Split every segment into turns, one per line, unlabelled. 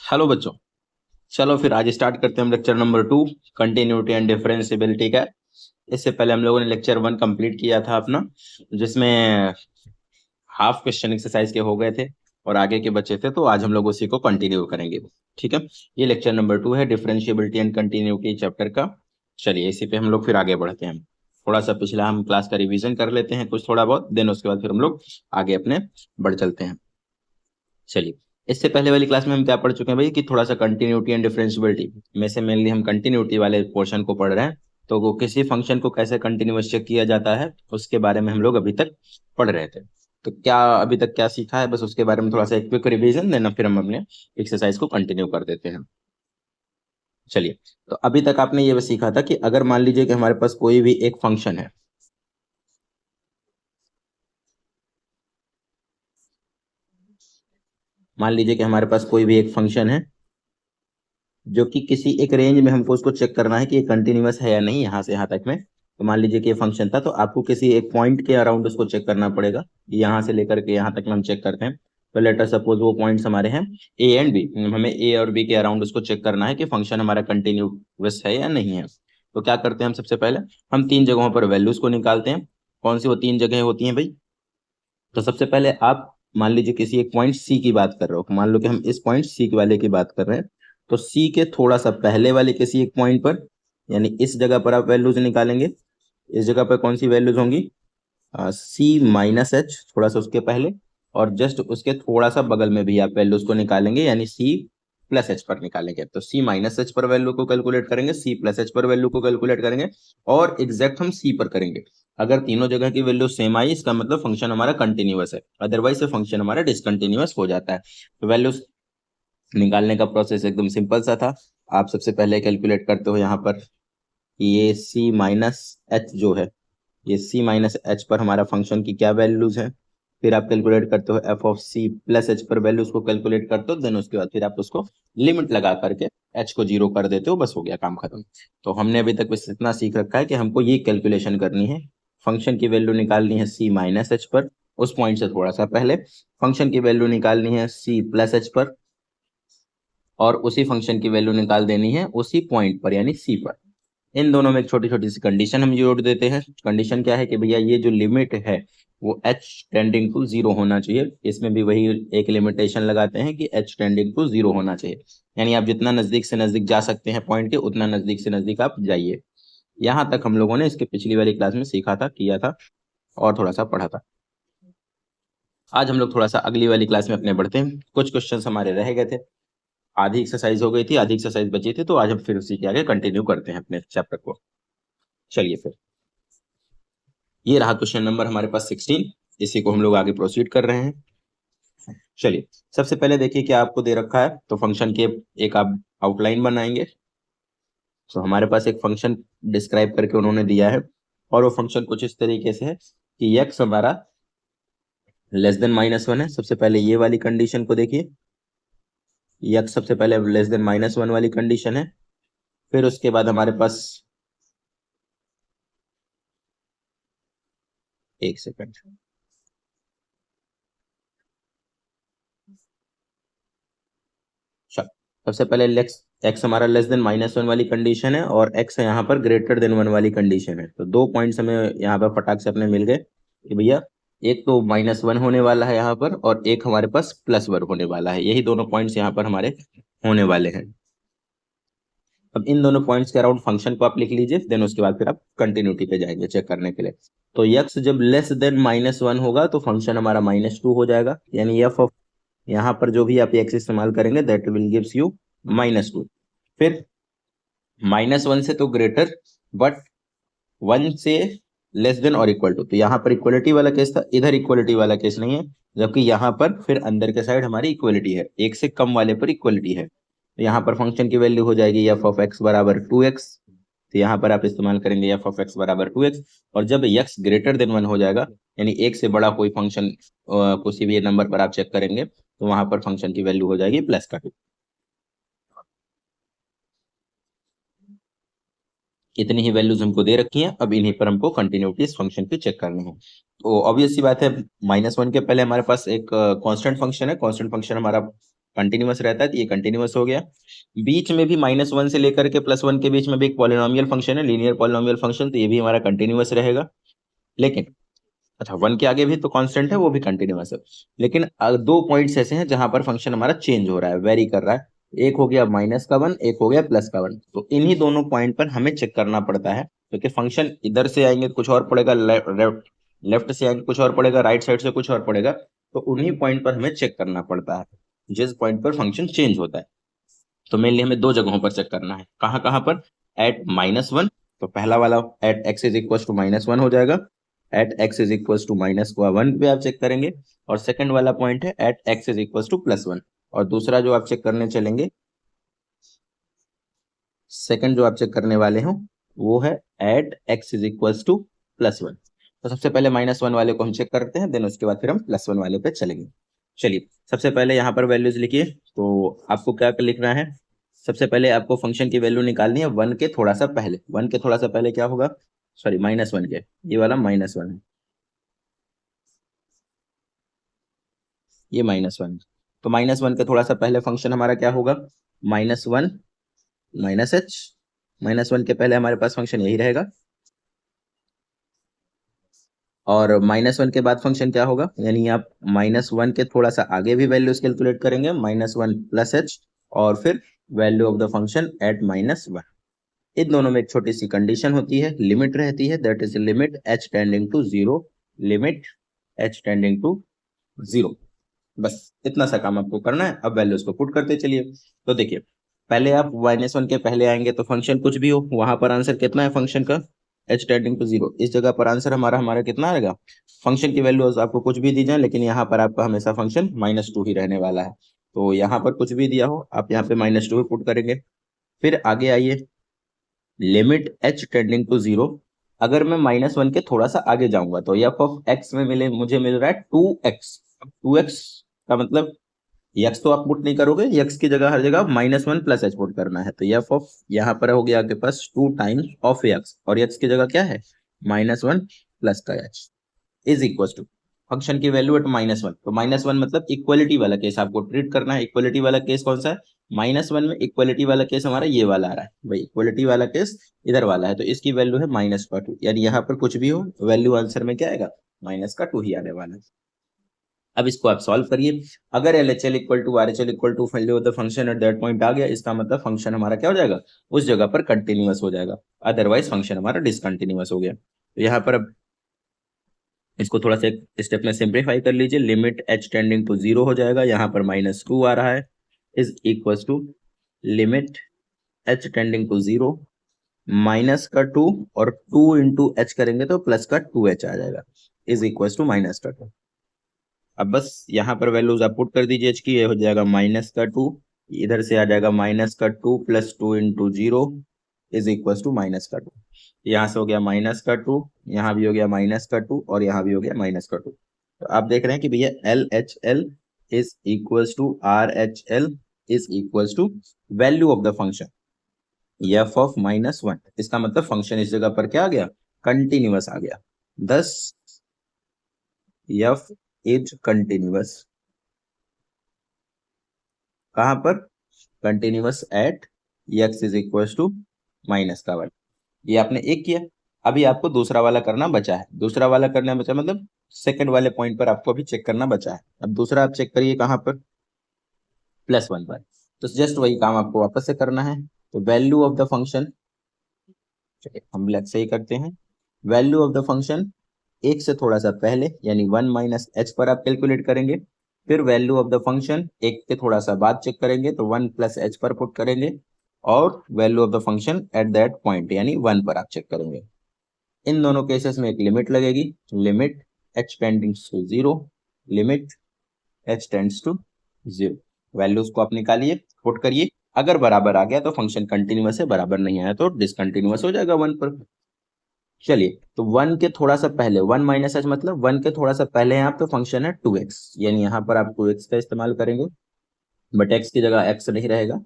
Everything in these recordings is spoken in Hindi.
हेलो बच्चों। चलो फिर आज स्टार्ट करते हैं हम lecture number 2, continuity and differentiability का। इससे पहले हम लोगों ने लेक्चर 1 कंप्लीट किया था अपना, जिसमें हाफ क्वेश्चन एक्सरसाइज के हो गए थे और आगे के बचे थे, तो आज हम लोग उसी को कंटिन्यू करेंगे। ठीक है, ये लेक्चर नंबर 2 है डिफरेंशियबिलिटी एंड कंटिन्यूटी चैप्टर का। चलिए इसी पे हम लोग फिर आगे बढ़ते हैं। थोड़ा सा पिछला हम क्लास का रिवीजन कर लेते हैं कुछ थोड़ा बहुत, देन उसके बाद फिर हम लोग आगे अपने बढ़ चलते हैं। चलिए, इससे पहले वाली क्लास में हम क्या पढ़ चुके हैं भाई कि थोड़ा सा कंटिन्यूटी एंड डिफरेंशियबिलिटी में से मेनली हम कंटिन्यूटी वाले पोर्शन को पढ़ रहे हैं। तो वो किसी फंक्शन को कैसे कंटिन्यूअस चेक किया जाता है उसके बारे में हम लोग अभी तक पढ़ रहे थे। तो क्या अभी तक क्या सीखा है, बस उसके बारे में थोड़ा सा एक क्विक रिवीजन देना, फिर हम अपने एक्सरसाइज को कंटिन्यू कर देते हैं। चलिए, तो अभी तक आपने ये बस सीखा था कि अगर मान लीजिए कि हमारे पास कोई भी एक फंक्शन है, मान लीजिए कि हमारे पास कोई भी एक फंक्शन है जो कि किसी एक रेंज में हमको उसको चेक करना है कि ये कंटिन्यूअस है या नहीं, यहाँ से यहाँ तक में। तो मान लीजिए कि ये फंक्शन था, तो आपको किसी एक पॉइंट के अराउंड उसको चेक करना पड़ेगा। यहाँ से लेकर के यहाँ तक में हम चेक करते हैं। तो लेटर सपोज वो पॉइंट्स हमारे हैं ए एंड बी, हमें ए और बी के अराउंड उसको चेक करना है कि फंक्शन हमारा कंटिन्यूअस है या नहीं है। तो क्या करते हैं हम, सबसे पहले हम तीन जगहों पर वैल्यूज को निकालते हैं। कौन सी वो तीन जगह होती हैं भाई? तो सबसे पहले आप मान लीजिए किसी एक पॉइंट सी की बात कर रहे हो, मान लो कि हम इस पॉइंट सी वाले की बात कर रहे हैं। तो सी के थोड़ा सा पहले वाले किसी एक पॉइंट पर, यानी इस जगह पर आप वैल्यूज निकालेंगे। इस जगह पर कौन सी वैल्यूज होंगी? सी माइनस एच, थोड़ा सा उसके पहले। और जस्ट उसके थोड़ा सा बगल में भी आप वैल्यूज को निकालेंगे, यानी सी प्लस एच पर निकालेंगे। तो सी माइनस एच पर वैल्यू को कैलकुलेट करेंगे, सी प्लस एच पर वैल्यू को कैलकुलेट करेंगे, और एग्जैक्ट हम सी पर करेंगे। अगर तीनों जगह की वैल्यू सेम आई, इसका मतलब फंक्शन हमारा कंटिन्यूअस है, अदरवाइज से फंक्शन हमारा डिसकंटिन्यूअस हो जाता है। तो वैल्यूज निकालने का प्रोसेस एकदम सिंपल सा था। आप सबसे पहले कैलकुलेट करते हो यहाँ पर कि ये सी माइनस एच जो है, ये सी माइनस एच पर हमारा फंक्शन की क्या वैल्यूज है। फिर आप कैलकुलेट करते हो F of C plus H पर वैल्यूज को कैलकुलेट करते हो, देन उसके बाद फिर आप उसको लिमिट लगा करके एच को जीरो कर देते हो, बस हो गया काम खत्म। तो हमने अभी तक बस इतना सीख रखा है कि हमको ये कैलकुलेशन करनी है, फंक्शन की वैल्यू निकालनी है सी माइनस एच पर, उस पॉइंट से थोड़ा सा पहले फंक्शन की वैल्यू निकालनी है सी प्लस एच पर, और उसी फंक्शन की वैल्यू निकाल देनी है उसी पॉइंट पर यानी सी पर। इन दोनों में एक छोटी छोटी सी कंडीशन हम जोड़ देते हैं। कंडीशन क्या है कि भैया ये जो लिमिट है वो h टेंडिंग टू जीरो होना चाहिए। इसमें भी वही एक लिमिटेशन लगाते हैं कि h टेंडिंग टू जीरो होना चाहिए, यानी आप जितना नजदीक से नजदीक जा सकते हैं पॉइंट के, उतना नजदीक से नजदीक आप जाइए। यहाँ तक हम लोगों ने इसके पिछली वाली क्लास में सीखा था, किया था और थोड़ा सा पढ़ा था। आज हम लोग थोड़ा सा अगली वाली क्लास में अपने बढ़ते हैं। कुछ क्वेश्चन हमारे रह गए थे, आधी एक्सरसाइज हो गई थी, आधी एक्सरसाइज बची थी, तो आज हम फिर उसी के आगे कंटिन्यू करते हैं अपने चैप्टर को। चलिए फिर, ये रहा क्वेश्चन नंबर हमारे पास 16, इसी को हम लोग आगे प्रोसीड कर रहे हैं। चलिए, सबसे पहले देखिए क्या आपको दे रखा है। तो फंक्शन के एक आप आउटलाइन बनाएंगे। तो हमारे पास एक फंक्शन डिस्क्राइब करके उन्होंने दिया है, और वो फंक्शन कुछ इस तरीके से है कि x हमारा लेस देन -1 है। सबसे पहले ये वाली कंडीशन को देखिए, x सबसे पहले लेस देन -1 वाली कंडीशन है। फिर उसके बाद हमारे पास, एक सेकंड, सबसे पहले एक्स हमारा लेस देन -1 वाली कंडीशन है, और एक्स यहाँ पर ग्रेटर देन 1 वाली कंडीशन है। तो दो पॉइंट्स हमें यहाँ पर फटाक से अपने मिल गए कि भैया एक तो -1 होने वाला है यहाँ पर, और एक हमारे पास +1 होने वाला है। यही दोनों पॉइंट्स यहाँ पर हमारे होने वाले हैं। अब इन दोनों पॉइंट्स के अराउंड फंक्शन को आप लिख लीजिए, देन उसके बाद फिर आप कंटिन्यूटी पे जाएंगे चेक करने के लिए। तो यक्स जब लेस देन -1 होगा तो फंक्शन हमारा -2 हो जाएगा, यानी एफ ऑफ, यहाँ पर जो भी आप एक्स इस्तेमाल करेंगे दैट विल गिव्स यू -2। फिर -1 से तो ग्रेटर, बट 1 से लेस देन और इक्वल टू। तो यहाँ पर इक्वलिटी वाला केस था, इधर इक्वलिटी वाला केस नहीं है, जबकि यहाँ पर फिर अंदर के साइड हमारी इक्वलिटी है, एक से कम वाले पर इक्वलिटी है। तो यहाँ पर फंक्शन की वैल्यू हो जाएगी एफ ऑफ एक्स बराबर 2x। तो यहाँ पर आप इस्तेमाल करेंगे एफ ऑफ एक्स बराबर 2x। और जब x ग्रेटर देन 1 हो जाएगा, यानी एक से बड़ा कोई फंक्शन किसी भी नंबर पर आप चेक करेंगे, तो वहां पर फंक्शन की वैल्यू हो जाएगी +2। इतनी ही वैल्यूज हमको दे रखी हैं, अब इन्हीं पर हमको कंटिन्यूटी इस फंक्शन की चेक करनी है। तो ऑब्वियस सी बात है, -1 के पहले हमारे पास एक कांस्टेंट फंक्शन है। कांस्टेंट फंक्शन हमारा कंटिन्यूअस रहता है तो ये कंटिन्यूअस हो गया। बीच में भी -1 से लेकर के +1 के बीच में भी एक पॉलिनोमियल फंक्शन है, लीनियर पॉलिनोमियल फंक्शन, तो ये भी हमारा कंटिन्यूअस रहेगा। लेकिन अच्छा 1 के आगे भी तो कांस्टेंट है, वो भी कंटिन्यूअस है। लेकिन दो पॉइंट्स ऐसे हैं जहां पर फंक्शन हमारा चेंज हो रहा है, वेरी कर रहा है। एक हो गया -1, एक हो गया +1। तो इन्हीं दोनों पॉइंट पर हमें चेक करना पड़ता है, क्योंकि फंक्शन इधर से आएंगे कुछ और पड़ेगा, लेफ्ट से आएंगे कुछ और पड़ेगा, राइट साइड से कुछ और पड़ेगा। तो उन्हीं पॉइंट पर हमें चेक करना पड़ता है जिस पॉइंट पर फंक्शन चेंज होता है। तो मेनली हमें दो जगहों पर चेक करना है। कहाँ कहाँ पर? एट -1, तो पहला वाला at x is equal to -1 हो जाएगा। At x is equal to -1 पे आप चेक करेंगे। और सेकंड वाला पॉइंट है at x is equal to +1। और दूसरा जो आप चेक करने चलेंगे, सेकंड जो आप चेक करने वाले हो वो है at x is equal to +1। तो सबसे पहले -1 वाले को हम चेक करते हैं, देन उसके बाद फिर हम +1 वाले पे चलेंगे। चलिए सबसे पहले यहाँ पर वैल्यूज लिखिए। तो आपको क्या लिखना है? सबसे पहले आपको फंक्शन की वैल्यू निकालनी है 1 के थोड़ा सा पहले। 1 के थोड़ा सा पहले क्या होगा? सॉरी -1 के, ये वाला -1 है, ये -1। तो -1 के थोड़ा सा पहले फंक्शन हमारा क्या होगा? -1 -h। -1 के पहले हमारे पास फंक्शन यही रहेगा। और -1 के बाद फंक्शन क्या होगा? यानी आप -1 के थोड़ा सा आगे भी वैल्यूज कैलकुलेट करेंगे, -1 + h, और फिर value of the function eight -1। इन दोनों में एक छोटी सी कंडीशन होती है, लिमिट रहती है, that is limit h tending to 0। Limit h tending to 0। बस इतना सा काम आपको करना है। अब वैल्यूज को पुट करते चलिए। तो देखिए, पहले आप -1 के पहले आएंगे तो फंक्शन कुछ भी हो, वहां पर आंसर कितना है फंक्शन का? h tending to 0। इस जगह पर आंसर हमारा हमारा कितना आएगा? फंक्शन की वैल्यूज आपको कुछ भी दी जाए, लेकिन यहाँ पर आपका हमेशा फंक्शन -2 ही रहने वाला है। तो यहाँ पर कुछ भी दिया हो, आप यहाँ पे -2 ही पुट करेंगे। फिर आगे आइए, लिमिट h टेंडिंग टू 0। अगर मैं -1 के थोड़ा सा आगे जाऊंगा तो f ऑफ x में मुझे मिल रहा है 2x। अब 2x का मतलब x तो आप पुट नहीं करोगे, x की जगह हर जगह -1 + h पुट करना है। तो f ऑफ यहाँ पर हो गया आपके पास 2 टाइम्स ऑफ x, और x की जगह क्या है? -1 + का h is equal to function की वैल्यू एट -1। तो -1 मतलब इक्वलिटी वाला केस आपको ट्रीट करना है। इक्वलिटी वाला केस कौन सा है? -1 में इक्वलिटी वाला केस हमारा ये वाला आ रहा है भाई, इक्वलिटी वाला केस इधर वाला है, तो इसकी वैल्यू है -2। यानी यहाँ पर कुछ भी हो, वैल्यू आंसर में क्या आएगा? -2 ही आने वाला है। अब इसको आप सॉल्व करिए। अगर LHL equal to RHL equal to value of the function at that point आ गया, इसका मतलब फंक्शन हमारा क्या हो जाएगा? उस जगह पर कंटिन्यूअस हो जाएगा, अदरवाइज फंक्शन हमारा डिसकंटिन्यूअस हो गया। तो यहाँ पर अब इसको थोड़ा सा एक स्टेप में सिंप्लीफाई कर लीजिए। लिमिट h टेंडिंग टू 0 हो जाएगा, यहाँ पर -2 आ रहा है, is equal to limit h tending to 0 -2, और 2 इंटू h करेंगे तो +2h आ जाएगा, इज इक्वल टू -2। अब बस यहाँ पर वैल्यूज आप पुट कर दीजिए h की, ये हो जाएगा -2, इधर से आ जाएगा -2 + 2 इंटू 0 इज इक्वल टू -2। यहाँ से हो गया -2, यहाँ भी हो गया -2, और यहाँ भी हो गया -2। तो आप देख रहे हैं कि भैया LHL is equal to RHL is equal to value of the function f of -1। इसका मतलब फंक्शन इस जगह पर क्या आ गया? कंटिन्यूअस आ गया। thus f is continuous. कहां पर? Continuous at x is equal to -1। ये आपने एक किया। अभी आपको दूसरा वाला करना बचा है। दूसरा वाला करना बचा मतलब सेकंड वाले पॉइंट पर आपको अभी चेक करना बचा है। अब दूसरा आप चेक करिए कहां पर? +1 पर। तो जस्ट वही काम आपको वापस से करना है। तो वैल्यू ऑफ द फंक्शन, हम लेट से ही करते हैं, वैल्यू ऑफ द फंक्शन एक से थोड़ा सा पहले यानी 1 - h पर आप कैलकुलेट करेंगे। फिर वैल्यू ऑफ द फंक्शन एक के थोड़ा सा बाद चेक करेंगे तो 1 + h पर पुट करेंगे, और value of the function at that point यानी 1 पर आप चेक करेंगे। इन दोनों केसेस में एक लिमिट लगेगी, limit h tendings to 0, limit h tends to 0। Values को आप निकालिए, पुट करिए। अगर बराबर आ गया तो फंक्शन कंटिन्यूअस है, बराबर नहीं आया तो डिसकंटिन्यूअस हो जाएगा 1 पर। चलिए, तो 1 के थोड़ा सा पहले 1 - h मतलब 1 के थोड़ा सा पहले यहाँ पे फंक्शन है 2x, यानी यहाँ पर आप 2x का इस्तेमाल करेंगे, बट x की जगह x नहीं रहेगा,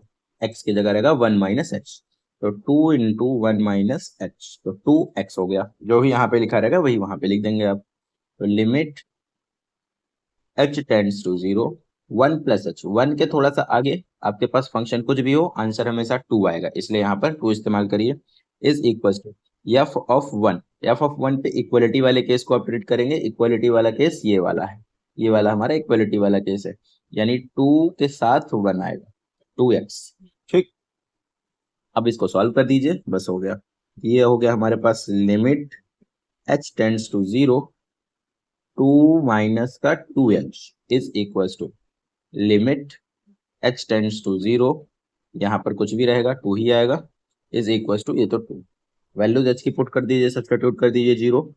x की जगह रहेगा 1 - h। तो 2 इंटू 1 - h, तो 2x हो गया। जो भी यहाँ पे लिखा रहेगा वही वहां पे लिख देंगे आप। तो limit h tends to 0, 1 plus H, 1 के थोड़ा सा आगे आपके पास फंक्शन कुछ भी हो, आंसर हमेशा 2 आएगा, इसलिए यहाँ पर 2 इस्तेमाल करिए। Is equal to F of 1, एफ ऑफ 1 पे इक्वलिटी वाले केस को ऑपरेट करेंगे। इक्वलिटी वाला केस ये वाला है, ये वाला हमारा इक्वलिटी वाला केस है, यानी 2 के साथ 1 आएगा, 2x। ठीक, अब इसको सॉल्व कर दीजिए, बस हो गया। ये हो गया हमारे पास limit h tends to 0, 2 minus का 2h is equal to limit h tends to 0, यहाँ पर कुछ भी रहेगा 2 ही आएगा, इज इक्वल टू, ये तो 2, वैल्यूज h की पुट कर दीजिए, सब्स्टिट्यूट कर दीजिए 0,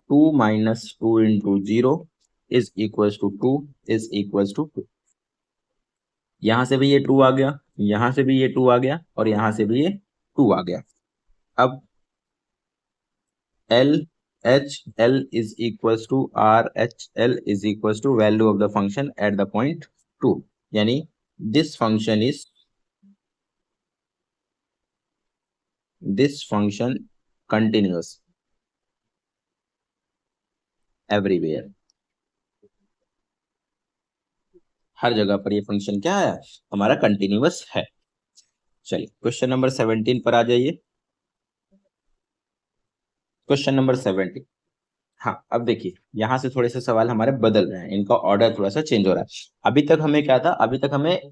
2 minus 2 into 0 is equal to 2, is equal to 2। यहाँ से भी ये 2 आ गया, यहाँ से भी ये 2 आ गया, और यहाँ से भी ये 2 आ गया। अब L H L is equals to R H L is equals to value of the function at the point 2, यानी this function continuous everywhere, हर जगह पर ये फंक्शन क्या है, हमारा कंटिन्यूअस है। चलिए क्वेश्चन नंबर 17 पर आ जाइए। क्वेश्चन नंबर 17, हाँ अब देखिए यहाँ से थोड़े से सवाल हमारे बदल रहे हैं, इनका ऑर्डर थोड़ा सा चेंज हो रहा है। अभी तक हमें क्या था, अभी तक हमें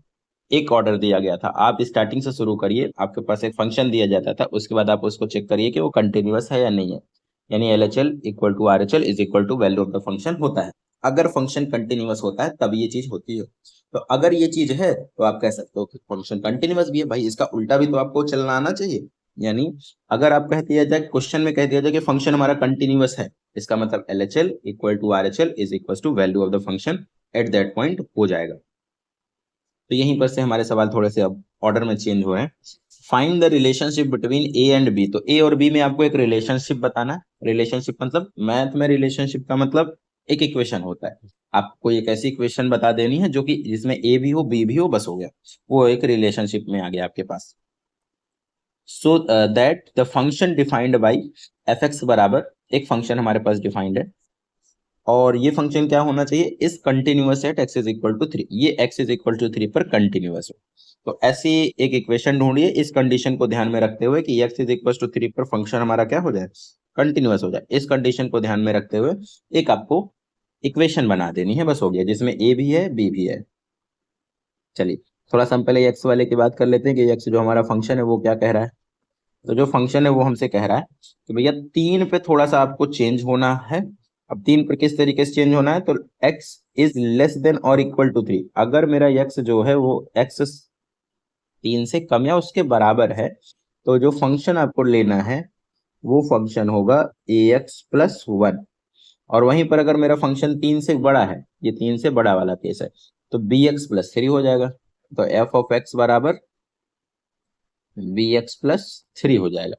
एक ऑर्डर दिया गया था, आप स्टार्टिंग से शुरू करिए, आपके पास एक फंक्शन दिया जाता था, उसके बाद आप उसको चेक करिए कि वो कंटिन्यूअस है या नहीं है, यानी LHL equal to RHL is equal to value of the function होता है। अगर फंक्शन कंटिन्यूअस होता है तब ये चीज होती है। तो अगर ये चीज है तो आप कह सकते हो कि फंक्शन कंटिन्यूअस भी है। भाई इसका उल्टा भी तो आपको चलना आना चाहिए, यानी अगर आप कह दिया जाए, क्वेश्चन में कह दिया जाए कि फंक्शन हमारा कंटिन्यूअस है, इसका मतलब LHL equal to RHL is equal to value of the function at that point हो जाएगा। तो यहीं पर से हमारे सवाल थोड़े से अब ऑर्डर में चेंज हुए हैं। Find the relationship between A and B, तो ए और बी में आपको एक रिलेशनशिप बताना है। रिलेशनशिप मतलब मैथ में रिलेशनशिप का मतलब एक इक्वेशन होता है, आपको एक ऐसी इक्वेशन बता देनी है जो कि जिसमें ए भी हो बी भी हो, बस हो गया, वो एक रिलेशनशिप में आ गया आपके पास। So that the function defined by F X बराबर, एक फंक्शन हमारे पास डिफाइंड है, और ये फंक्शन क्या होना चाहिए, इस continuous at x is equal to 3, ये x इज इक्वल टू 3 पर कंटिन्यूअस हो। तो ऐसी एक इक्वेशन ढूंढिए इस कंडीशन को ध्यान में रखते हुए कि x इज इक्वल टू 3 पर फंक्शन हमारा क्या हो जाए, कंटिन्यूअस हो जाए। इस कंडीशन को ध्यान में रखते हुए एक आपको इक्वेशन बना देनी है, बस हो गया, जिसमें a भी है b भी है। चलिए थोड़ा सा हम पहले x वाले की बात कर लेते हैं कि x जो हमारा फंक्शन है वो क्या कह रहा है। तो जो फंक्शन है वो हमसे कह रहा है कि भैया 3 पे थोड़ा सा आपको चेंज होना है। अब 3 पर किस तरीके से चेंज होना है, तो x इज लेस देन और इक्वल टू 3, अगर मेरा x जो है वो x 3 से कम या उसके बराबर है, तो जो फंक्शन आपको लेना है वो फंक्शन होगा ax प्लस 1। और वहीं पर अगर मेरा फंक्शन 3 से बड़ा है, ये 3 से बड़ा वाला केस है, तो bx प्लस 3 हो जाएगा। तो f ऑफ x बराबर bx प्लस 3 हो जाएगा।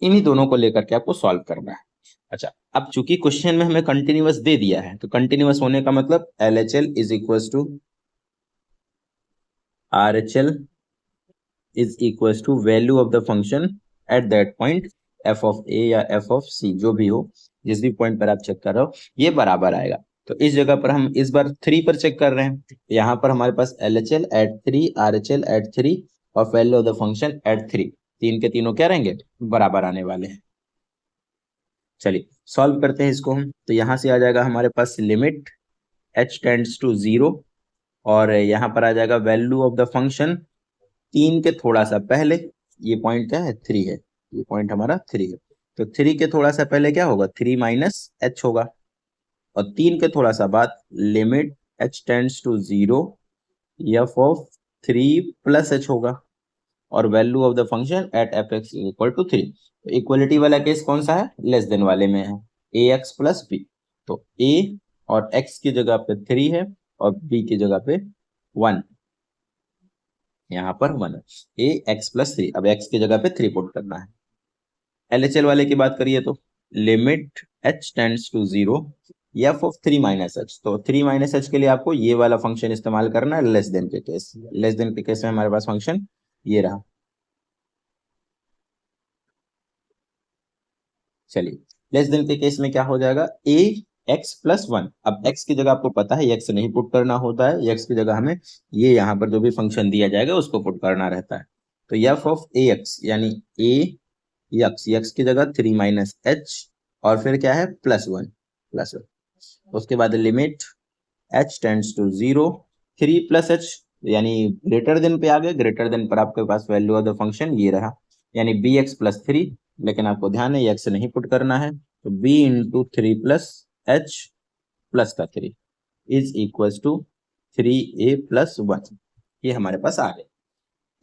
इन्हीं दोनों को लेकर के आपको सॉल्व करना है। अच्छा, अब चूंकि क्वेश्चन में हमें कंटिन्यूअस दे दिया है, तो कंटिन्यूअस होने का मतलब LHL is equal to RHL is equal to value of the function at that point, f of a या f ऑफ c जो भी हो, जिस भी पॉइंट पर आप चेक कर रहे हो, ये बराबर आएगा। तो इस जगह पर हम इस बार 3 पर चेक कर रहे हैं, यहाँ पर हमारे पास LHL एट 3, RHL एट 3 और value of the function eight 3, तीन के तीनों क्या रहेंगे, बराबर आने वाले हैं। चलिए सॉल्व करते हैं इसको हम। तो यहाँ से आ जाएगा हमारे पास लिमिट h टेंड्स टू 0, और यहाँ पर आ जाएगा वैल्यू ऑफ द फंक्शन 3 के थोड़ा सा पहले, ये पॉइंट क्या है 3 है, ये पॉइंट हमारा 3 है, तो 3 के थोड़ा सा पहले क्या होगा 3 माइनस h होगा, और 3 के थोड़ा सा बाद limit h tends to 0 f of 3 plus h होगा, और value of the function at F X equal to 3। तो इक्वलिटी वाला केस कौन सा है, लेस देन वाले में है, ए एक्स प्लस बी। तो a और x की जगह पे 3 है और b की जगह पे 1, यहाँ पर 1 है, a x प्लस 3, अब x की जगह पे 3 पुट करना है। LHL वाले की बात करिए तो limit h tends to 0 f of 3 minus H, तो 3 माइनस एच के लिए आपको ये वाला फंक्शन इस्तेमाल करना है लेस देन के केस। लेस देन के केस में हमारे पास फंक्शन ये रहा। चलिए लेस देन के केस में क्या हो जाएगा, a x प्लस 1। अब x की जगह आपको पता है x नहीं पुट करना होता है, x की जगह हमें ये यहाँ पर जो भी फंक्शन दिया जाएगा उसको पुट करना रहता है। तो f ऑफ ax यानी x की जगह 3 माइनस h और फिर क्या है प्लस 1। उसके बाद limit h tends to 0, 3 plus h यानी ग्रेटर देन पे आ गए, ग्रेटर देन पर आपके पास वैल्यू ऑफ द फंक्शन ये रहा यानी bx प्लस 3, लेकिन आपको ध्यान है x नहीं पुट करना है, तो b into 3 plus h plus का 3 is equal to 3a plus 1। ये हमारे पास आ गए।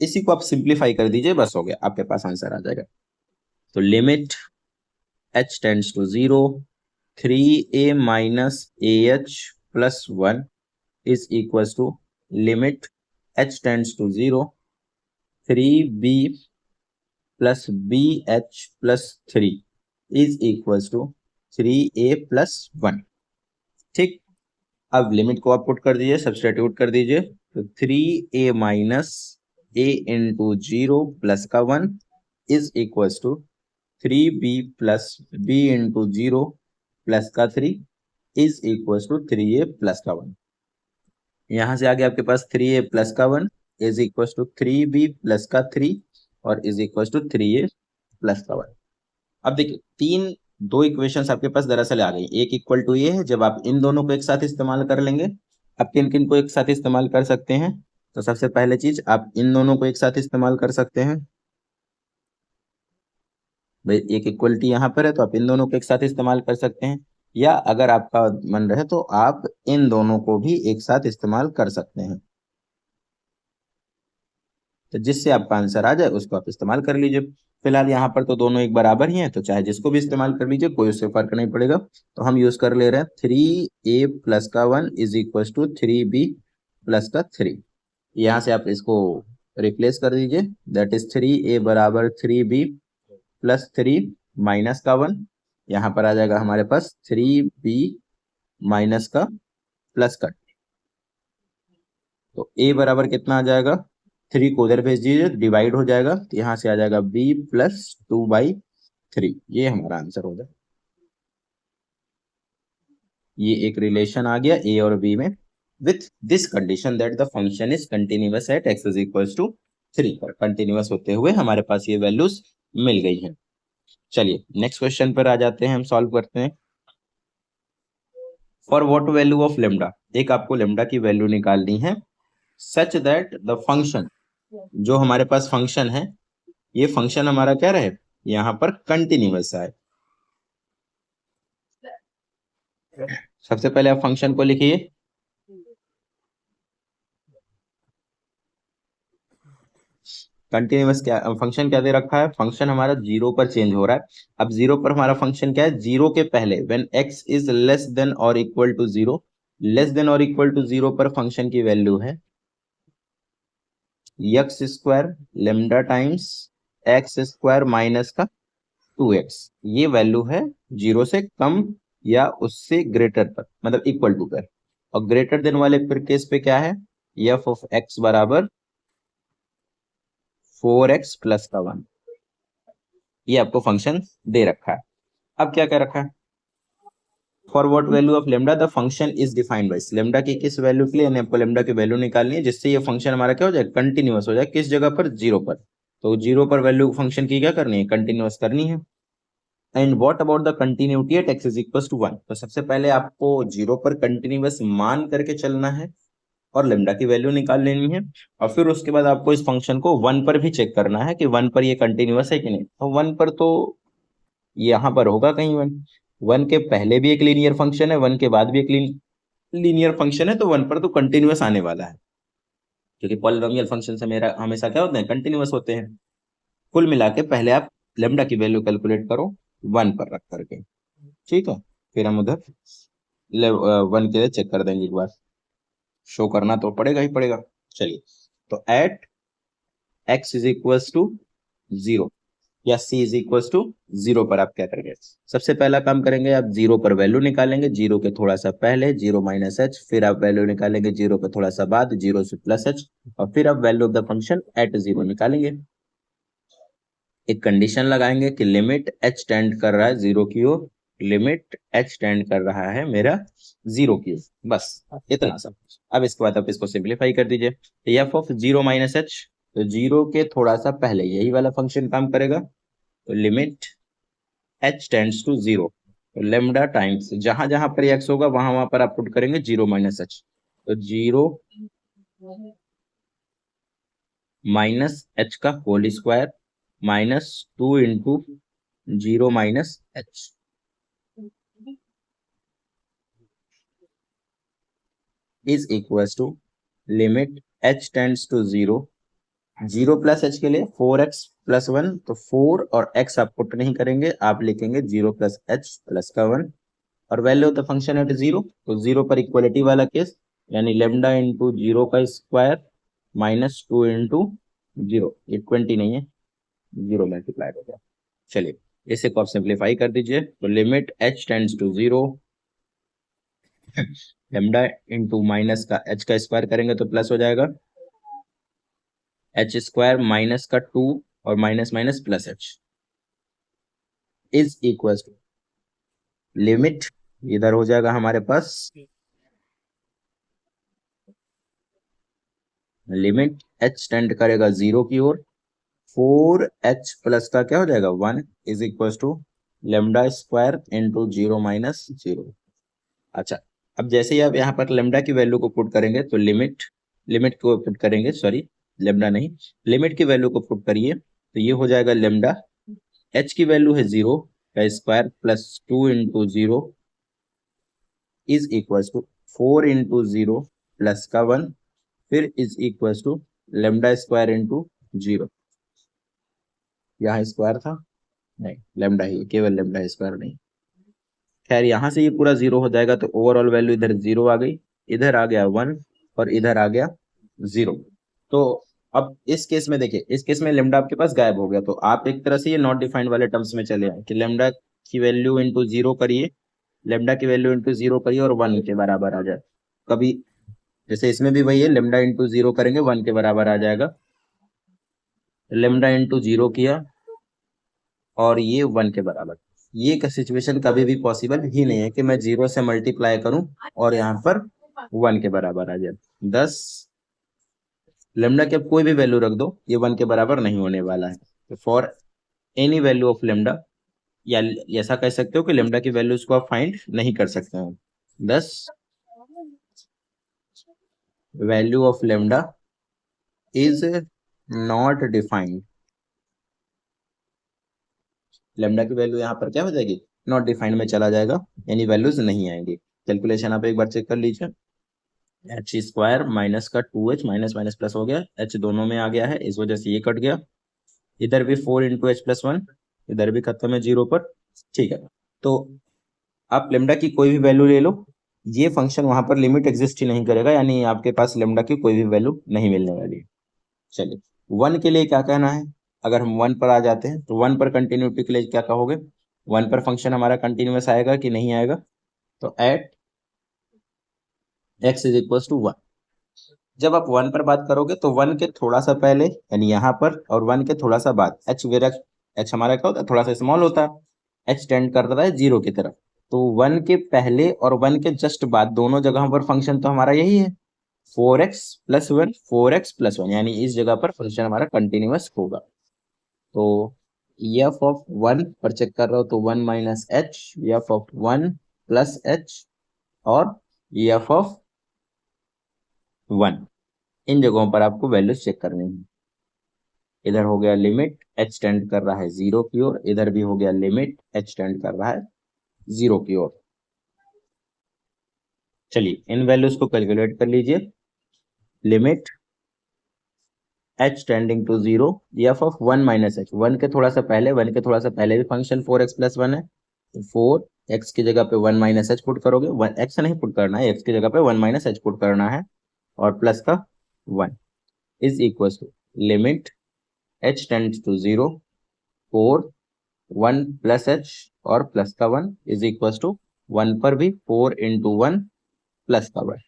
इसी को आप सिंप्लीफाई कर दीजिए, बस हो गया, आपके पास आंसर आ जाएगा। तो limit h tends to 0, 3a minus ah plus 1 is equals to limit h tends to 0, 3b plus bh plus 3 is equals to 3a plus 1। ठीक, अब लिमिट को आप पुट कर दीजिए, सब्सटीट्यूट कर दीजिए, तो 3a minus a into 0 plus का 1 is equals to 3b plus b into 0 plus का 3 is equals to 3a plus का 1। यहां से आगे आपके पास 3a प्लस का 1 is equal to 3b plus का 3 और is equal to 3a plus का 1। अब देखिए दो इक्वेशंस आपके पास दरअसल आ गई। एक इक्वल टू ये है, जब आप इन दोनों को एक साथ इस्तेमाल कर लेंगे, आप किन किन को एक साथ इस्तेमाल कर सकते हैं? तो सबसे पहले चीज आप इन दोनों को एक साथ इस्तेमाल कर सकते हैं। भाई एक इक्वलिटी यहाँ पर है तो आप इन दोनों को एक साथ इस्तेमाल कर सकते हैं, या अगर आपका मन रहे तो आप इन दोनों को भी एक साथ इस्तेमाल कर सकते हैं। तो जिससे आपका आंसर आ जाए उसको आप इस्तेमाल कर लीजिए। फिलहाल यहाँ पर तो दोनों एक बराबर ही हैं, तो चाहे जिसको भी इस्तेमाल कर लीजिए, कोई उससे फर्क नहीं पड़ेगा। तो हम यूज कर ले रहे हैं 3a प्लस का 1 is equal to 3b plus का 3। यहाँ से आप इसको रिप्लेस कर दीजिए, दैट इज 3a बराबर 3b प्लस 3 माइनस का 1। यहाँ पर आ जाएगा हमारे पास 3b माइनस का प्लस का, तो a बराबर कितना आ जाएगा? 3 को उधर भेज दीजिए, डिवाइड हो जाएगा, तो यहाँ से आ जाएगा b प्लस 2/3। ये हमारा आंसर हो जाएगा। ये एक रिलेशन आ गया a और b में, with this condition that the function is continuous at x is equals to 3 पर। कंटिन्यूअस होते हुए हमारे पास ये वैल्यूज मिल गई हैं। चलिए नेक्स्ट क्वेश्चन पर आ जाते हैं, हम सॉल्व करते हैं। For what value of lambda, एक आपको लेमडा की वैल्यू निकालनी है सच दैट द फंक्शन, जो हमारे पास फंक्शन है, ये फंक्शन हमारा क्या रहे, यहाँ पर कंटिन्यूअस आए। सबसे पहले आप फंक्शन को लिखिए। कंटिन्यूअस क्या फंक्शन क्या दे रखा है? फंक्शन हमारा 0 पर चेंज हो रहा है। अब 0 पर हमारा फंक्शन क्या है? 0 के पहले when x is less than और इक्वल टू 0, लेस देन और इक्वल टू 0 पर फंक्शन की वैल्यू है x square lambda times x square minus का 2x। ये वैल्यू है 0 से कम या उससे ग्रेटर पर, मतलब इक्वल टू पर। और ग्रेटर देन वाले पर केस पे क्या है? f ऑफ x बराबर 4x प्लस का 1। ये आपको फंक्शन दे रखा है। अब क्या कर रखा है? For what value of lambda the function is defined by, lambda की किस वैल्यू के लिए यानी आपको लेमडा की वैल्यू निकालनी है जिससे ये फंक्शन हमारा क्या हो जाए? कंटिन्यूअस हो जाए। किस जगह पर? 0 पर। तो 0 पर वैल्यू फंक्शन की क्या करनी है? कंटिन्यूअस करनी है। And what about the continuity at x is equal to 1, तो सबसे पहले आपको 0 पर कंटिन्यूअस मान करके चलना है और लेमडा की वैल्यू निकाल लेनी है, और फिर उसके बाद आपको इस फंक्शन को 1 पर भी चेक करना है कि 1 पर ये कंटिन्यूअस है कि नहीं। तो 1 पर तो यहाँ पर होगा कहीं 1 के पहले भी एक लीनियर फंक्शन है, 1 के बाद भी एक लीनियर फंक्शन है, तो 1 पर तो कंटिन्यूअस आने वाला है, क्योंकि पॉलिनोमियल फंक्शन से मेरा हमेशा क्या होते हैं? कंटिन्यूअस होते हैं। कुल मिला के पहले आप लेमडा की वैल्यू कैलकुलेट करो 1 पर रख करके, ठीक है, फिर हम उधर 1 के लिए चेक कर देंगे एक बार। शो करना तो पड़ेगा ही पड़ेगा। चलिए, तो at x is equal to 0 या c इज इक्वल टू 0 पर आप क्या करेंगे? सबसे पहला काम करेंगे, आप 0 पर वैल्यू निकालेंगे, 0 के थोड़ा सा पहले 0 माइनस h, फिर आप वैल्यू निकालेंगे 0 के थोड़ा सा बाद 0 से प्लस h, और फिर आप value of the function at 0 निकालेंगे। एक कंडीशन लगाएंगे कि लिमिट h टेंड कर रहा है 0 की ओर, लिमिट एच टेंड कर रहा है मेरा 0 की ओर, बस इतना सब। अब इसके बाद आप इसको सिंप्लीफाई कर दीजिए, एफ ऑफ 0 माइनस एच, तो 0 के थोड़ा सा पहले यही वाला फंक्शन काम करेगा, तो लिमिट एच टेंड्स टू 0, तो लेमडा टाइम्स जहां जहां पर एक्स होगा वहां वहां पर आप पुट करेंगे 0 माइनस एच, तो 0 माइनस एच का whole square minus 2 into 0 minus H is equal to limit H tends to 0, 0 plus H के लिए 4x+1, तो 4 और x आप पुट नहीं करेंगे, आप लिखेंगे 0 प्लस एच प्लस का 1, और value of the function at 0, तो 0 पर इक्वलिटी वाला केस, यानी लेमडा इंटू 0 का स्क्वायर माइनस 2 इंटू 0, ये 20 नहीं है, 0 मल्टीप्लाइड हो गया। चलिए इसे को आप सिंप्लीफाई कर दीजिए, तो limit H tends to 0, lambda into minus का एच का स्क्वायर करेंगे तो प्लस हो जाएगा, एच स्क्वायर माइनस का 2 और minus minus plus H is equal to limit, इधर हो जाएगा हमारे पास लिमिट एच टेंड करेगा 0 की ओर, 4h प्लस का क्या हो जाएगा 1 is equal to lambda square into 0 minus 0। अच्छा, अब जैसे ही आप यहाँ पर लेमडा की वैल्यू को पुट करेंगे, तो लिमिट लिमिट को पुट करेंगे, सॉरी लेमडा नहीं, लिमिट की वैल्यू को पुट करिए, तो ये हो जाएगा लेमडा, एच की वैल्यू है 0 का square plus 2 into 0 is equal to 4 into 0 plus का 1, फिर is equal to lambda square into 0, यहाँ स्क्वायर था नहीं, लेमडा ही, केवल लेमडा स्क्वायर नहीं, खैर यहाँ से ये पूरा 0 हो जाएगा, तो ओवरऑल वैल्यू इधर 0 आ गई, इधर आ गया 1 और इधर आ गया 0। तो अब इस केस में देखिए, इस केस में लेमडा आपके पास गायब हो गया, तो आप एक तरह से ये नॉट डिफाइंड वाले टर्म्स में चले आए कि लेमडा की वैल्यू इंटू 0 करिए, लेमडा की वैल्यू इंटू 0 करिए और 1 के बराबर आ जाए। कभी जैसे इसमें भी वही है, लेमडा इंटू 0 करेंगे 1 के बराबर आ जाएगा, लेमडा इंटू 0 किया और ये 1 के बराबर, ये का सिचुएशन कभी भी पॉसिबल ही नहीं है कि मैं 0 से मल्टीप्लाई करूं और यहाँ पर 1 के बराबर आ जाए। 10 लेमडा की अब कोई भी वैल्यू रख दो, ये 1 के बराबर नहीं होने वाला है, तो for any value of lambda, या ऐसा कह सकते हो कि लेमडा की वैल्यूज को आप फाइंड नहीं कर सकते हैं। 10 value of lambda is not defined, lambda की वैल्यू यहाँ पर क्या हो जाएगी, नॉट डिफाइंड में चला जाएगा, यानी वैल्यूज नहीं आएंगी। कैलकुलेशन आप एक बार चेक कर लीजिए, एच स्क्वायर माइनस का 2h माइनस माइनस प्लस हो गया, एच दोनों में आ गया है, इस वजह से ये कट गया, इधर भी 4 इंटू एच प्लस 1, इधर भी खत्म है 0 पर, ठीक है। तो आप लेमडा की कोई भी वैल्यू ले लो, ये फंक्शन वहां पर लिमिट एग्जिस्ट ही नहीं करेगा, यानी आपके पास लेमडा की कोई भी वैल्यू नहीं मिलने वाली है। चलिए 1 के लिए क्या कहना है, अगर हम 1 पर आ जाते हैं, तो 1 पर कंटिन्यूटी के लिए क्या कहोगे, 1 पर फंक्शन हमारा कंटिन्यूअस आएगा कि नहीं आएगा, तो at x is equal to 1, जब आप 1 पर बात करोगे तो 1 के थोड़ा सा पहले यानी यहाँ पर, और 1 के थोड़ा सा बाद h वेरा, h हमारा क्या होता है, थोड़ा सा स्मॉल होता है, h टेंड करता है 0 की तरफ, तो 1 के पहले और 1 के जस्ट बाद दोनों जगहों पर फंक्शन तो हमारा यही है, 4x+1 4x+1, यानी इस जगह पर फंक्शन हमारा कंटिन्यूअस होगा। तो एफ ऑफ 1 पर चेक कर रहे हो तो 1 minus H, F of 1 plus H, और एफ ऑफ 1, इन जगहों पर आपको वैल्यूज चेक करनी है। इधर हो गया लिमिट एच टेंड कर रहा है 0 की ओर, इधर भी हो गया लिमिट एच टेंड कर रहा है 0 की ओर। चलिए इन वैल्यूज को कैलकुलेट कर लीजिए, limit H tending to 0, F of 1 minus H, 1 के थोड़ा सा पहले, 1 के थोड़ा सा पहले भी फंक्शन 4x+1 है, तो 4x की जगह पे 1 माइनस एच पुट करोगे, 1 x नहीं पुट करना है, x की जगह पे 1 माइनस एच पुट करना है, और प्लस का 1 is equal to limit H tends to 0, 4 1 plus H और प्लस का 1 इज इक्वल टू 1 पर भी 4 इंटू 1 प्लस का 1।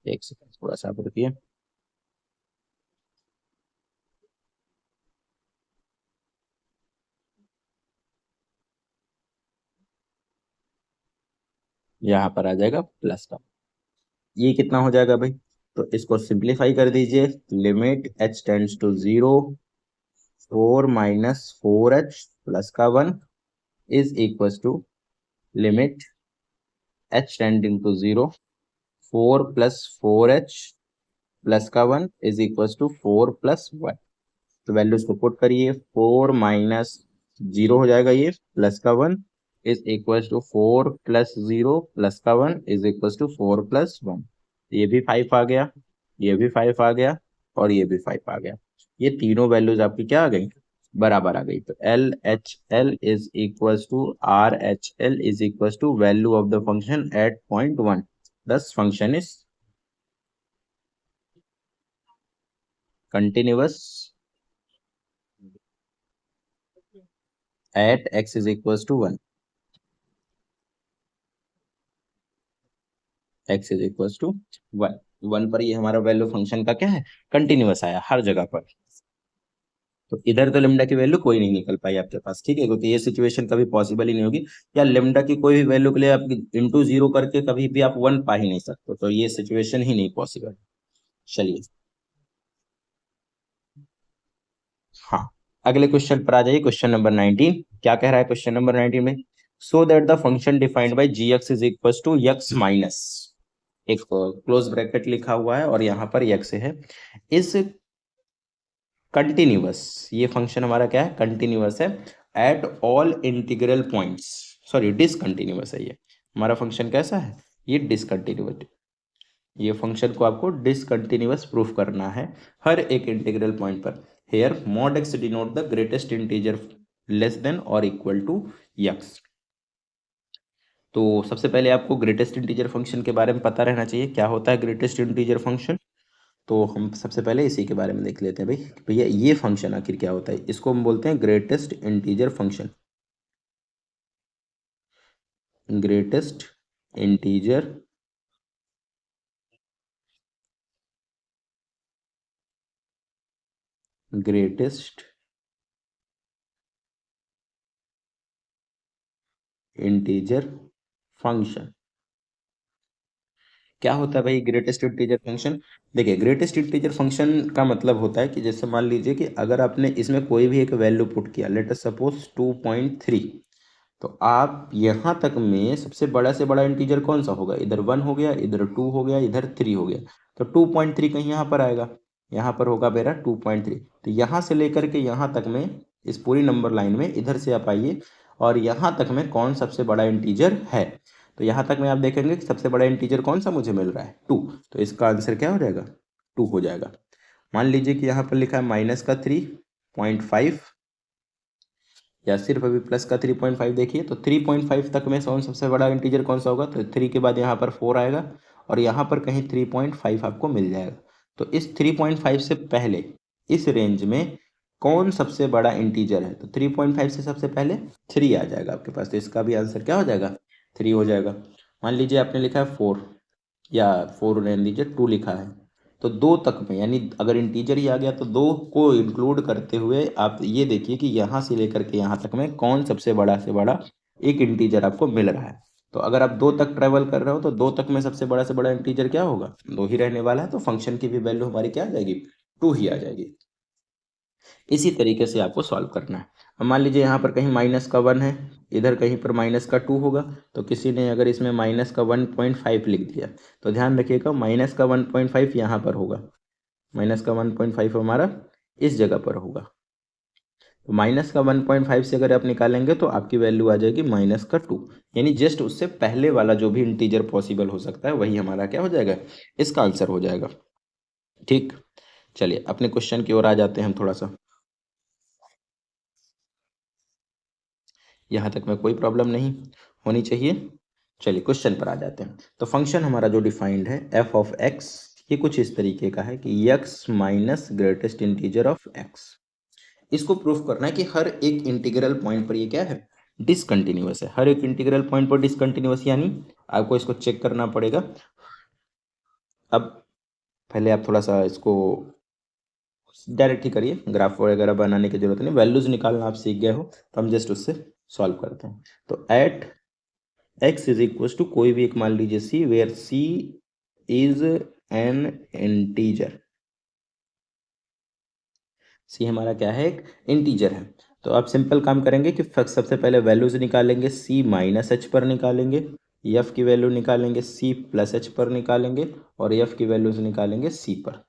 एक सेकंड थोड़ा सा आप रुकिए, यहाँ पर आ जाएगा प्लस का। ये कितना हो जाएगा भाई? तो इसको सिंप्लीफाई कर दीजिए। Limit h tends to 0 4 minus 4h plus का 1 is equal to limit h tending to 0 4 plus 4h plus का 1 इज इक्वल टू 4 प्लस 1। तो वैल्यूज को पुट करिए। 4 माइनस 0 हो जाएगा ये, प्लस का 1 is equal to 4 plus 0 plus का 1 इज इक्वल टू 4 प्लस 1। ये भी 5 आ गया, ये भी 5 आ गया और ये भी 5 आ गया। ये तीनों वैल्यूज आपकी क्या आ गई? बराबर आ गई। तो L H L is equal to R H L is equal to value of the function at point 1। Thus function is continuous at x is equals to 1। x is equals to 1। 1 पर ये हमारा वैल्यू फंक्शन का क्या है? कंटिन्यूअस आया हर जगह पर। तो इधर तो लेमडा की वैल्यू कोई नहीं निकल पाई आपके पास, ठीक है, क्योंकि ये सिचुएशन कभी पॉसिबल ही नहीं होगी। या लेमडा की कोई भी वैल्यू के लिए आप इंटू 0 करके कभी भी आप 1 पा ही नहीं सकते, तो ये सिचुएशन ही नहीं पॉसिबल। चलिए, हाँ, अगले क्वेश्चन पर आ जाइए। क्वेश्चन नंबर 19 क्या कह रहा है? क्वेश्चन नंबर 19 में so that the function defined by G X is equal to X minus, एक क्लोज ब्रैकेट लिखा हुआ है और यहाँ पर एक्स है, इस कंटिन्यूअस, ये फंक्शन हमारा क्या है? कंटिन्यूअस है at all integral points. Sorry, discontinuous है ये हमारा फंक्शन। कैसा है? ये डिसकंटिन्यूअस। ये फंक्शन को आपको डिसकंटिन्यूअस प्रूफ करना है हर एक इंटीग्रल पॉइंट पर। Here mod X denote the greatest integer less than और इक्वल टू एक्स। तो सबसे पहले आपको ग्रेटेस्ट इंटीजर फंक्शन के बारे में पता रहना चाहिए। क्या होता है ग्रेटेस्ट इंटीजर फंक्शन? तो हम सबसे पहले इसी के बारे में देख लेते हैं भाई। भैया ये फंक्शन आखिर क्या होता है? इसको हम बोलते हैं greatest integer function. Greatest integer greatest integer function क्या होता है भाई ग्रेटेस्ट इंटीजर फंक्शन? देखिए, ग्रेटेस्ट इंटीजर फंक्शन का मतलब होता है कि जैसे मान लीजिए कि अगर आपने इसमें कोई भी एक वैल्यू पुट किया, लेट अस सपोज 2.3, तो आप यहाँ तक में सबसे बड़ा से बड़ा इंटीजर कौन सा होगा? इधर 1 हो गया, इधर 2 हो गया, इधर 3 हो गया। तो 2.3 कहीं यहाँ पर आएगा, यहाँ पर होगा मेरा 2.3। तो यहाँ से लेकर के यहाँ तक में इस पूरी नंबर लाइन में इधर से आप आइए और यहाँ तक में कौन सबसे बड़ा इंटीजर है? तो यहाँ तक में आप देखेंगे कि सबसे बड़ा इंटीजर कौन सा मुझे मिल रहा है? 2। तो इसका आंसर क्या हो जाएगा? 2 हो जाएगा। मान लीजिए कि यहाँ पर लिखा है माइनस का 3.5 या सिर्फ अभी प्लस का 3.5। देखिए, तो 3.5 तक में सबसे बड़ा इंटीजर कौन सा होगा? तो 3 के बाद यहाँ पर 4 आएगा और यहाँ पर कहीं 3.5 आपको मिल जाएगा। तो इस 3.5 से पहले इस रेंज में कौन सबसे बड़ा इंटीजर है? तो 3.5 से सबसे पहले 3 आ जाएगा आपके पास। तो इसका भी आंसर क्या हो जाएगा? 3 हो जाएगा। मान लीजिए आपने लिखा है 4, या 4 रहने दीजिए, 2 लिखा है, तो 2 तक में, यानी अगर इंटीजर ही आ गया तो 2 को इंक्लूड करते हुए आप ये देखिए कि यहाँ से लेकर के यहाँ तक में कौन सबसे बड़ा से बड़ा एक इंटीजर आपको मिल रहा है। तो अगर आप 2 तक ट्रेवल कर रहे हो तो 2 तक में सबसे बड़ा से बड़ा इंटीजर क्या होगा? 2 ही रहने वाला है। तो फंक्शन की भी वैल्यू हमारी क्या आ जाएगी? 2 ही आ जाएगी। इसी तरीके से आपको सॉल्व करना है। अब मान लीजिए यहाँ पर कहीं माइनस का 1 है, इधर कहीं पर माइनस का 2 होगा, तो किसी ने अगर इसमें माइनस का 1.5 लिख दिया तो ध्यान रखिएगा माइनस का 1.5 यहाँ पर होगा, माइनस का 1.5 हमारा इस जगह पर होगा। तो माइनस का 1.5 से अगर आप निकालेंगे तो आपकी वैल्यू आ जाएगी माइनस का 2, यानी जस्ट उससे पहले वाला जो भी इंटीजर पॉसिबल हो सकता है वही हमारा क्या हो जाएगा? इसका आंसर हो जाएगा। ठीक, चलिए अपने क्वेश्चन की ओर आ जाते हैं हम थोड़ा सा। यहाँ तक में कोई प्रॉब्लम नहीं होनी चाहिए। चलिए क्वेश्चन पर आ जाते हैं। तो फंक्शन हमारा जो डिफाइंड है एफ ऑफ एक्स, ये कुछ इस तरीके का है कि x minus greatest integer of x. इसको प्रूफ करना है कि हर एक इंटीग्रल पॉइंट पर ये क्या है? डिसकंटिन्यूअस है। हर एक इंटीग्रल पॉइंट पर डिसकंटिन्यूअस, यानी आपको इसको चेक करना पड़ेगा। अब पहले आप थोड़ा सा इसको डायरेक्ट ही करिए, ग्राफ वगैरह बनाने की जरूरत नहीं, वैल्यूज निकालना आप सीख गए हो, तो हम जस्ट उससे सॉल्व करते हैं। तो at x is equal to कोई भी एक मान लीजिए c, where c is an integer. c हमारा क्या है, एक इंटीजर है। तो आप सिंपल काम करेंगे कि सबसे पहले वैल्यूज निकालेंगे, c माइनस एच पर निकालेंगे, f की वैल्यू निकालेंगे, c प्लस एच पर निकालेंगे, और f की वैल्यूज निकालेंगे c पर।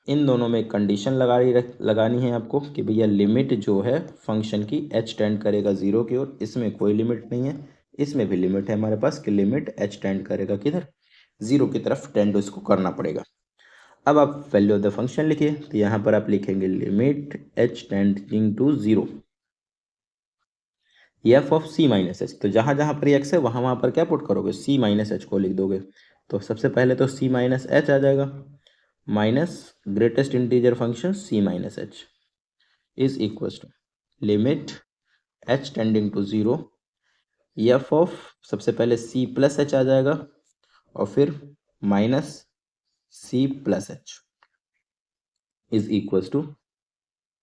इन दोनों में एक कंडीशन लगानी है आपको कि भैया लिमिट जो है फंक्शन की h टेंड करेगा जीरो की ओर, इसमें कोई लिमिट नहीं है, इसमें भी लिमिट है हमारे पास कि लिमिट h टेंड करेगा किधर, जीरो की तरफ टेंड उसको करना पड़ेगा। अब आप वैल्यू ऑफ द फंक्शन लिखिए, तो यहाँ पर आप लिखेंगे limit h tending to zero F of c minus H. तो जहाँ जहाँ पर x है वहाँ पर क्या पुट करोगे, c माइनस एच को लिख दोगे। तो सबसे पहले तो c माइनस एच आ जाएगा, minus greatest integer function c minus H is equal to limit h tending to zero F of, सबसे पहले c प्लस एच आ जाएगा और फिर minus c plus H is equal to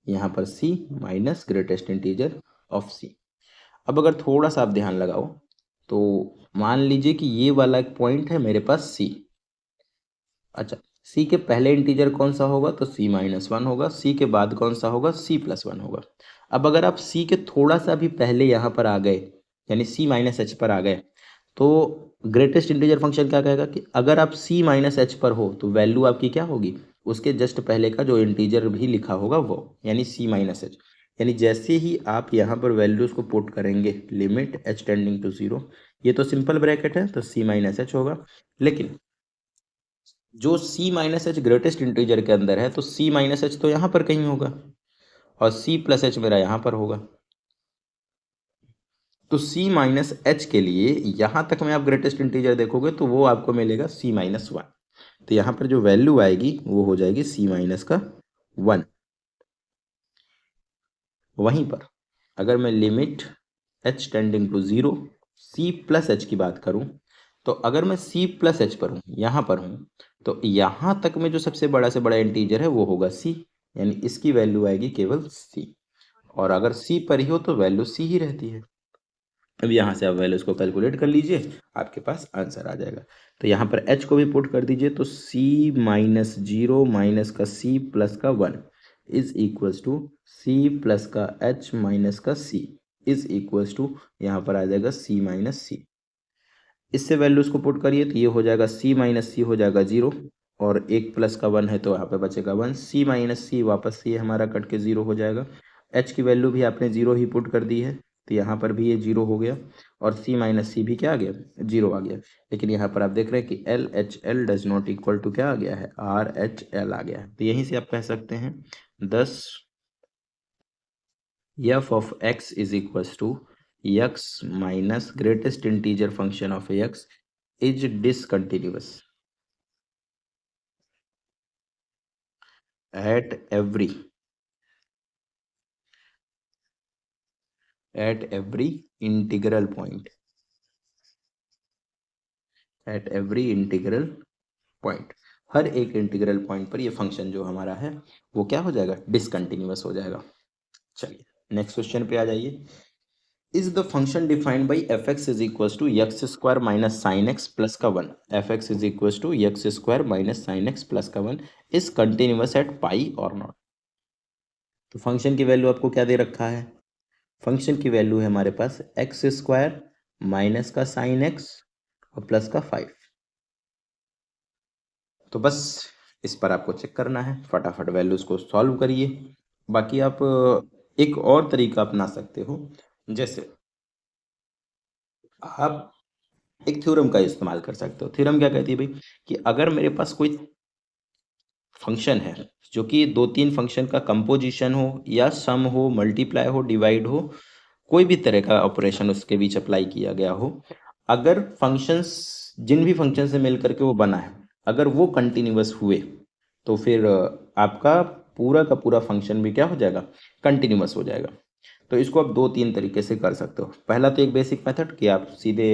यहाँ पर c minus greatest integer of c। अब अगर थोड़ा सा आप ध्यान लगाओ तो मान लीजिए कि ये वाला एक पॉइंट है मेरे पास c। अच्छा, c के पहले इंटीजर कौन सा होगा, तो c माइनस वन होगा, c के बाद कौन सा होगा, c प्लस वन होगा। अब अगर आप c के थोड़ा सा भी पहले यहाँ पर आ गए, यानी c माइनस एच पर आ गए, तो ग्रेटेस्ट इंटीजर फंक्शन क्या कहेगा कि अगर आप c माइनस एच पर हो तो वैल्यू आपकी क्या होगी, उसके जस्ट पहले का जो इंटीजर भी लिखा होगा वो, यानी c माइनस एच। यानी जैसे ही आप यहाँ पर वैल्यूज को पुट करेंगे limit h tending to zero, ये तो सिंपल ब्रैकेट है तो c माइनस एच होगा, लेकिन जो c minus H greatest integer के अंदर है तो c माइनस एच तो यहाँ पर कहीं होगा और c प्लस एच मेरा यहाँ पर होगा। तो c माइनस एच के लिए यहाँ तक में आप ग्रेटेस्ट इंटीजर देखोगे तो वो आपको मिलेगा c माइनस वन। तो यहाँ पर जो वैल्यू आएगी वो हो जाएगी c माइनस का वन। वहीं पर अगर मैं limit h tending to zero c plus H की बात करूं, तो अगर मैं c प्लस एच पर हूँ, यहाँ पर हूँ, तो यहाँ तक में जो सबसे बड़ा से बड़ा इंटीजर है वो होगा c, यानी इसकी वैल्यू आएगी केवल c। और अगर c पर ही हो तो वैल्यू c ही रहती है। अब यहाँ से आप वैल्यूज को कैलकुलेट कर लीजिए, आपके पास आंसर आ जाएगा। तो यहाँ पर h को भी पुट कर दीजिए, तो c माइनस जीरो माइनस का c प्लस का one is equals to c plus का h माइनस का c इज इक्वल्स टू यहाँ पर आ जाएगा c माइनस c। इससे वैल्यूज को पुट करिए तो ये हो जाएगा c माइनस सी हो जाएगा जीरो, और एक प्लस का वन है तो यहाँ पे बचेगा वन, c माइनस सी वापस से ये हमारा कट के जीरो हो जाएगा। h की वैल्यू भी आपने जीरो ही पुट कर दी है तो यहाँ पर भी ये जीरो हो गया, और c माइनस सी भी क्या आ गया, जीरो आ गया। लेकिन यहाँ पर आप देख रहे हैं कि L H L does not equal to क्या आ गया है, आर एच एल आ गया है। तो यहीं से आप कह सकते हैं 10 f of x is equals to x minus greatest integer function of x is discontinuous at every integral point, at every integral point। हर एक इंटीग्रल पॉइंट पर ये फंक्शन जो हमारा है वो क्या हो जाएगा, डिसकंटिन्यूअस हो जाएगा। चलिए नेक्स्ट क्वेश्चन पे आ जाइए। Is the function defined by F x is equal to X square minus sine x plus का one, F x is equal to X square minus sine x plus का one is continuous at pi और नॉट। तो फंक्शन की वैल्यू आपको क्या दे रखा है, फंक्शन की वैल्यू है हमारे पास एक्स स्क्वायर माइनस का साइन एक्स और प्लस का फाइव। तो बस इस पर आपको चेक करना है, फटाफट वैल्यूज को सॉल्व करिए। बाकी आप एक और तरीका अपना सकते हो, जैसे आप एक थ्योरम का इस्तेमाल कर सकते हो। थ्योरम क्या कहती है भाई, कि अगर मेरे पास कोई फंक्शन है जो कि दो तीन फंक्शन का कंपोजिशन हो या सम हो, मल्टीप्लाई हो, डिवाइड हो, कोई भी तरह का ऑपरेशन उसके बीच अप्लाई किया गया हो, अगर फंक्शंस जिन भी फंक्शन से मिलकर के वो बना है अगर वो कंटिन्यूअस हुए तो फिर आपका पूरा का पूरा फंक्शन भी क्या हो जाएगा, कंटिन्यूअस हो जाएगा। तो इसको आप दो तीन तरीके से कर सकते हो। पहला तो एक बेसिक मेथड कि आप सीधे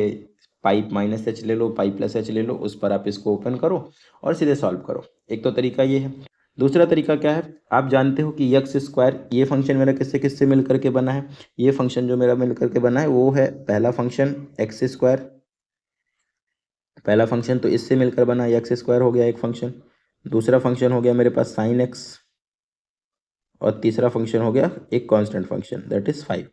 पाइप माइनस एच ले लो, पाइप प्लस एच ले लो, उस पर आप इसको ओपन करो और सीधे सॉल्व करो। एक तो तरीका ये है। दूसरा तरीका क्या है, आप जानते हो कि एक्स स्क्वायर ये फंक्शन मेरा किससे किससे मिल करके बना है, ये फंक्शन जो मेरा मिल करके बना है वो है पहला फंक्शन एक्स स्क्वायर पहला फंक्शन तो इससे मिलकर बना एक्स स्क्वायर हो गया एक फंक्शन, दूसरा फंक्शन हो गया मेरे पास साइन एक्स, और तीसरा फंक्शन हो गया एक कांस्टेंट फंक्शन दैट इज 5।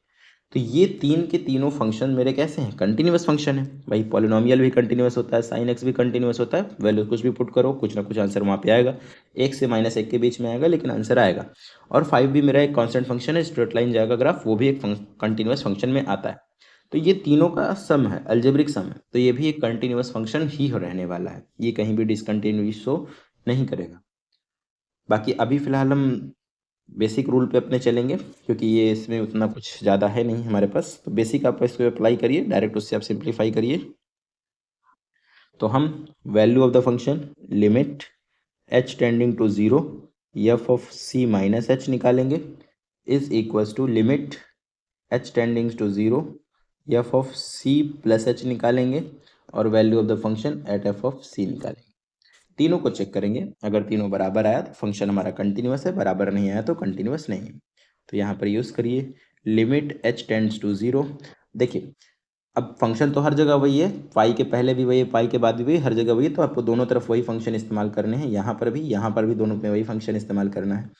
तो ये तीन के तीनों फंक्शन मेरे कैसे हैं, कंटिन्यूअस फंक्शन है भाई। पॉलिनोमियल भी कंटिन्यूअस होता है, साइन एक्स भी कंटिन्यूअस होता है, वैल्यू कुछ भी पुट करो कुछ ना कुछ आंसर वहाँ पे आएगा, एक से -1 के बीच में आएगा लेकिन आंसर आएगा। और 5 भी मेरा एक कांस्टेंट फंक्शन है, स्ट्रेट लाइन जाएगा ग्राफ, वो भी एक कंटिन्यूअस फंक्शन में आता है। तो ये तीनों का सम है, अलजेब्रिक सम है, तो ये भी एक कंटिन्यूअस फंक्शन ही रहने वाला है, ये कहीं भी डिसकंटिन्यूअस शो नहीं करेगा। बाकी अभी फिलहाल हम बेसिक रूल पे अपने चलेंगे, क्योंकि ये इसमें उतना कुछ ज़्यादा है नहीं हमारे पास, तो बेसिक आप इसको अप्लाई करिए, डायरेक्ट उससे आप सिंप्लीफाई करिए। तो हम value of the function limit h tending to 0 f of c minus h निकालेंगे, is equals to limit h tending to 0 f of c plus h निकालेंगे, और value of the function at f of c निकालेंगे। तीनों को चेक करेंगे, अगर तीनों बराबर आया तो फंक्शन हमारा कंटिन्यूअस है, बराबर नहीं आया तो कंटिन्यूअस नहीं है। तो यहाँ पर यूज़ करिए लिमिट h टेंड्स टू 0। देखिए अब फंक्शन तो हर जगह वही है, पाई के पहले भी वही है, पाई के बाद भी वही, हर जगह वही है, तो आपको दोनों तरफ वही फंक्शन इस्तेमाल करने हैं, यहाँ पर भी दोनों में वही फंक्शन इस्तेमाल करना है।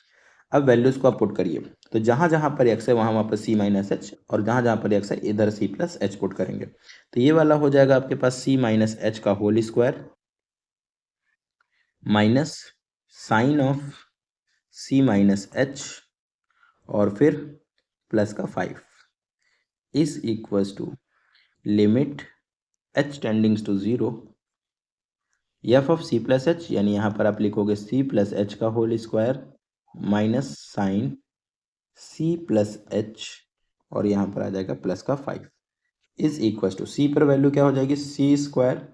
अब वैल्यूज़ को आप पुट करिए, तो जहाँ जहाँ पर एक्स है वहाँ पर c माइनस एच, और जहाँ जहाँ पर एक्स है इधर c प्लस एच पुट करेंगे। तो ये वाला हो जाएगा आपके पास c माइनस एच का whole square minus sine of c minus H, और फिर प्लस का 5 is equals to limit h tendings to 0 F of c plus H, यानी यहाँ पर आप लिखोगे c प्लस एच का whole square minus sine c plus H, और यहाँ पर आ जाएगा प्लस का 5 इज इक्वल्स टू c पर वैल्यू क्या हो जाएगी, c square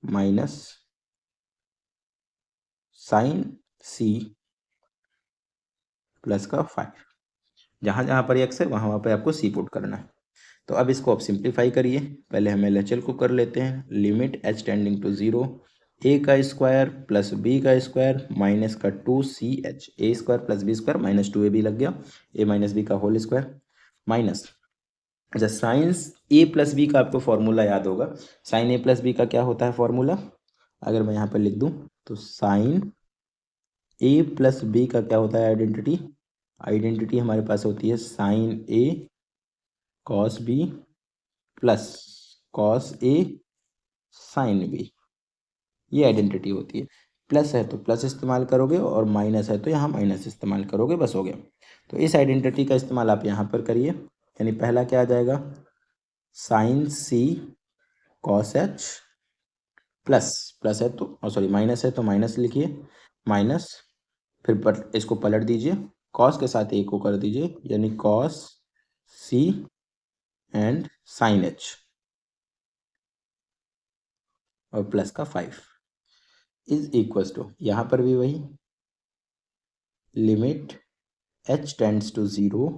minus sine c plus का 5। जहाँ जहाँ पर x है वहाँ पर आपको c पुट करना है। तो अब इसको आप सिंप्लीफाई करिए, पहले हम LHL को कर लेते हैं। Limit h tending to 0 a का स्क्वायर प्लस b का स्क्वायर माइनस का 2ch, a square plus b square minus 2ab लग गया, a माइनस बी का होल स्क्वायर माइनस, अच्छा साइंस a प्लस बी का आपको फॉर्मूला याद होगा, साइन a प्लस बी का क्या होता है फॉर्मूला, अगर मैं यहाँ पर लिख दूँ तो साइन a प्लस बी का क्या होता है आइडेंटिटी, आइडेंटिटी हमारे पास होती है sine a cos b plus cos a sine b, ये आइडेंटिटी होती है। प्लस है तो प्लस इस्तेमाल करोगे, और माइनस है तो यहाँ माइनस इस्तेमाल करोगे, बस हो गया। तो इस आइडेंटिटी का इस्तेमाल आप यहाँ पर करिए, यानी पहला क्या आ जाएगा sine c cos h plus, plus है तो सॉरी माइनस है तो माइनस लिखिए, माइनस फिर इसको पलट दीजिए, कॉस के साथ ए को कर दीजिए, यानी cos c and sine h, और प्लस का 5 इज इक्वल्स टू, यहाँ पर भी वही limit h tends to 0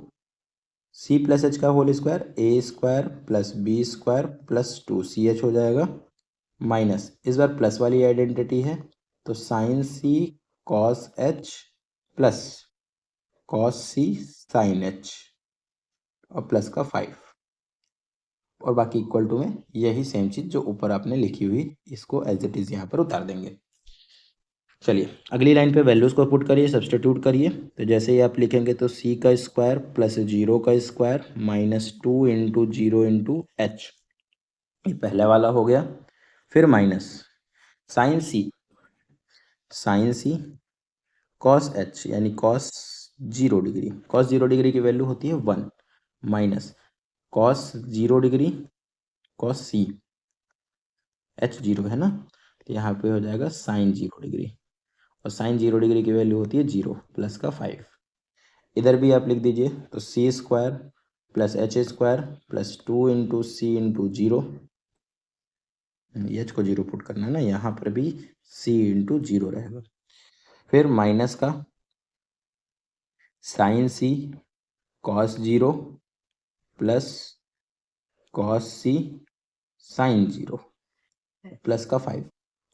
c plus H का whole square a square plus b square plus 2ch हो जाएगा, माइनस इस बार प्लस वाली आइडेंटिटी है तो sine c cos h plus cos c sine h, और प्लस का 5, और बाकी इक्वल टू में यही सेम चीज़ जो ऊपर आपने लिखी हुई, इसको एज इट इज़ यहाँ पर उतार देंगे। चलिए अगली लाइन पे वैल्यूज़ को पुट करिए, सब्सटीट्यूट करिए। तो जैसे ही आप लिखेंगे तो c का स्क्वायर प्लस 0 का square minus 2 into 0 into H, ये पहला वाला हो गया, फिर minus sign c cos H, यानी कॉस 0 डिग्री, कॉस 0 डिग्री की वैल्यू होती है 1, माइनस कॉस 0 डिग्री कॉस सी, एच 0 है ना, तो यहाँ पे हो जाएगा साइन 0 डिग्री, और साइन 0 डिग्री की वैल्यू होती है 0 प्लस का 5। इधर भी आप लिख दीजिए तो c square plus h square plus 2 into c into 0, h को 0 पुट करना है ना, यहाँ पर भी सी इंटू 0 रहेगा, फिर माइनस का sine c cos 0 plus cos c sine 0 plus का 5,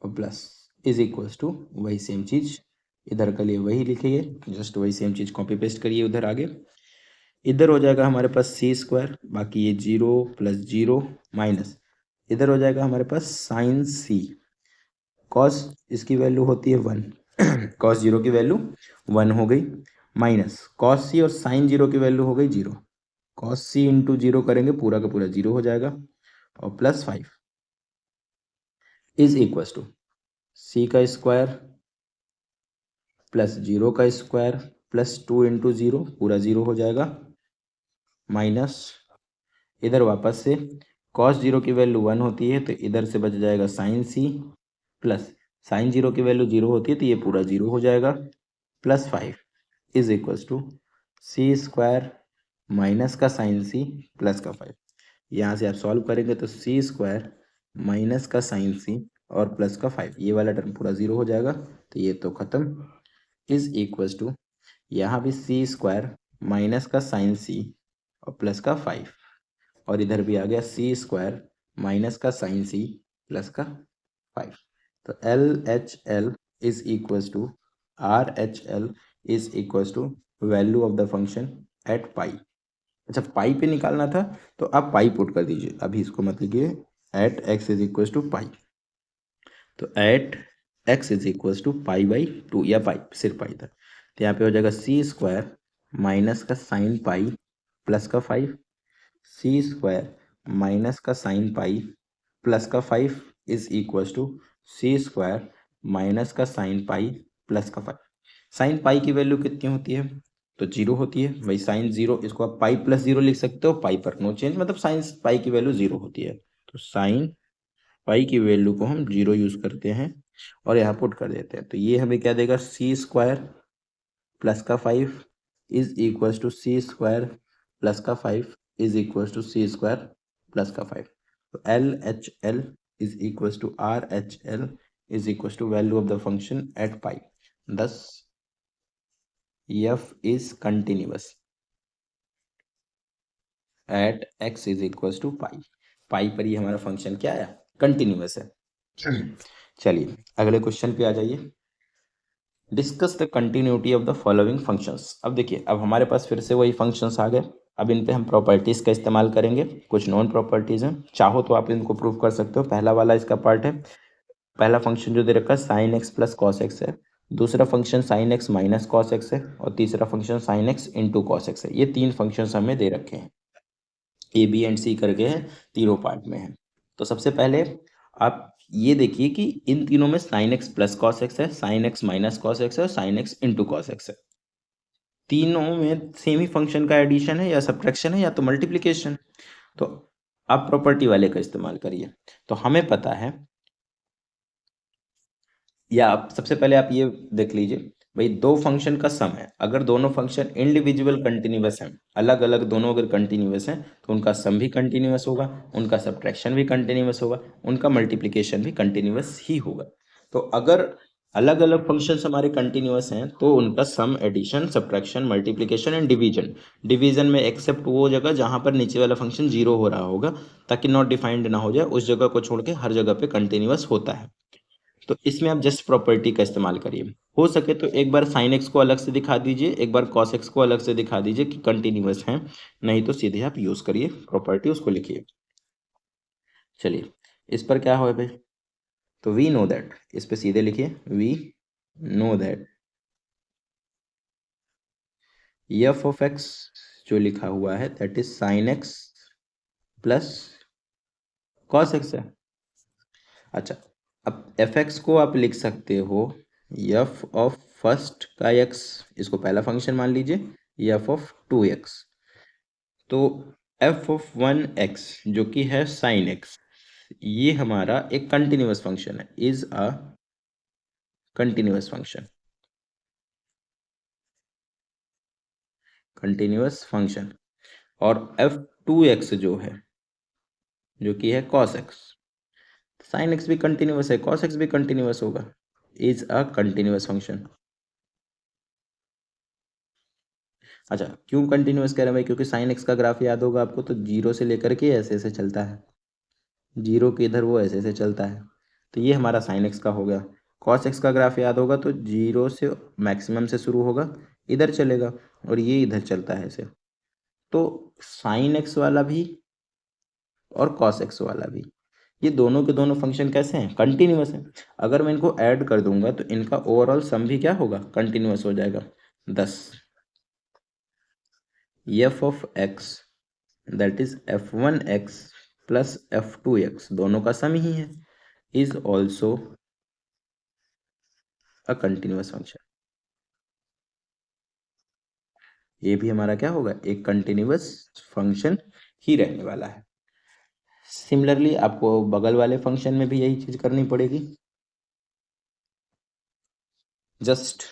और प्लस इज इक्वल्स टू वही सेम चीज़ इधर के लिए वही लिखिए, जस्ट वही सेम चीज़ कॉपी पेस्ट करिए उधर आगे। इधर हो जाएगा हमारे पास सी स्क्वायर, बाकी ये 0 प्लस 0 माइनस, इधर हो जाएगा हमारे पास साइन सी, कॉस इसकी वैल्यू होती है 1, कॉस 0 की वैल्यू 1 हो गई, माइनस कॉस सी और साइन 0 की वैल्यू हो गई 0, कॉस सी इंटू 0 करेंगे पूरा का पूरा 0 हो जाएगा, और प्लस 5 इज इक्वल टू सी का स्क्वायर प्लस 0 का स्क्वायर प्लस 2 इंटू 0 पूरा 0 हो जाएगा, माइनस इधर वापस से कॉस 0 की वैल्यू 1 होती है तो इधर से बच जाएगा साइन सी, प्लस साइन 0 की वैल्यू 0 होती है तो ये पूरा 0 हो जाएगा, plus 5 is equals to c square minus का साइन सी प्लस का 5। यहाँ से आप सॉल्व करेंगे तो सी स्क्वायर माइनस का साइन सी और प्लस का 5, ये वाला टर्म पूरा 0 हो जाएगा, तो ये तो खत्म, इज इक्वल्स टू यहाँ भी सी स्क्वायर माइनस का साइन सी और प्लस का 5, और इधर भी आ गया सी स्क्वायर माइनस का साइन सी प्लस का 5। तो L H L is equals to R H L is equals to value of the function at pi. अच्छा, पाई पे निकालना था तो आप पाई पुट कर दीजिए, अभी इसको मत लिखिए, at x is equals to pi, तो at x is equals to pi by 2 या पाई सिर्फ पाई था, तो यहाँ पे हो जाएगा सी स्क्वायर माइनस का साइन पाई प्लस का 5, सी स्क्वायर माइनस का साइन पाई प्लस का 5 is equals to c square minus का साइन पाई प्लस का 5। साइन पाई की वैल्यू कितनी होती है, तो 0 होती है भाई, साइन 0 इसको आप पाई प्लस 0 लिख सकते हो, पाई पर नो चेंज, मतलब साइन पाई की वैल्यू 0 होती है, तो साइन पाई की वैल्यू को हम 0 यूज करते हैं और यहाँ पुट कर देते हैं, तो ये हमें क्या देगा, सी स्क्वायर प्लस का 5 is equals to c square plus का 5 is equals to c square plus का 5। तो L H L is equals to R H L is equals to value of the function at pi, thus f is continuous at x is equals to pi, pi पर ही हमारा फंक्शन क्या है, कंटिन्यूअस है। चलिए अगले क्वेश्चन पे आ जाइए, discuss the continuity of the following functions. अब देखिए, अब हमारे पास फिर से वही फंक्शंस आ गए, अब इन पे हम प्रॉपर्टीज़ का इस्तेमाल करेंगे, कुछ नॉन प्रॉपर्टीज़ हैं, चाहो तो आप इनको प्रूव कर सकते हो। पहला वाला इसका पार्ट है, पहला फंक्शन जो दे रखा है sine x plus cos x है, दूसरा function sine x minus cos x है, और तीसरा function sine x into cos x है। ये तीन फंक्शन हमें दे रखे हैं, ए बी एंड सी करके हैं, तीनों पार्ट में है। तो सबसे पहले आप ये देखिए कि इन तीनों में sine x plus cos x है, sine x minus cos x है और sine x into cos x है। तीनों में सेम ही फंक्शन का एडिशन है या सब्ट्रैक्शन है या तो मल्टीप्लिकेशन। तो आप प्रॉपर्टी वाले का इस्तेमाल करिए। तो हमें पता है, या आप सबसे पहले आप ये देख लीजिए भाई, दो फंक्शन का सम है, अगर दोनों फंक्शन इंडिविजुअल कंटिन्यूअस हैं, अलग अलग दोनों अगर कंटिन्यूअस हैं तो उनका सम भी कंटिन्यूअस होगा, उनका सब्ट्रैक्शन भी कंटिन्यूअस होगा, उनका मल्टीप्लिकेशन भी कंटिन्यूअस ही होगा। तो अगर अलग अलग फंक्शंस हमारे कंटिन्यूअस हैं तो उनका sum, addition, subtraction, multiplication and division, division में एक्सेप्ट वो जगह जहां पर नीचे वाला फंक्शन 0 हो रहा होगा, ताकि नॉट डिफाइंड ना हो जाए, उस जगह को छोड़ के हर जगह पे कंटिन्यूअस होता है। तो इसमें आप जस्ट प्रॉपर्टी का इस्तेमाल करिए, हो सके तो एक बार साइन एक्स को अलग से दिखा दीजिए, एक बार कॉस एक्स को अलग से दिखा दीजिए कि कंटिन्यूअस हैं, नहीं तो सीधे आप यूज करिए प्रॉपर्टी, उसको लिखिए। चलिए इस पर क्या हो भाई, तो वी नो दैट, इस पे सीधे लिखिए, we know that f of x जो लिखा हुआ है that is sine x plus cos x है। अच्छा, अब एफ एक्स को आप लिख सकते हो एफ ऑफ फर्स्ट का एक्स, इसको पहला फंक्शन मान लीजिए, एफ ऑफ 2x, तो एफ ऑफ 1x जो कि है साइन एक्स, ये हमारा एक कंटिन्यूअस फंक्शन है, is a continuous function, continuous function. और f2x जो है, जो कि है cos x, साइन एक्स भी कंटिन्यूअस है, cos x भी कंटिन्यूअस होगा, इज अ कंटिन्यूअस फंक्शन। अच्छा, क्यों कंटिन्यूअस कह रहे हैं भाई, क्योंकि साइन एक्स का ग्राफ याद होगा आपको, तो 0 से लेकर के ऐसे ऐसे चलता है, 0 के इधर वो ऐसे ऐसे चलता है, तो ये हमारा साइन एक्स का हो गया। कॉस एक्स का ग्राफ याद होगा तो 0 से मैक्सिमम से शुरू होगा, इधर चलेगा, और ये इधर चलता है ऐसे, तो साइन एक्स वाला भी और कॉस एक्स वाला भी, ये दोनों के दोनों फंक्शन कैसे हैं, कंटिन्यूअस हैं। अगर मैं इनको ऐड कर दूंगा तो इनका ओवरऑल सम भी क्या होगा, कंटिन्यूअस हो जाएगा। 10 F of x that is f1x plus f2x दोनों का सम ही है, is also a continuous function. ये भी हमारा क्या होगा, एक कंटिन्यूअस फंक्शन ही रहने वाला है। सिमिलरली आपको बगल वाले फंक्शन में भी यही चीज करनी पड़ेगी। जस्ट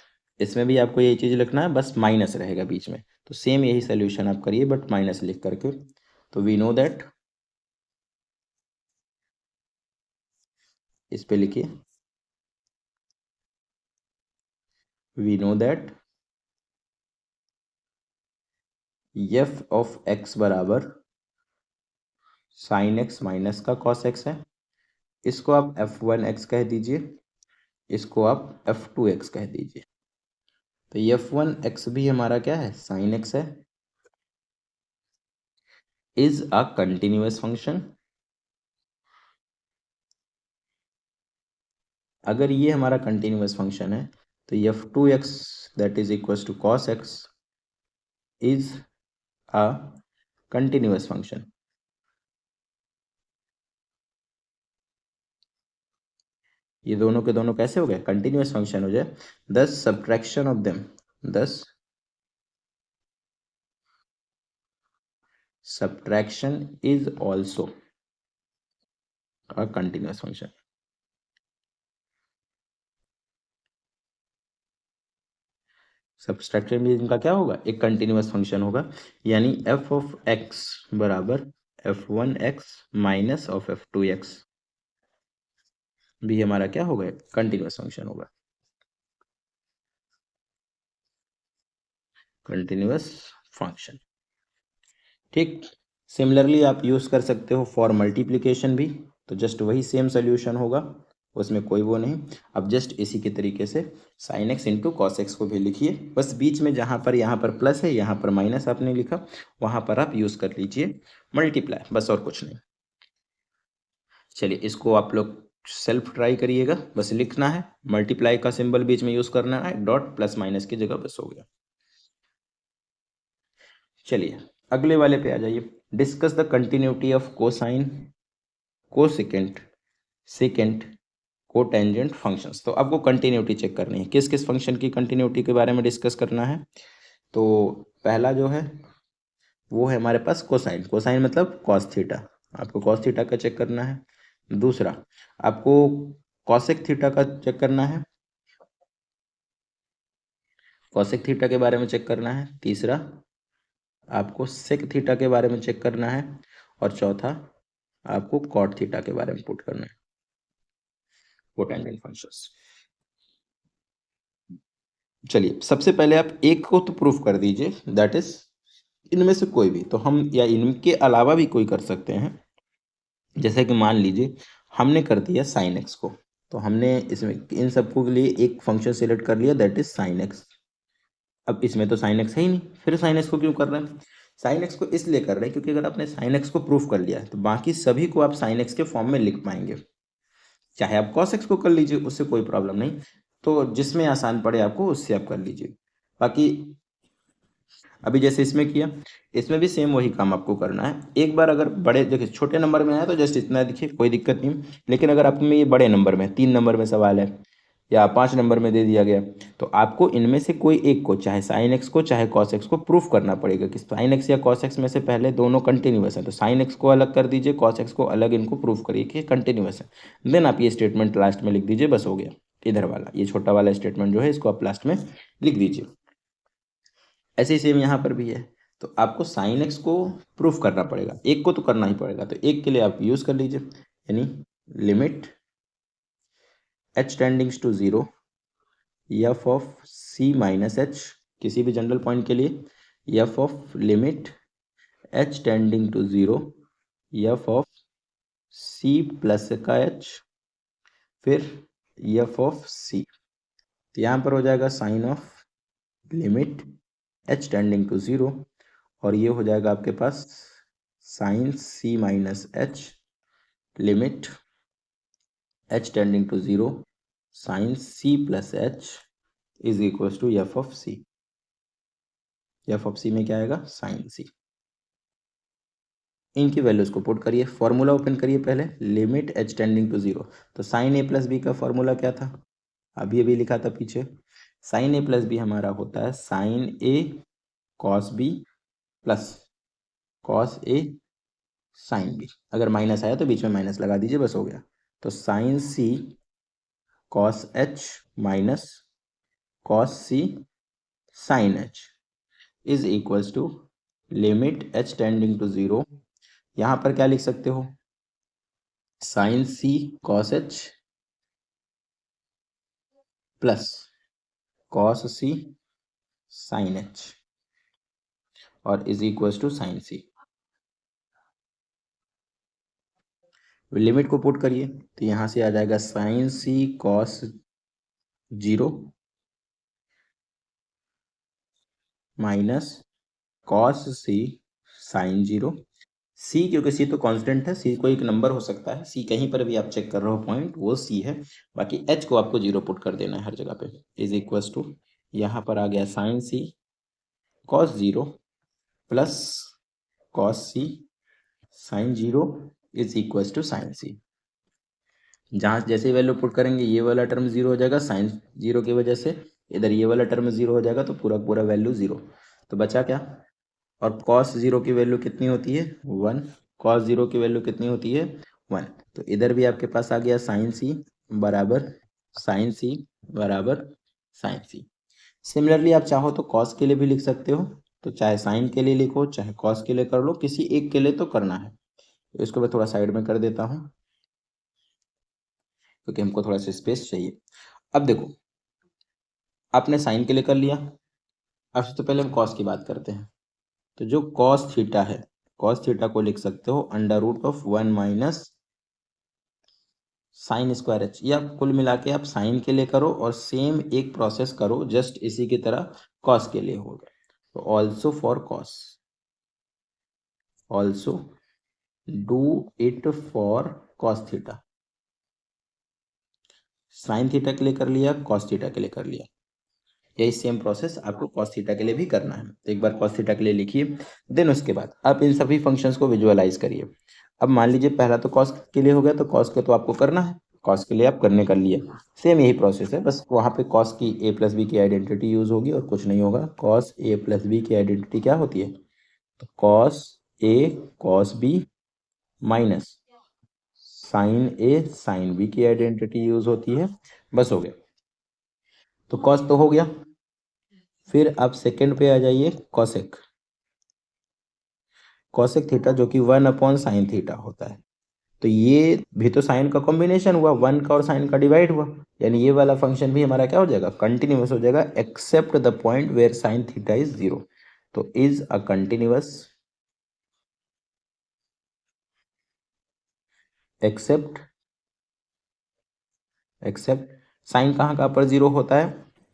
इसमें भी आपको यही चीज लिखना है, बस माइनस रहेगा बीच में, तो सेम यही सोल्यूशन आप करिए बट माइनस लिख करके। तो वी नो दैट, इस पे लिखिए, we know that f of x बराबर साइन एक्स माइनस का कॉस एक्स है। इसको आप f1x कह दीजिए, इसको आप f2x कह दीजिए। तो f1x भी हमारा क्या है, साइन एक्स है, इज अ कंटिन्यूअस फंक्शन। अगर ये हमारा कंटिन्यूअस फंक्शन है तो f2x that is equal to cos x is a continuous function. ये दोनों के दोनों कैसे हो गए, कंटिन्यूअस फंक्शन हो जाए। दस सब्ट्रैक्शन ऑफ देम, दस subtraction is also a continuous function। Subtraction भी इनका क्या होगा, एक कंटिन्यूअस फंक्शन होगा, यानी f ऑफ x बराबर f1x माइनस ऑफ f2x भी हमारा क्या होगा, कंटिन्यूअस फंक्शन होगा, कंटिन्यूअस फंक्शन। ठीक, सिमिलरली आप यूज कर सकते हो फॉर मल्टीप्लिकेशन भी, तो जस्ट वही सेम सोल्यूशन होगा, उसमें कोई वो नहीं। अब जस्ट इसी के तरीके से sign x into cos x को भी लिखिए, बस बीच में जहाँ पर यहाँ पर प्लस है यहाँ पर माइनस आपने लिखा, वहाँ पर आप यूज कर लीजिए मल्टीप्लाई, बस और कुछ नहीं। चलिए इसको आप लोग सेल्फ ट्राई करिएगा, बस लिखना है मल्टीप्लाई का सिंबल बीच में यूज करना है, डॉट प्लस माइनस की जगह, बस हो गया। चलिए अगले वाले पे आ जाइए, discuss the continuity of cosine cosecant secant cotangent functions. तो आपको कंटिन्यूटी चेक करनी है, किस किस फंक्शन की कंटिन्यूटी के बारे में डिस्कस करना है। तो पहला जो है वो है हमारे पास कोसाइन, कोसाइन मतलब कॉस थीटा, आपको कॉस थीटा का चेक करना है। दूसरा आपको कॉसेक थीटा का चेक करना है, कॉसेक थीटा के बारे में चेक करना है। तीसरा आपको सेक थीटा के बारे में चेक करना है, और चौथा आपको कॉट थीटा के बारे में पुट करना है, कोटेंजेंट फंक्शंस। चलिए सबसे पहले आप एक को तो प्रूफ कर दीजिए, दैट इज इनमें से कोई भी, तो हम या इनके अलावा भी कोई कर सकते हैं। जैसे कि मान लीजिए हमने कर दिया साइन एक्स को, तो हमने इसमें इन सबको के लिए एक फंक्शन सिलेक्ट कर लिया दैट इज साइन एक्स। अब इसमें तो साइन एक्स है ही नहीं, फिर साइन एक्स को क्यों कर रहे हैं, साइन एक्स को इसलिए कर रहे हैं क्योंकि अगर आपने साइन एक्स को प्रूफ कर लिया है तो बाकी सभी को आप साइन एक्स के फॉर्म में लिख पाएंगे। चाहे आप कॉस एक्स को कर लीजिए, उससे कोई प्रॉब्लम नहीं, तो जिसमें आसान पड़े आपको उससे आप कर लीजिए। बाकी अभी जैसे इसमें किया, इसमें भी सेम वही काम आपको करना है। एक बार अगर बड़े देखिए छोटे नंबर में आया तो जस्ट इतना देखिए, कोई दिक्कत नहीं, लेकिन अगर आप में ये बड़े नंबर में 3 नंबर में सवाल है या 5 नंबर में दे दिया गया, तो आपको इनमें से कोई एक को, चाहे साइन एक्स को चाहे कॉस एक्स को प्रूफ करना पड़ेगा कि साइन एक्स या कॉस एक्स में से पहले दोनों कंटिन्यूअस है, तो साइन एक्स को अलग कर दीजिए, कॉस एक्स को अलग, इनको प्रूफ करिए कि कंटिन्यूअस है, देन आप ये स्टेटमेंट लास्ट में लिख दीजिए, बस हो गया। इधर वाला ये छोटा वाला स्टेटमेंट जो है इसको आप लास्ट में लिख दीजिए। ऐसे ही सेम यहाँ पर भी है, तो आपको साइन एक्स को प्रूफ करना पड़ेगा, एक को तो करना ही पड़ेगा, तो एक के लिए आप यूज कर लीजिए, यानी limit h tendings to 0 F of c minus h, किसी भी जनरल पॉइंट के लिए f of limit h tending to 0 F of c plus का h, फिर एफ ऑफ c, तो यहाँ पर हो जाएगा sine of limit h tending to 0, और ये हो जाएगा आपके पास sine c minus h limit h tending to 0 sine c plus H is equal to F of c. F of c में क्या आएगा? Sine c. इनकी वैल्यूज को पुट करिए, फॉर्मूला ओपन करिए पहले, लिमिट h टेंडिंग टू 0। तो साइन ए प्लस बी का फॉर्मूला क्या था? अभी लिखा था पीछे। साइन ए प्लस बी हमारा होता है sign A cos B plus cos a sine B. अगर माइनस आया तो बीच में माइनस लगा दीजिए, बस हो गया। तो sine c cos h minus cos c sine h is equals to limit h tending to 0। यहां पर क्या लिख सकते हो? Sine c cos h plus cos c sine h और is equals to sine c. Limit को पुट करिए तो यहां से आ जाएगा sine c cos 0 minus cos c sine 0। C क्योंकि सी तो कांस्टेंट है, सी को एक नंबर हो सकता है, सी कहीं पर भी आप चेक कर रहे हो पॉइंट वो सी है, बाकी एच को आपको 0 पुट कर देना है हर जगह पे। इज इक्वल्स टू यहाँ पर आ गया sine c cos 0 plus cos c sine 0 is equals to sine c. जहाँ जैसे वैल्यू पुट करेंगे ये वाला टर्म 0 हो जाएगा साइन 0 की वजह से, इधर ये वाला टर्म 0 हो जाएगा, तो पूरा पूरा वैल्यू 0। तो बचा क्या? और कॉस 0 की वैल्यू कितनी होती है? 1। कॉस 0 की वैल्यू कितनी होती है? 1। तो इधर भी आपके पास आ गया साइन सी बराबर साइन सी बराबर साइन सी। सिमिलरली आप चाहो तो कॉस के लिए भी लिख सकते हो, तो चाहे साइन के लिए लिखो चाहे कॉस के लिए कर लो, किसी एक के लिए तो करना है। तो इसको मैं थोड़ा साइड में कर देता हूँ क्योंकि हमको थोड़ा सा स्पेस चाहिए। अब देखो, आपने साइन के लिए कर लिया, अब सबसे पहले हम कॉस की बात करते हैं। तो जो कॉस थीटा है, कॉस थीटा को लिख सकते हो under root of 1 minus sine square h. या कुल मिला के आप साइन के लिए करो और सेम एक प्रोसेस करो जस्ट इसी की तरह कॉस के लिए होगा। तो also for cos, also do it for cos theta. Sine theta के लिए कर लिया, कॉस थीटा के लिए कर लिया, यही सेम प्रोसेस आपको कॉस थीटा के लिए भी करना है। तो एक बार कॉस थीटा के लिए लिखिए, देन उसके बाद आप इन सभी फंक्शंस को विजुअलाइज करिए। अब मान लीजिए पहला तो कॉस के लिए हो गया, तो कॉस के तो आपको करना है, कॉस के लिए आप करने कर लिए, सेम यही प्रोसेस है, बस वहाँ पे कॉस की ए प्लस बी की आइडेंटिटी यूज होगी और कुछ नहीं होगा। कॉस ए प्लस बी की आइडेंटिटी क्या होती है? तो cos A cos B minus sign A sine B की आइडेंटिटी यूज होती है, बस हो गया। तो कॉस तो हो गया, फिर आप सेकंड पे आ जाइए कॉसेक। कॉसेक थीटा जो कि 1/sin थीटा होता है, तो ये भी तो साइन का कॉम्बिनेशन हुआ, 1 का और साइन का डिवाइड हुआ, यानी ये वाला फंक्शन भी हमारा क्या हो जाएगा? कंटिन्यूअस हो जाएगा, except the point where sine theta is 0। तो is a continuous except except sine कहाँ पर 0 होता है?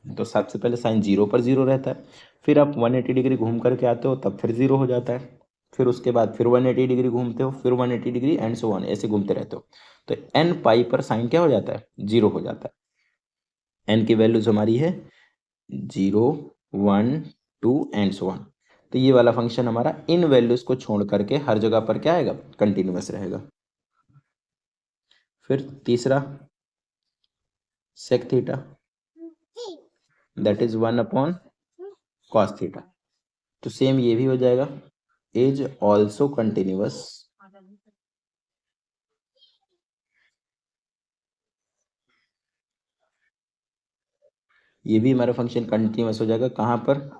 तो सबसे पहले साइन 0 पर 0 रहता है, फिर आप 180 डिग्री घूम करके आते हो तब फिर 0 हो जाता है, फिर उसके बाद फिर 180 डिग्री घूमते हो, फिर 180 डिग्री एंड सो ऑन, ऐसे घूमते रहते हो। तो एन पाई पर साइन क्या हो जाता है? 0 हो जाता है। एन की वैल्यूज हमारी है 0 1 2 एंड सो ऑन। तो ये वाला फंक्शन हमारा इन वैल्यूज को छोड़ करके हर जगह पर क्या आएगा? कंटिन्यूअस रहेगा। फिर तीसरा sec theta, that is 1/cos theta. तो सेम ये भी हो जाएगा, इज ऑल्सो कंटिन्यूअस ये भी हमारा फंक्शन कंटिन्यूअस हो जाएगा। कहाँ पर?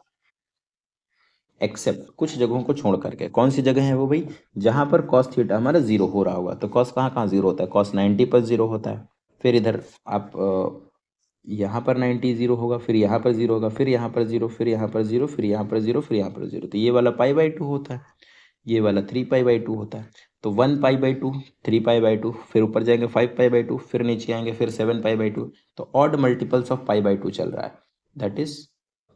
एक्सेप्ट कुछ जगहों को छोड़ करके। कौन सी जगह है वो भाई? जहां पर cos थीटा हमारा 0 हो रहा होगा। तो cos कहाँ कहाँ 0 होता है? cos 90 पर 0 होता है, फिर इधर आप यहाँ पर 90 0 होगा, फिर यहाँ पर 0 होगा, फिर यहाँ पर 0, फिर यहाँ पर 0, फिर यहाँ पर 0, फिर यहाँ पर 0। तो ये वाला π/2 होता है, ये वाला 3π/2 होता है। तो 1π/2 3π/2, फिर ऊपर जाएंगे 5π/2, फिर नीचे आएंगे फिर 7π/2। तो ऑड मल्टीपल्स ऑफ π/2 चल रहा है, दैट इज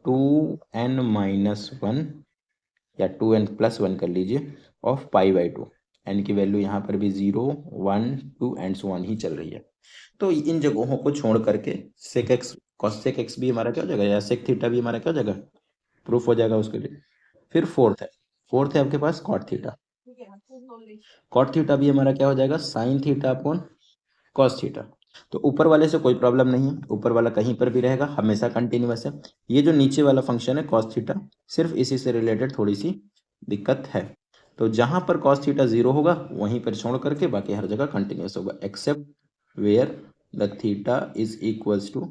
2n - 1 या 2n + 1 कर लीजिए ऑफ π/2। एन की वैल्यू यहाँ पर भी 0 1 2 एंड सो ऑन ही चल रही है। तो इन जगहों को छोड़ करके sec x cosec x भी हमारा क्या हो जाएगा, या सेक थीटा भी हमारा क्या हो जाएगा, प्रूफ हो जाएगा उसके लिए। फिर फोर्थ है आपके पास कॉट थीटा। कॉट थीटा भी हमारा क्या हो जाएगा, sine theta upon cos theta. तो ऊपर वाले से कोई प्रॉब्लम नहीं है, ऊपर वाला कहीं पर भी रहेगा, हमेशा कंटिन्यूअस है। ये जो नीचे वाला फंक्शन है कॉस थीटा, सिर्फ इसी से रिलेटेड थोड़ी सी दिक्कत है। तो जहां पर कॉस थीटा 0 होगा वहीं पर छोड़ करके बाकी हर जगह कंटिन्यूअस होगा, except where the theta is equals to,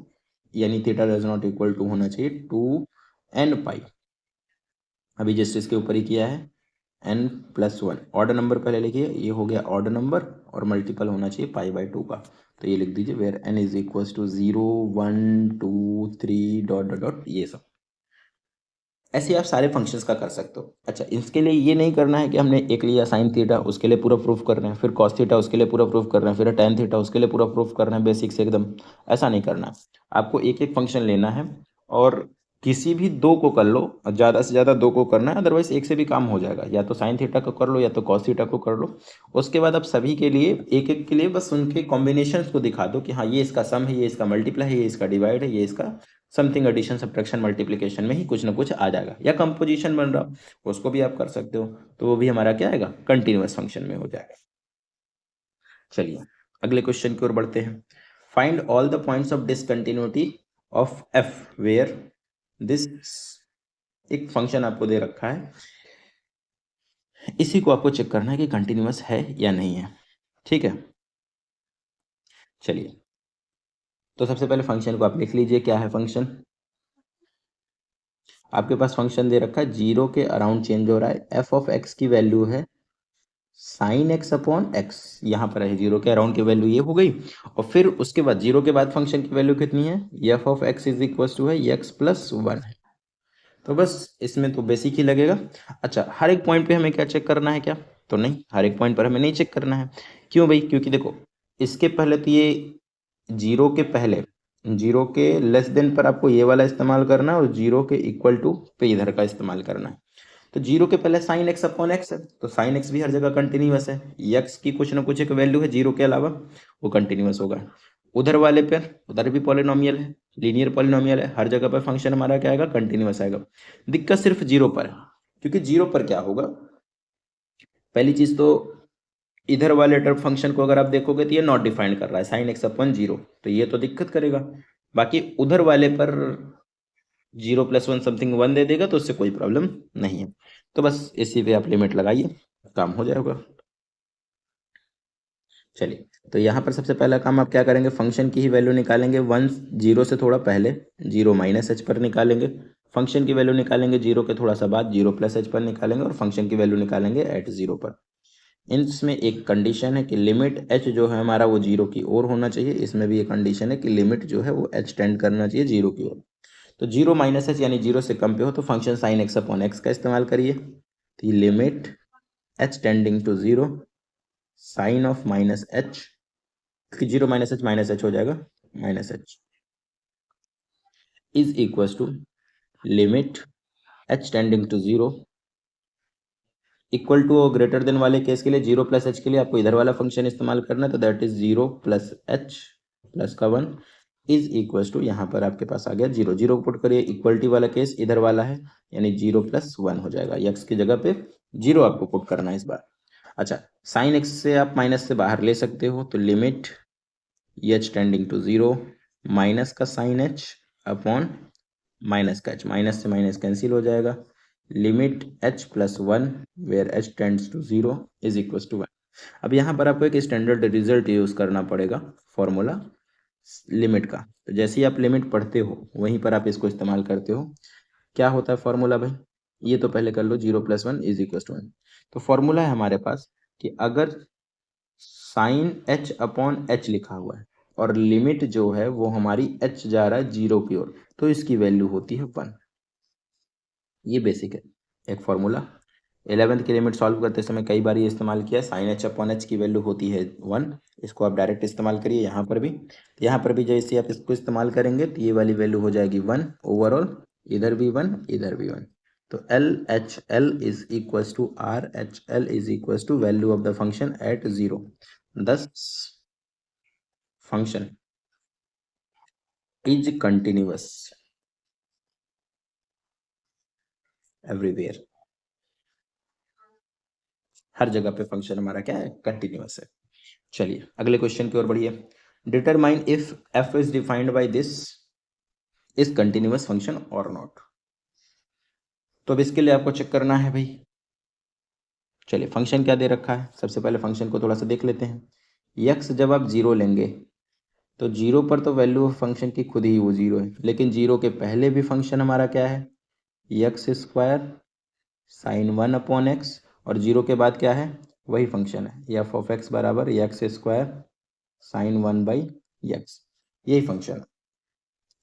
यानी theta does not equal to होना चाहिए 2n पाई। अभी जस्ट इसके ऊपर ही किया है n+1। ऑर्डर नंबर पहले लिखिए, ये हो गया ऑर्डर नंबर और मल्टीपल होना चाहिए π/2 का। तो ये लिख दीजिए where n is equals to 0 1 2 3 dot dot dot, ये सब ऐसे आप सारे फंक्शंस का कर सकते हो। अच्छा, इसके लिए ये नहीं करना है कि हमने एक लिया साइन थीटा उसके लिए पूरा प्रूफ कर रहे हैं, फिर कॉस थीटा उसके लिए पूरा प्रूफ कर रहे हैं, फिर टेन थीटा उसके लिए पूरा प्रूफ कर रहे हैं, बेसिक से एकदम ऐसा नहीं करना है। आपको एक एक फंक्शन लेना है और किसी भी दो को कर लो, ज़्यादा से ज़्यादा दो को करना है, अदरवाइज एक से भी काम हो जाएगा, या तो साइन थीटा को कर लो या तो कॉस थीटा को कर लो। उसके बाद आप सभी के लिए एक एक के लिए बस उनके कॉम्बिनेशंस को दिखा दो कि हाँ ये इसका सम है, ये इसका मल्टीप्लाई है, ये इसका डिवाइड है, ये इसका समथिंग एडिशन सब्ट्रैक्शन मल्टीप्लिकेशन में ही कुछ ना कुछ आ जाएगा, या कंपोजिशन बन रहा हो उसको भी आप कर सकते हो, तो वो भी हमारा क्या आएगा, कंटिन्यूअस फंक्शन में हो जाएगा। चलिए अगले क्वेश्चन की ओर बढ़ते हैं। Find all the points of discontinuity of f where this, एक फंक्शन आपको दे रखा है, इसी को आपको चेक करना है कि कंटिन्यूअस है या नहीं है। ठीक है, चलिए तो सबसे पहले फंक्शन को आप लिख लीजिए, क्या है फंक्शन। आपके पास फंक्शन दे रखा है 0 के अराउंड चेंज हो रहा है, एफ ऑफ एक्स की वैल्यू है साइन एक्स अपॉन एक्स, यहाँ पर है 0 के अराउंड की वैल्यू ये हो गई। और फिर उसके बाद 0 के बाद फंक्शन की वैल्यू कितनी है, f of x is equal to है x+1 है। तो बस इसमें तो बेसिक ही लगेगा। अच्छा, हर एक पॉइंट पे हमें क्या चेक करना है क्या, तो नहीं, हर एक पॉइंट पर हमें नहीं चेक करना है। क्यों भाई, क्योंकि देखो इसके पहले तो ये 0 के पहले 0 के लेस देन पर आपको ये वाला इस्तेमाल करना है, और 0 के इक्वल टू पे इधर का इस्तेमाल करना है। तो 0 के पहले साइन एक्स अपॉन एक्स है, तो साइन एक्स भी हर जगह कंटिन्यूअस है, एक्स की कुछ ना कुछ एक वैल्यू है 0 के अलावा, वो कंटिन्यूअस होगा। उधर वाले पर उधर भी पॉलिनोमियल है, लीनियर पॉलिनोमियल है, हर जगह पर फंक्शन हमारा क्या आएगा, कंटिन्यूअस आएगा। दिक्कत सिर्फ 0 पर है, क्योंकि 0 पर क्या होगा, पहली चीज तो इधर वाले टर्म फंक्शन को अगर आप देखोगे तो ये नॉट डिफाइंड कर रहा है साइन एक्स अपॉन 0, तो ये तो दिक्कत करेगा। बाकी उधर वाले पर 0+1 समथिंग 1 दे देगा तो उससे कोई प्रॉब्लम नहीं है। तो बस इसी पे आप लिमिट लगाइए, काम हो जाएगा। चलिए तो यहाँ पर सबसे पहला काम आप क्या करेंगे, फंक्शन की ही वैल्यू निकालेंगे 1 0 से थोड़ा पहले 0 -h पर निकालेंगे, फंक्शन की वैल्यू निकालेंगे 0 के थोड़ा सा बाद 0+h पर निकालेंगे, और फंक्शन की वैल्यू निकालेंगे एट 0 पर। इसमें एक कंडीशन है कि लिमिट h जो है हमारा वो 0 की ओर होना चाहिए, इसमें भी एक कंडीशन है कि लिमिट जो है वो h टेंड करना चाहिए 0 की ओर। तो 0 -h यानी 0 से कम पे हो तो function sine x upon x का इस्तेमाल करिए। तो limit h tending to 0 sine of -h, 0 -h हो जाएगा -h is equal to limit h tending to 0 equal to और ग्रेटर देन वाले केस के लिए 0+h के लिए आपको इधर वाला फंक्शन इस्तेमाल करना है, तो दैट इज 0+h प्लस का 1 इज इक्वल टू, यहाँ पर आपके पास आ गया 0 0 पुट करिए, इक्वलिटी वाला केस इधर वाला है यानी 0+1 हो जाएगा, x की जगह पे 0 आपको पुट करना है इस बार। अच्छा, साइन एक्स से आप माइनस से बाहर ले सकते हो, तो limit h tending to 0 minus का साइन h अपॉन माइनस का h, माइनस से माइनस कैंसिल हो जाएगा, limit h+1 where h tends to 0 is equal to 1। अब यहाँ पर आपको एक स्टैंडर्ड रिजल्ट यूज करना पड़ेगा फॉर्मूला लिमिट का, तो जैसे ही आप लिमिट पढ़ते हो वहीं पर आप इसको इस्तेमाल करते हो। क्या होता है फॉर्मूला भाई, ये तो पहले कर लो, 0+1 इज इक्वल टू 1। तो फॉर्मूला है हमारे पास कि अगर साइन h अपॉन h लिखा हुआ है और लिमिट जो है वो हमारी h जा रहा है 0 की ओर, तो इसकी वैल्यू होती है 1। ये बेसिक है एक फॉर्मूला, 11th की लिमिट सॉल्व करते समय कई बार ये इस्तेमाल किया, साइन h अपॉन h की वैल्यू होती है 1, इसको आप डायरेक्ट इस्तेमाल करिए यहाँ पर भी। तो यहाँ पर भी जैसे आप इसको इस्तेमाल करेंगे तो ये वाली वैल्यू हो जाएगी 1 ओवरऑल, इधर भी 1 इधर भी 1, तो L H L is equal to R H L is equal to value of the function at 0. This function is continuous everywhere. हर जगह पे फंक्शन हमारा क्या है, कंटिन्यूअस है. चलिए अगले क्वेश्चन की ओर बढ़िए. Determine if F is defined by this is continuous function और नॉट. तो अब इसके लिए आपको चेक करना है भाई. चलिए फंक्शन क्या दे रखा है, सबसे पहले फंक्शन को थोड़ा सा देख लेते हैं. यक्स जब आप 0 लेंगे तो 0 पर तो वैल्यू ऑफ फंक्शन की खुद ही वो 0 है, लेकिन 0 के पहले भी फंक्शन हमारा क्या है, यक्स स्क्वायर साइन 1/x, और 0 के बाद क्या है, वही फंक्शन है एफ ऑफ एक्स बराबर यक्स स्क्वायर साइन 1/x. यही फंक्शन है.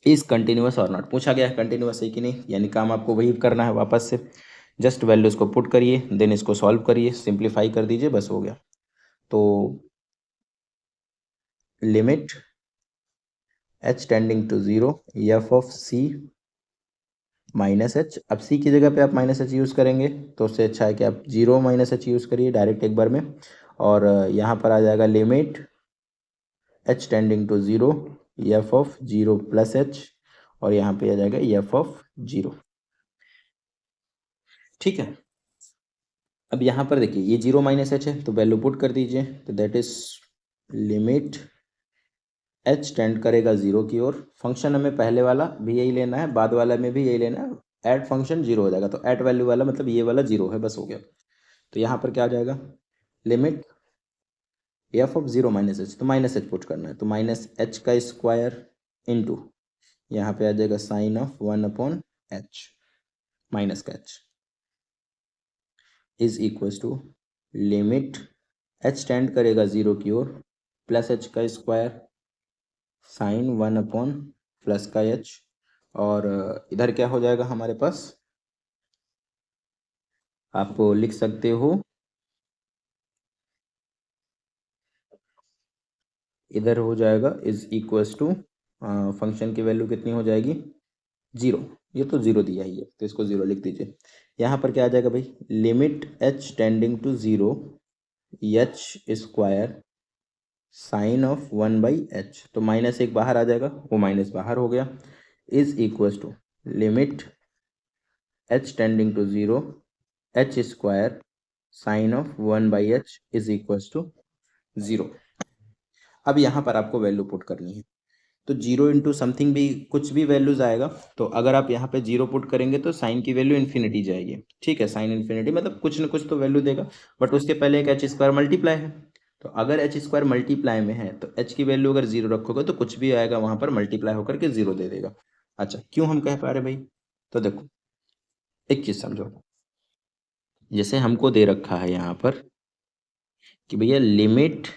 इज कंटिन्यूअस और नॉट पूछा गया है, कंटिन्यूअस है कि नहीं, यानी काम आपको वही करना है वापस से. जस्ट वैल्यूज को पुट करिए, देन इसको सॉल्व करिए, सिंप्लीफाई कर दीजिए, बस हो गया. तो limit h tending to 0 F of c minus h. अब c की जगह पे आप माइनस एच यूज़ करेंगे तो उससे अच्छा है कि आप 0 माइनस एच यूज़ करिए डायरेक्ट एक बार में. और यहाँ पर आ जाएगा limit h tending to 0 F of 0 plus H, और यहाँ पे आ जाएगा एफ ऑफ 0. ठीक है. अब यहाँ पर देखिए ये 0 माइनस एच है तो वैल्यू पुट कर दीजिए, तो that is limit h tend करेगा 0 की ओर. फंक्शन हमें पहले वाला भी यही लेना है, बाद वाला में भी यही लेना है. एट फंक्शन 0 हो जाएगा, तो एट वैल्यू वाला मतलब ये वाला 0 है, बस हो गया. तो यहाँ पर क्या आ जाएगा, limit f of 0 minus H, तो माइनस एच पुट करना है, तो माइनस एच का स्क्वायर इंटू यहाँ पे आ जाएगा साइन ऑफ 1/h माइनस का h is equal to limit h tend करेगा 0 की ओर प्लस h का स्क्वायर साइन 1 प्लस का h, और इधर क्या हो जाएगा हमारे पास, आप लिख सकते हो इधर हो जाएगा इज इक्वल्स टू फंक्शन की वैल्यू कितनी हो जाएगी, 0. ये तो 0 दिया ही है तो इसको 0 लिख दीजिए. यहाँ पर क्या आ जाएगा भाई, limit h tending to 0 h square sine of 1/h, तो माइनस एक बाहर आ जाएगा, वो माइनस बाहर हो गया, is equals to limit h tending to 0 h square sine of 1/h is equals to 0. अब यहाँ पर आपको वैल्यू पुट करनी है, तो 0 इंटू समथिंग भी कुछ भी वैल्यूज आएगा, तो अगर आप यहाँ पे 0 पुट करेंगे तो साइन की वैल्यू इन्फिनिटी जाएगी. ठीक है, साइन इन्फिनिटी मतलब कुछ ना कुछ तो वैल्यू देगा, बट उसके पहले एक एच स्क्वायर मल्टीप्लाई है, तो अगर एच स्क्वायर मल्टीप्लाई में है तो एच की वैल्यू अगर 0 रखोगे तो कुछ भी आएगा वहां पर मल्टीप्लाई होकर के 0 दे देगा. अच्छा क्यों हम कह पा रहे भाई, तो देखो एक चीज समझो, जैसे हमको दे रखा है यहाँ पर कि भैया लिमिट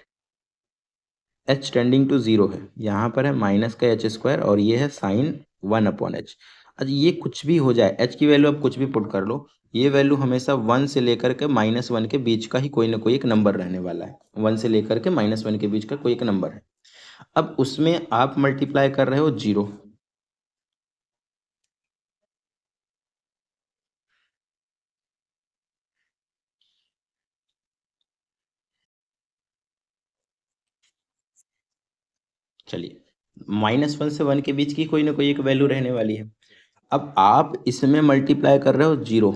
h टेंडिंग टू 0 है, यहाँ पर है माइनस का एच स्क्वायर और ये है साइन 1/h. अच्छा ये कुछ भी हो जाए, h की वैल्यू आप कुछ भी पुट कर लो, ये वैल्यू हमेशा 1 से लेकर के -1 के बीच का ही कोई ना कोई एक नंबर रहने वाला है. 1 से लेकर के -1 के बीच का कोई एक नंबर है. अब उसमें आप मल्टीप्लाई कर रहे हो 0, चलिए -1 से 1 के बीच की कोई ना कोई एक वैल्यू रहने वाली है. अब आप इसमें मल्टीप्लाई कर रहे हो 0,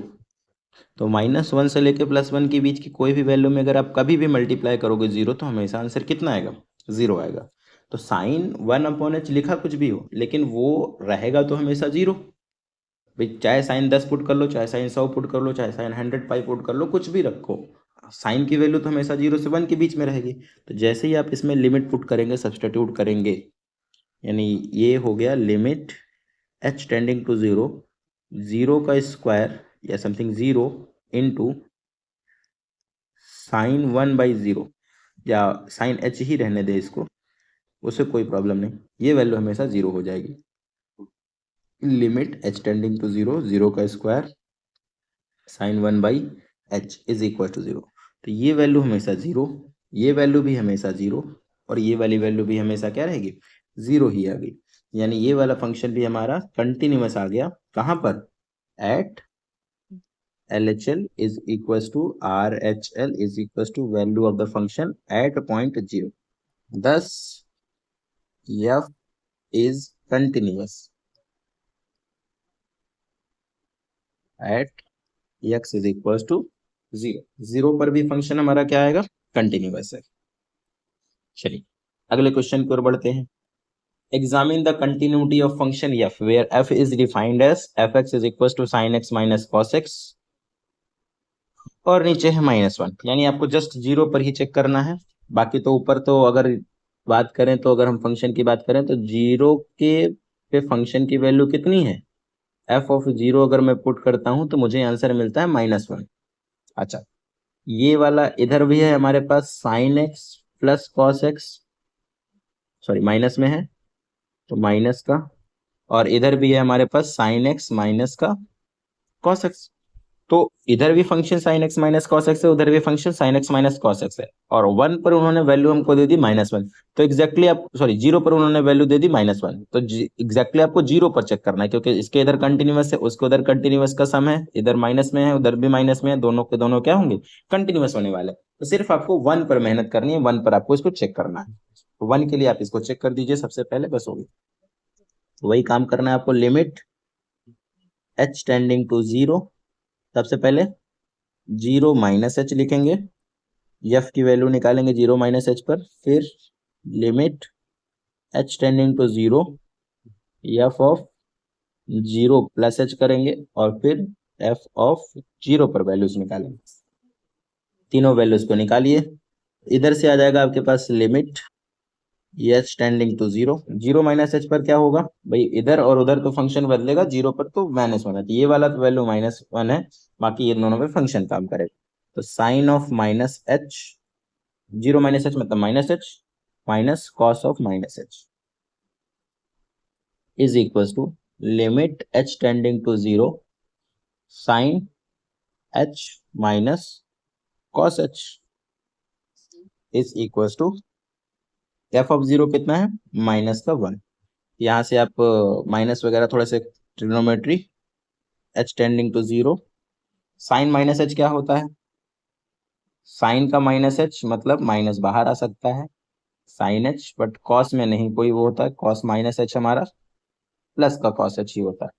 तो -1 से लेके +1 के बीच की कोई भी वैल्यू में अगर आप कभी भी मल्टीप्लाई करोगे 0 तो हमेशा आंसर कितना आएगा, 0 आएगा. तो साइन 1/h लिखा कुछ भी हो लेकिन वो रहेगा तो हमेशा 0. भाई चाहे साइन 10 पुट कर लो, चाहे साइन 100 पुट कर लो, चाहे साइन 100 पुट कर लो, कुछ भी रखो, साइन की वैल्यू तो हमेशा 0 से 1 के बीच में रहेगी. तो जैसे ही आप इसमें लिमिट पुट करेंगे, सब्सटीट्यूट करेंगे, यानी ये हो गया लिमिट h टेंडिंग टू 0 0 का स्क्वायर या समथिंग 0 इंटू साइन 1/0, या साइन h ही रहने दे इसको, उससे कोई प्रॉब्लम नहीं, ये वैल्यू हमेशा 0 हो जाएगी. लिमिट h टेंडिंग टू 0 0 का square sine 1/h is equal to 0. तो ये वैल्यू हमेशा 0, ये वैल्यू भी हमेशा 0, और ये वाली वैल्यू भी हमेशा क्या रहेगी, 0 ही आ गई. यानी ये वाला फंक्शन भी हमारा कंटिन्यूअस आ गया, कहाँ पर, eight LHL is equals to RHL is equals to value of the function at point 0. Thus f is continuous at x is equals to 0. 0 पर भी फंक्शन हमारा क्या आएगा, कंटिन्यूअस है। चलिए अगले क्वेश्चन की ओर बढ़ते हैं। Examine the continuity of function f where f is defined as fx is equals to sin x minus cos x और नीचे है -1, यानी आपको जस्ट 0 पर ही चेक करना है। बाकी तो ऊपर तो अगर बात करें तो अगर हम फंक्शन की बात करें तो 0 के पे फंक्शन की वैल्यू कितनी है, f ऑफ 0 अगर मैं पुट करता हूं तो मुझे आंसर मिलता है -1। अच्छा, ये वाला इधर भी है हमारे पास sin x plus cos x, sorry minus में है तो माइनस का, और इधर भी है हमारे पास sin x माइनस का cos x। तो इधर भी function sin x minus cos x है, उधर भी function sin x minus cos x है, और 1 पर उन्होंने वैल्यू हमको दे दी -1। तो एग्जैक्टली आप सॉरी 0 पर उन्होंने वैल्यू दे दी -1, तो एग्जैक्टली आपको 0 पर चेक करना है, क्योंकि इसके इधर कंटिन्यूअस है, उसके उधर कंटिन्यूअस का सम है, इधर माइनस में है उधर भी माइनस में है, दोनों के दोनों क्या होंगे, कंटिन्यूअस होने वाले। तो सिर्फ आपको 1 पर मेहनत करनी है, 1 पर आपको इसको चेक करना है। तो 1 के लिए आप इसको चेक कर दीजिए सबसे पहले, बस होगी वही काम करना है आपको। लिमिट h टेंडिंग टू 0, सबसे पहले 0 माइनस एच लिखेंगे, एफ की वैल्यू निकालेंगे 0 माइनस एच पर, फिर limit h tending to 0 F of 0 plus h करेंगे, और फिर एफ ऑफ 0 पर वैल्यूज निकालेंगे। तीनों वैल्यूज को निकालिए, इधर से आ जाएगा आपके पास limit H tending to 0, 0 minus h पर क्या होगा भाई, इधर और उधर तो फंक्शन बदलेगा, 0 पर तो -1 है, तो ये वाला तो वैल्यू -1 है, बाकी ये दोनों में फंक्शन काम करेगा। तो sine of minus h, 0 minus h मतलब minus h minus cos of minus H is equal to limit H tending to 0 sine h minus cos h is equal to F of 0 कितना है, -1। यहाँ से आप माइनस वगैरह थोड़े से trigonometry, h tending to 0, sine minus h क्या होता है, साइन का माइनस एच मतलब माइनस बाहर आ सकता है, साइन एच, बट कॉस में नहीं कोई वो होता है, कॉस माइनस एच हमारा प्लस का कॉस एच ही होता है,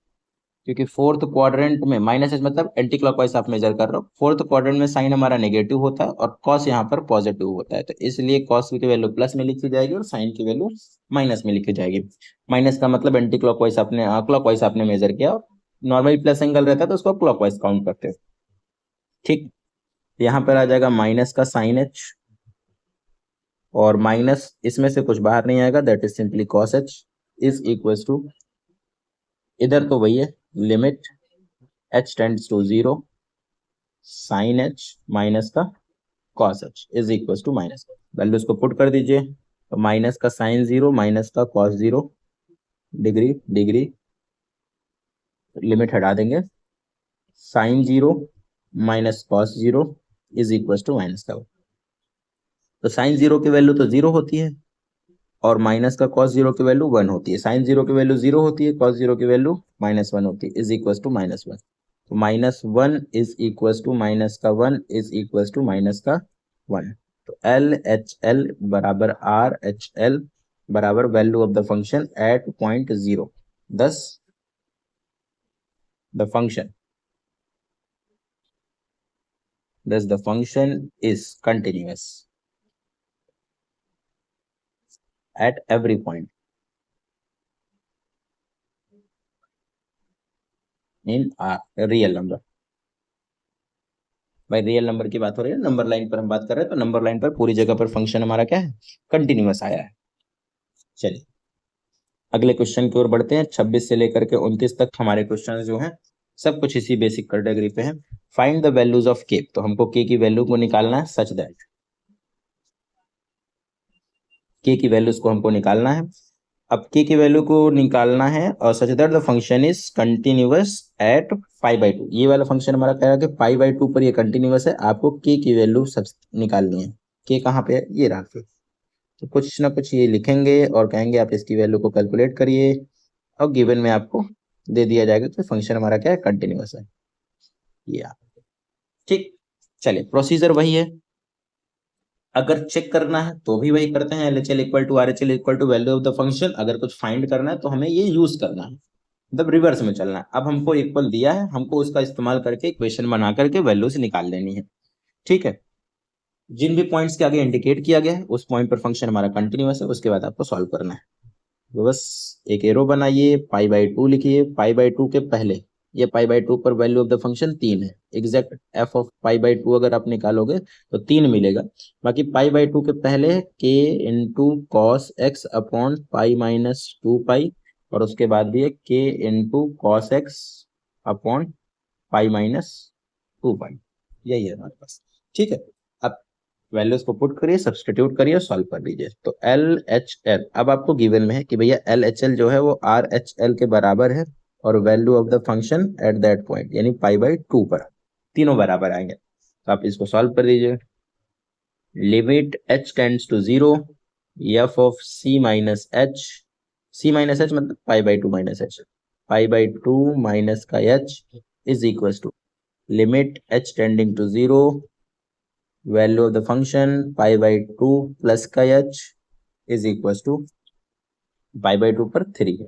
क्योंकि फोर्थ क्वाड्रेंट में माइनस एच मतलब एंटी क्लॉकवाइज आप मेजर कर रहे हो, फोर्थ क्वाड्रेंट में साइन हमारा नेगेटिव होता है और कॉस यहाँ पर पॉजिटिव होता है, तो इसलिए कॉस की वैल्यू प्लस में लिखी जाएगी और साइन की वैल्यू माइनस में लिखी जाएगी। माइनस का मतलब एंटी क्लॉकवाइज आपने क्लॉकवाइज आपने मेजर किया, और नॉर्मली प्लस एंगल रहता है तो उसको क्लॉकवाइज काउंट करते हो। ठीक, यहाँ पर आ जाएगा माइनस का साइन एच, और माइनस इसमें से कुछ बाहर नहीं आएगा, that is simply cos h is equal to, इधर तो वही है, limit h tends to 0 sine h minus का cos h is equal to minus, values को पुट कर दीजिए, तो माइनस का साइन 0 माइनस का कॉस 0, डिग्री डिग्री लिमिट हटा देंगे, sine 0 minus cos 0 is equal to minus का। तो साइन 0 की वैल्यू तो 0 होती है और माइनस का कॉस 0 की वैल्यू 1 होती है, साइन 0 की वैल्यू 0 होती है, कॉस 0 की वैल्यू -1 होती है, इज इक्वल टू -1। तो -1 इज इक्वल टू माइनस का 1 इज इक्वल टू माइनस का 1। तो LHL बराबर RHL बराबर value of the function at point 0, thus the function is continuous at every point in real number. भाई रियल नंबर की बात हो रही है, नंबर लाइन पर हम बात कर रहे हैं, तो नंबर लाइन पर पूरी जगह पर फंक्शन हमारा क्या है, कंटिन्यूअस आया है। चलिए अगले क्वेश्चन की ओर बढ़ते हैं। 26 से लेकर के 29 तक हमारे क्वेश्चन जो हैं सब कुछ इसी बेसिक कैटेगरी पे हैं। फाइंड द वैल्यूज ऑफ के, तो हमको के की वैल्यू को निकालना है, सच दैट के की वैल्यूज को हमको निकालना है। अब के की वैल्यू को निकालना है और such that the function is continuous at π/2, ये वाला फंक्शन हमारा कह रहा है कि π/2 पर ये कंटिन्यूअस है, आपको के की वैल्यू सब निकालनी है। के कहाँ पे है, ये रहा के, तो कुछ ना कुछ ये लिखेंगे और कहेंगे आप इसकी वैल्यू को कैलकुलेट करिए, और गिवन में आपको दे दिया जाएगा कि फंक्शन हमारा क्या है, कंटिन्यूअस है। ये ठीक, चलिए प्रोसीजर वही है। अगर चेक करना है तो भी वही करते हैं, LHL equal to RHL equal to value of the function. अगर कुछ फाइंड करना है तो हमें ये यूज करना है, मतलब रिवर्स में चलना है। अब हमको इक्वल दिया है, हमको उसका इस्तेमाल करके इक्वेशन बना करके वैल्यूज निकाल लेनी है। ठीक है, जिन भी पॉइंट्स के आगे इंडिकेट किया गया है उस पॉइंट पर फंक्शन हमारा कंटिन्यूअस है, उसके बाद आपको सॉल्व करना है। तो बस एक एरो बनाइए, π/2 लिखिए। π/2 के पहले ये π/2 पर वैल्यू ऑफ द फंक्शन 3 है। एग्जैक्ट f ऑफ π/2 अगर आप निकालोगे तो 3 मिलेगा। बाकी π/2 के पहले k into cos x upon π-2π, और उसके बाद भी है k into cos x upon π-2π। यही है हमारे पास। ठीक है, अब वैल्यूज को पुट करिए, सब्सटीट्यूट करिए, सॉल्व कर लीजिए। तो LHL अब आपको गिवन में है कि भैया LHL जो है वो RHL के बराबर है, और value of the function at that point यानी π/2 पर, तीनों बराबर आएंगे। तो आप इसको सॉल्व कर दीजिए। Limit h tends to 0, f of c minus h, c minus h मतलब π/2 माइनस h, π/2 माइनस का h is equal to limit h tending to 0, value of the function π/2 plus का h इज इक्वल टू π/2 पर 3 है।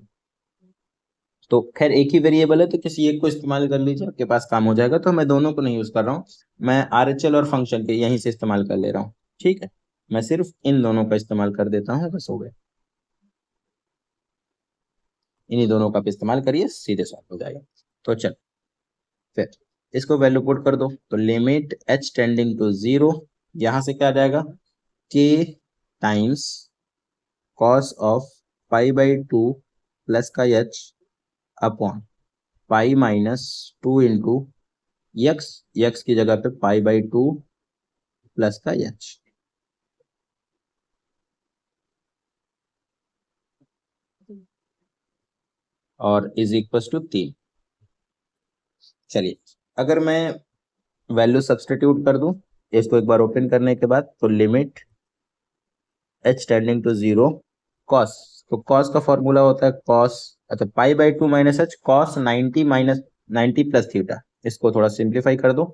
तो खैर एक ही वेरिएबल है तो किसी एक को इस्तेमाल कर लीजिए, आपके पास काम हो जाएगा। तो मैं दोनों को नहीं यूज कर रहा हूँ, मैं RHL और फंक्शन के यहीं से इस्तेमाल कर ले रहा हूँ। ठीक है, मैं सिर्फ इन दोनों का इस्तेमाल कर देता हूँ, बस हो गया। इन्हीं दोनों का इस्तेमाल करिए, सीधे सॉल्व हो जाएगा। तो चल फिर इसको वैल्यू पुट कर दो। तो लिमिट h टेंडिंग टू 0, यहां से क्या आ जाएगा, k times cos of π/2 plus का h अपॉन π-2 इंटू यक्स की जगह पे π/2 प्लस का h, और इज इक्वल टू 3। चलिए अगर मैं वैल्यू सब्सटीट्यूट कर दूं इसको एक बार ओपन करने के बाद, तो limit h tending to 0 cos, तो कॉस का फॉर्मूला होता है कॉस, अच्छा π/2 minus h cos 90 minus 90 plus theta. इसको थोड़ा सिंप्लीफाई कर दो,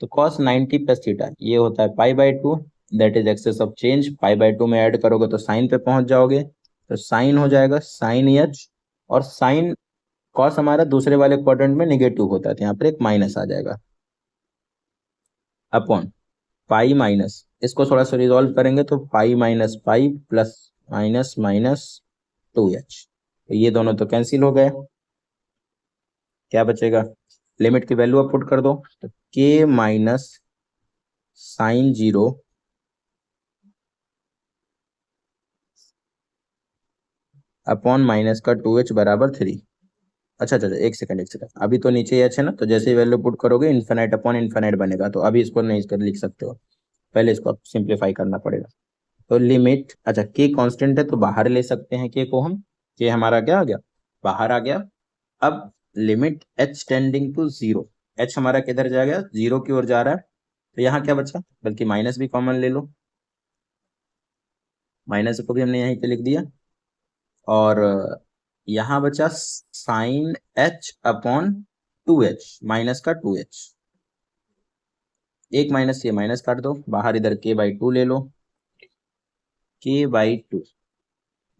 तो कॉस 90 प्लस थीटा ये होता है π/2, that is excess of change. π/2 में ऐड करोगे तो साइन पे पहुंच जाओगे, तो साइन हो जाएगा साइन h, और साइन कॉस हमारा दूसरे वाले क्वाड्रेंट में नेगेटिव होता है, तो यहाँ पर एक माइनस आ जाएगा, अपॉन पाई माइनस, इसको थोड़ा सा रिजॉल्व करेंगे तो pi plus minus minus 2h, तो ये दोनों तो कैंसिल हो गए। क्या बचेगा, लिमिट की वैल्यू आप पुट कर दो, तो k minus sine 0 upon minus का 2h बराबर 3। अच्छा अच्छा एक सेकंड, अभी तो नीचे h है ना, तो जैसे ही वैल्यू पुट करोगे इन्फिनाइट अपॉन इन्फिनाइट बनेगा, तो अभी इसको नहीं कर लिख सकते हो, पहले इसको आप सिंप्लीफाई करना पड़ेगा। तो लिमिट, अच्छा के कांस्टेंट है तो बाहर ले सकते हैं के को हम, के हमारा क्या आ गया, बाहर आ गया। अब limit h tending to 0, h हमारा किधर जाएगा, 0 की ओर जा रहा है, तो यहाँ क्या बचा, बल्कि माइनस भी कॉमन ले लो, माइनस को भी हमने यहीं पे लिख दिया, और यहाँ बचा sign h upon 2h minus का 2h, एक माइनस ये माइनस काट दो बाहर, इधर k/2 ले लो, k/2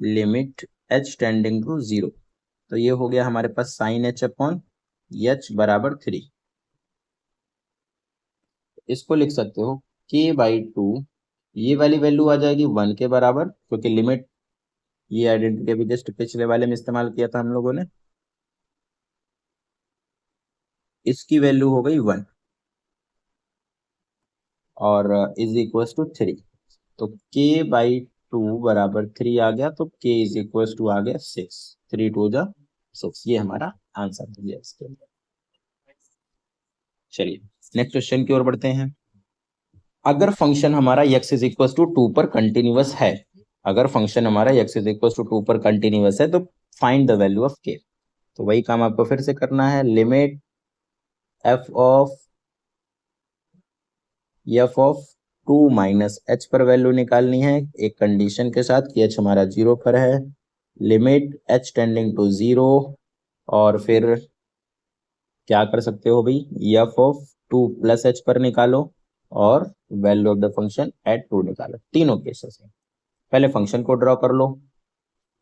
limit h tending to 0, तो ये हो गया हमारे पास साइन h अपॉन h बराबर 3। इसको लिख सकते हो k/2, ये वाली वैल्यू आ जाएगी 1 के बराबर, क्योंकि लिमिट ये आइडेंटिटी अभी जस्ट पिछले वाले में इस्तेमाल किया था हम लोगों ने, इसकी वैल्यू हो गई 1, और इज इक्वल टू 3, तो k/2 बराबर 3 आ गया, तो k इज इक्वल टू आ गया 6, 3 2 जा 6, ये हमारा आंसर हो गया इसके लिए। चलिए नेक्स्ट क्वेश्चन की ओर बढ़ते हैं। अगर फंक्शन हमारा x इज इक्वल टू 2 पर कंटिन्यूअस है, अगर फंक्शन हमारा x इज इक्वल टू 2 पर कंटिन्यूअस है, तो find the value of k। तो वही काम आपको फिर से करना है, limit f of 2 minus h पर वैल्यू निकालनी है, एक कंडीशन के साथ कि h हमारा 0 पर है, लिमिट h टेंडिंग टू 0, और फिर क्या कर सकते हो भाई, f ऑफ 2 प्लस एच पर निकालो और value of the function eight 2 निकालो, तीनों केसेस में। पहले फंक्शन को ड्रॉ कर लो।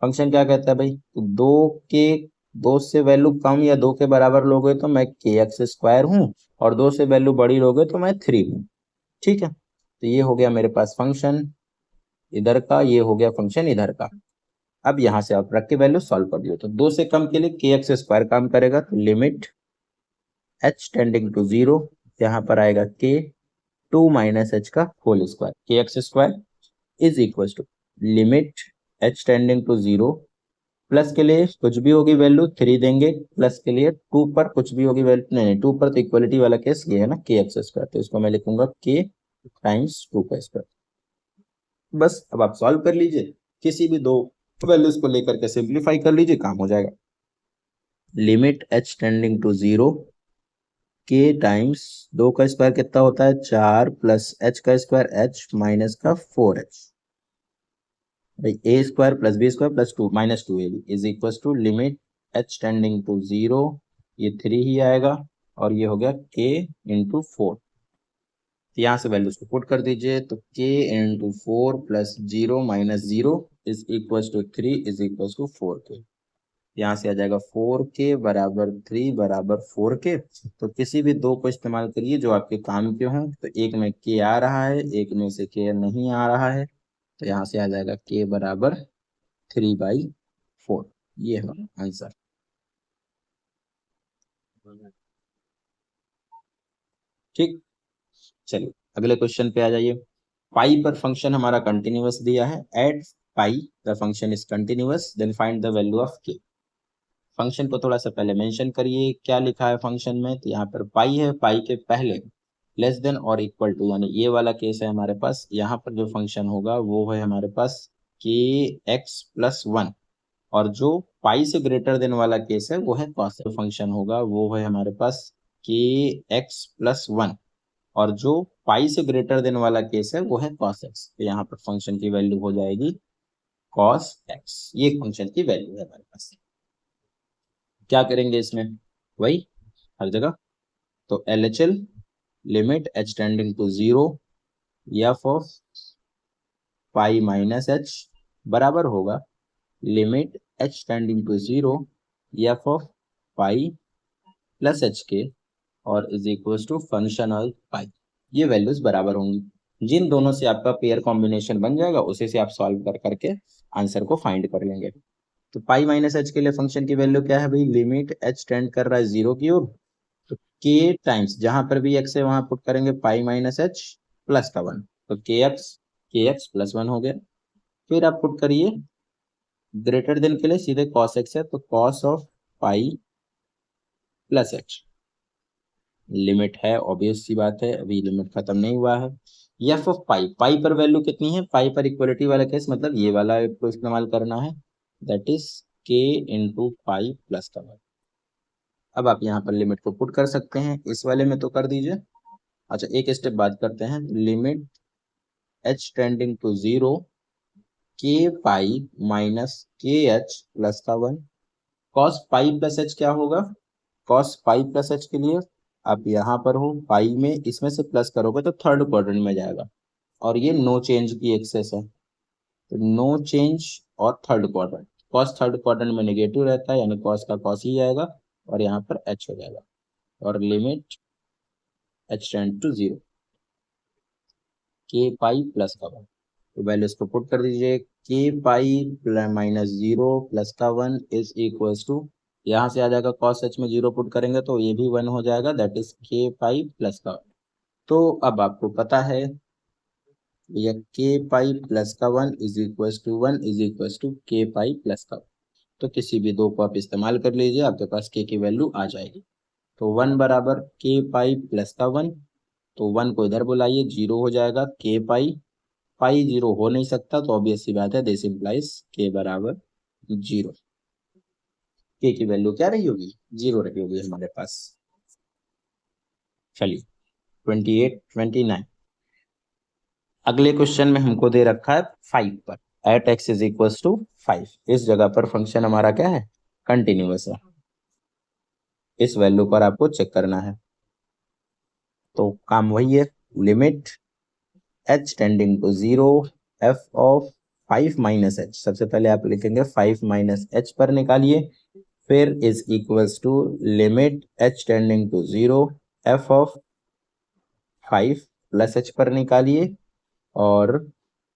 फंक्शन क्या कहता है भाई, दो से वैल्यू कम या 2 के बराबर लोगे तो मैं के एक्स स्क्वायर हूँ, और 2 से वैल्यू बड़ी लोगे तो मैं 3 हूँ। ठीक है, तो ये हो गया मेरे पास फंक्शन इधर का, ये हो गया फंक्शन इधर का। अब यहाँ से आप रख के वैल्यू सॉल्व कर दियो, तो 2 से कम के लिए के एक्स स्क्वायर काम करेगा, तो लिमिट एच टेंडिंग टू 0, यहाँ पर आएगा के 2 माइनस एच का whole square, k x square is equal to limit H tending to 0, plus के लिए कुछ भी होगी वैल्यू 3 देंगे, प्लस के लिए 2 पर कुछ भी होगी वैल्यू, नहीं 2 पर तो इक्वलिटी वाला केस ये है ना, के एक्स स्क्वायर, तो इसको मैं लिखूंगा के टाइम्स 2 का स्क्वायर। बस अब आप सॉल्व कर लीजिए, किसी भी दो वैल्यूज को लेकर के सिंप्लीफाई कर लीजिए, काम हो जाएगा। लिमिट एच टेंडिंग टू 0, के टाइम्स 2 का स्क्वायर कितना होता है 4, प्लस एच का स्क्वायर एच माइनस का 4h, भाई a square plus b square plus 2 minus 2ab is equal to limit H tending to 0, ये 3 ही आएगा, और ये हो गया के इंटू 4। तो यहाँ से वैल्यूज को पुट कर दीजिए, तो k into 4 plus 0 minus 0 is equal to 3 is equal to 4k। यहाँ से आ जाएगा 4k बराबर 3 बराबर 4k। तो किसी भी दो को इस्तेमाल करिए जो आपके काम के हों, तो एक में k आ रहा है, एक में से k नहीं आ रहा है, तो यहाँ से आ जाएगा k बराबर 3/4, ये है आंसर। ठीक, चलिए अगले क्वेश्चन पे आ जाइए। पाई पर फंक्शन हमारा कंटिन्यूअस दिया है, at pi the function is continuous, then find the value of k. Function को थोड़ा सा पहले मेंशन करिए, क्या लिखा है फंक्शन में, तो यहाँ पर पाई है, पाई के पहले लेस देन और इक्वल टू, यानी ये वाला केस है हमारे पास। यहाँ पर जो फंक्शन होगा वो है हमारे पास के एक्स प्लस 1, और जो पाई से ग्रेटर देन वाला केस है वो है कॉस। फंक्शन होगा वो है हमारे पास के एक्स प्लस 1, और जो पाई से ग्रेटर देन वाला केस है वो है कॉस एक्स। तो यहाँ पर फंक्शन की वैल्यू हो जाएगी कॉस एक्स, ये फंक्शन की वैल्यू है हमारे पास। क्या करेंगे इसमें, वही हर जगह, तो LHL limit H tending to 0 F of pi minus h बराबर होगा limit H tending to 0 F of pi plus H के, और is equal to function of pi. ये वैल्यूज बराबर होंगी, जिन दोनों से आपका पेयर कॉम्बिनेशन बन जाएगा उसी से आप सॉल्व कर करके आंसर को फाइंड कर लेंगे। तो पाई माइनस एच के लिए फंक्शन की वैल्यू क्या है भाई, लिमिट एच टेंड कर रहा है 0 की ओर, तो के टाइम्स जहां पर भी एक्स है वहां पुट करेंगे पाई माइनस एच प्लस का 1, तो के एक्स प्लस 1 हो गया। फिर आप पुट करिए ग्रेटर देन के लिए सीधे कॉस एक्स है, तो cos of pi plus H, limit है ऑब्वियस सी बात है, अभी लिमिट खत्म नहीं हुआ है। एफ ऑफ पाई, पाई पर वैल्यू कितनी है, पाई पर इक्वलिटी वाला केस, मतलब ये वाला को इस्तेमाल करना है, दैट इज के इंटू पाई प्लस का 1। अब आप यहाँ पर लिमिट को पुट कर सकते हैं, इस वाले में तो कर दीजिए। अच्छा एक स्टेप बात करते हैं, लिमिट एच टेंडिंग टू 0 के pi minus k h plus का 1। कॉस पाई प्लस एच क्या होगा, कॉस पाई प्लस एच के लिए आप यहाँ पर हो पाई में, इसमें से प्लस करोगे तो थर्ड क्वाड्रेंट में जाएगा, और ये नो चेंज की एक्सेस है, तो नो चेंज और third quadrant, cos third quadrant में नेगेटिव रहता है, यानी कॉस का कॉस ही आएगा, और यहाँ पर एच हो जाएगा, और लिमिट एच टेंड टू 0 के पाई प्लस का 1, तो वैल्यू इसको पुट कर दीजिए, के पाई माइनस 0 प्लस का 1 इज इक्वल टू, यहाँ से आ जाएगा कॉस एच में 0 पुट करेंगे तो ये भी 1 हो जाएगा, दैट इज के पाई प्लस का 1। तो अब आपको पता है भैया के पाई प्लस का 1 is equal to 1 is equal to k pi plus का 1, तो किसी भी दो को आप इस्तेमाल कर लीजिए, आपके पास के की वैल्यू आ जाएगी। तो 1 बराबर के पाई प्लस का 1, तो 1 को इधर बुलाइए, 0 हो जाएगा के पाई, पाई 0 हो नहीं सकता, तो ऑब्वियस सी बात है दिस इंप्लाइज के बराबर 0। के की वैल्यू क्या रही होगी, 0 रही होगी हमारे पास। चलिए 28 29, अगले क्वेश्चन में हमको दे रखा है 5 पर, at x is equal to 5, इस जगह पर फंक्शन हमारा क्या है, कंटिन्यूअस है, इस वैल्यू पर आपको चेक करना है। तो काम वही है, limit h tending to 0 f of 5 minus h. सबसे पहले आप लिखेंगे 5 माइनस एच पर निकालिए, फिर is equals to limit h tending to 0 f of 5 plus h पर निकालिए, और